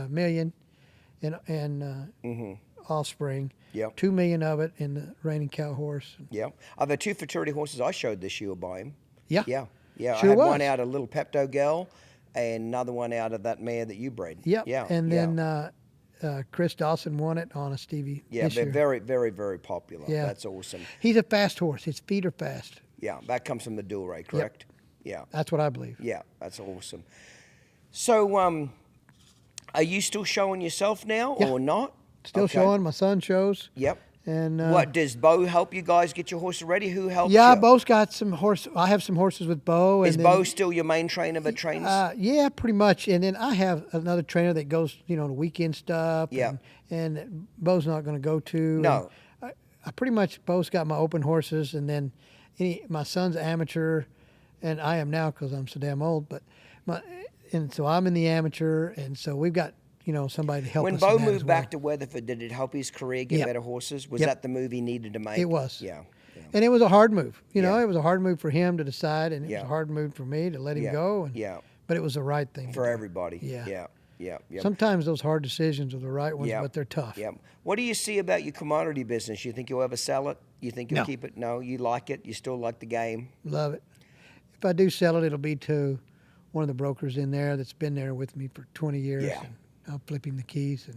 million in offspring. Yep. 2 million of it in the Reining Cow Horse. Yeah. I've had 2 Futurity horses I showed this year by him. Yeah. Yeah. Yeah. Sure I had was. one out of Little Pepto Girl and another one out of that mare that you bred. Yep. Yeah. And yeah. then Chris Dawson won it on a Stevie. Yeah, this they're year. very, very, very popular. Yeah. That's awesome. He's a fast horse. His feet are fast. Yeah, that comes from the Dual Ray, correct? Yeah. That's what I believe. Yeah, that's awesome. So, are you still showing yourself now or not? Still showing. My son shows. Yep. And what does Bo help you guys get your horses ready? Who helps Yeah, you? Bo's got some horse. I have some horses with Bo. Is and Bo then, still your main trainer that trains? Yeah, pretty much. And then I have another trainer that goes, to weekend stuff. Yeah. And Bo's not going to go to. No. And I pretty much, Bo's got my open horses, and then my son's amateur, and I am now because I'm so damn old. But so I'm in the amateur, and so we've got somebody to help When us. Bo in that moved as well. back to Weatherford, did it help his career get better horses? Was that the move he needed to make? It was. Yeah. And it was a hard move. It was a hard move for him to decide, and it was a hard move for me to let him go. And, but it was the right thing for everybody. Yeah. Yeah. Sometimes those hard decisions are the right ones, but they're tough. Yeah. What do you see about your commodity business? You think you'll ever sell it? You think you'll No. keep it? No, you like it? You still like the game? Love it. If I do sell it, it'll be to one of the brokers in there that's been there with me for 20 years. Yeah. And I'll flip him the keys.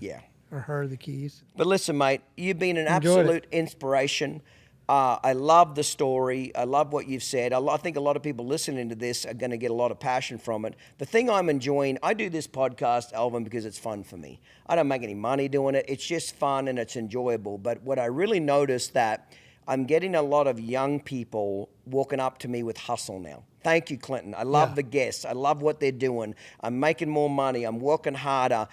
Or her the keys. But listen, mate, you've been an Enjoyed absolute inspiration. I love the story. I love what you've said. I think a lot of people listening to this are going to get a lot of passion from it. The thing I'm enjoying, I do this podcast, Alvin, because it's fun for me. I don't make any money doing it. It's just fun and it's enjoyable. But what I really noticed that I'm getting a lot of young people walking up to me with hustle now. Thank you, Clinton. I love the guests. I love what they're doing. I'm making more money. I'm working harder.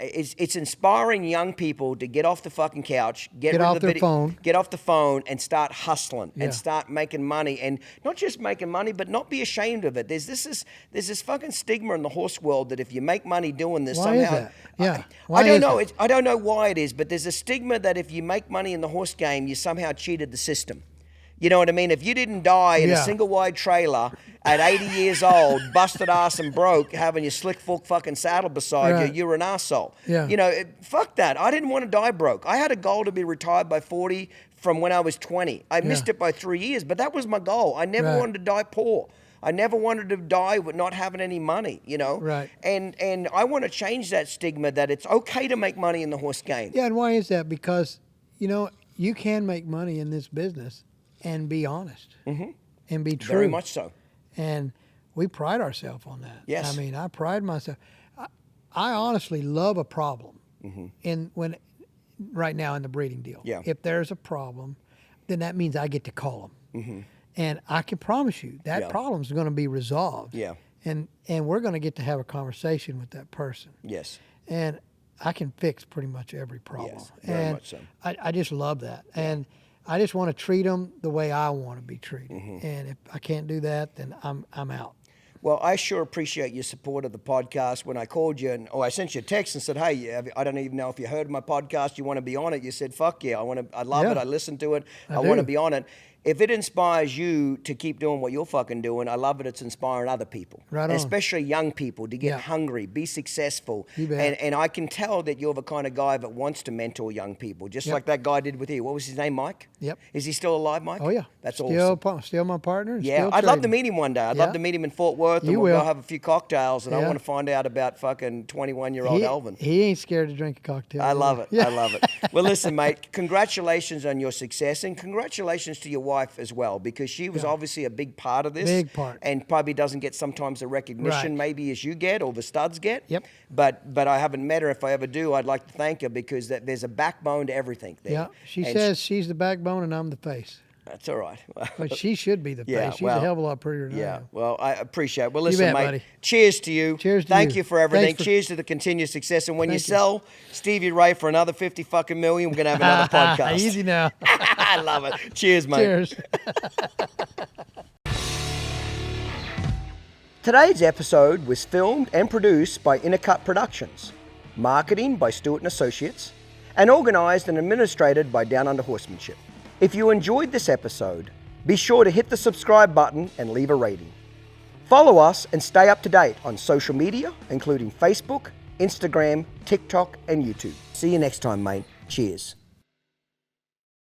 It's inspiring young people to get off the fucking couch, get off their phone, get off the phone, and start hustling and start making money. And not just making money, but not be ashamed of it. There's this fucking stigma in the horse world that if you make money doing this, why somehow. Is that? Yeah. I don't know. I don't know why it is, but there's a stigma that if you make money in the horse game, you somehow cheated the system. You know what I mean? If you didn't die in a single wide trailer at 80 years old, busted ass and broke, having your slick fork fucking saddle beside you, you're an asshole. Yeah. You know, fuck that. I didn't want to die broke. I had a goal to be retired by 40 from when I was 20. I missed it by 3 years, but that was my goal. I never wanted to die poor. I never wanted to die with not having any money, you know? Right. And I want to change that stigma that it's okay to make money in the horse game. Yeah, and why is that? Because, you know, you can make money in this business and be honest and be true. Very much so. And we pride ourselves on that. Yes. I mean, I pride myself. I honestly love a problem right now in the breeding deal. Yeah. If there's a problem, then that means I get to call them. And I can promise you that problem is going to be resolved. Yeah. And we're going to get to have a conversation with that person. Yes. And I can fix pretty much every problem. Yes, very much so. I just love that. And I just want to treat them the way I want to be treated. And if I can't do that, then I'm out. Well, I sure appreciate your support of the podcast. When I called you, I sent you a text and said, hey, I don't even know if you heard my podcast. You want to be on it? You said, fuck yeah, I love it. I listen to it. I want to be on it. If it inspires you to keep doing what you're fucking doing, I love it. It's inspiring other people, right on. Especially young people, to get hungry, be successful. You bet. And I can tell that you're the kind of guy that wants to mentor young people, just like that guy did with you. What was his name, Mike? Yep. Is he still alive, Mike? Oh, yeah. That's awesome. Still my partner. And Yeah, still I'd love to trading. meet him one day. I'd love to meet him in Fort Worth, and You we'll will. go have a few cocktails, and I Yeah. want to find out about fucking 21-year-old Alvin. He ain't scared to drink a cocktail. I love it. Yeah. I love it. Well, listen, mate, congratulations on your success, and congratulations to your wife as well, because she was obviously a big part of this. Big part. And probably doesn't get sometimes the recognition Right. maybe as you get or the studs get. Yep. But I haven't met her. If I ever do, I'd like to thank her, because there's a backbone to everything there. Yeah. She And says she's the backbone and I'm the face. that's all right. But she should be the Yeah, face. She's well, a hell of a lot prettier than I Yeah, am. well, I appreciate it. Well, You listen, bet, mate, buddy. cheers to you. Cheers to Thank you. you for everything. Thanks for- Cheers to the continued success. And when you Thank you. sell Stevie Ray for another 50 fucking million, we're going to have another podcast. Easy now. I love it. Cheers, mate. Cheers. Today's episode was filmed and produced by Uncut Productions, marketing by Stewart & Associates, and organised and administrated by Down Under Horsemanship. If you enjoyed this episode, be sure to hit the subscribe button and leave a rating. Follow us and stay up to date on social media, including Facebook, Instagram, TikTok, and YouTube. See you next time, mate. Cheers.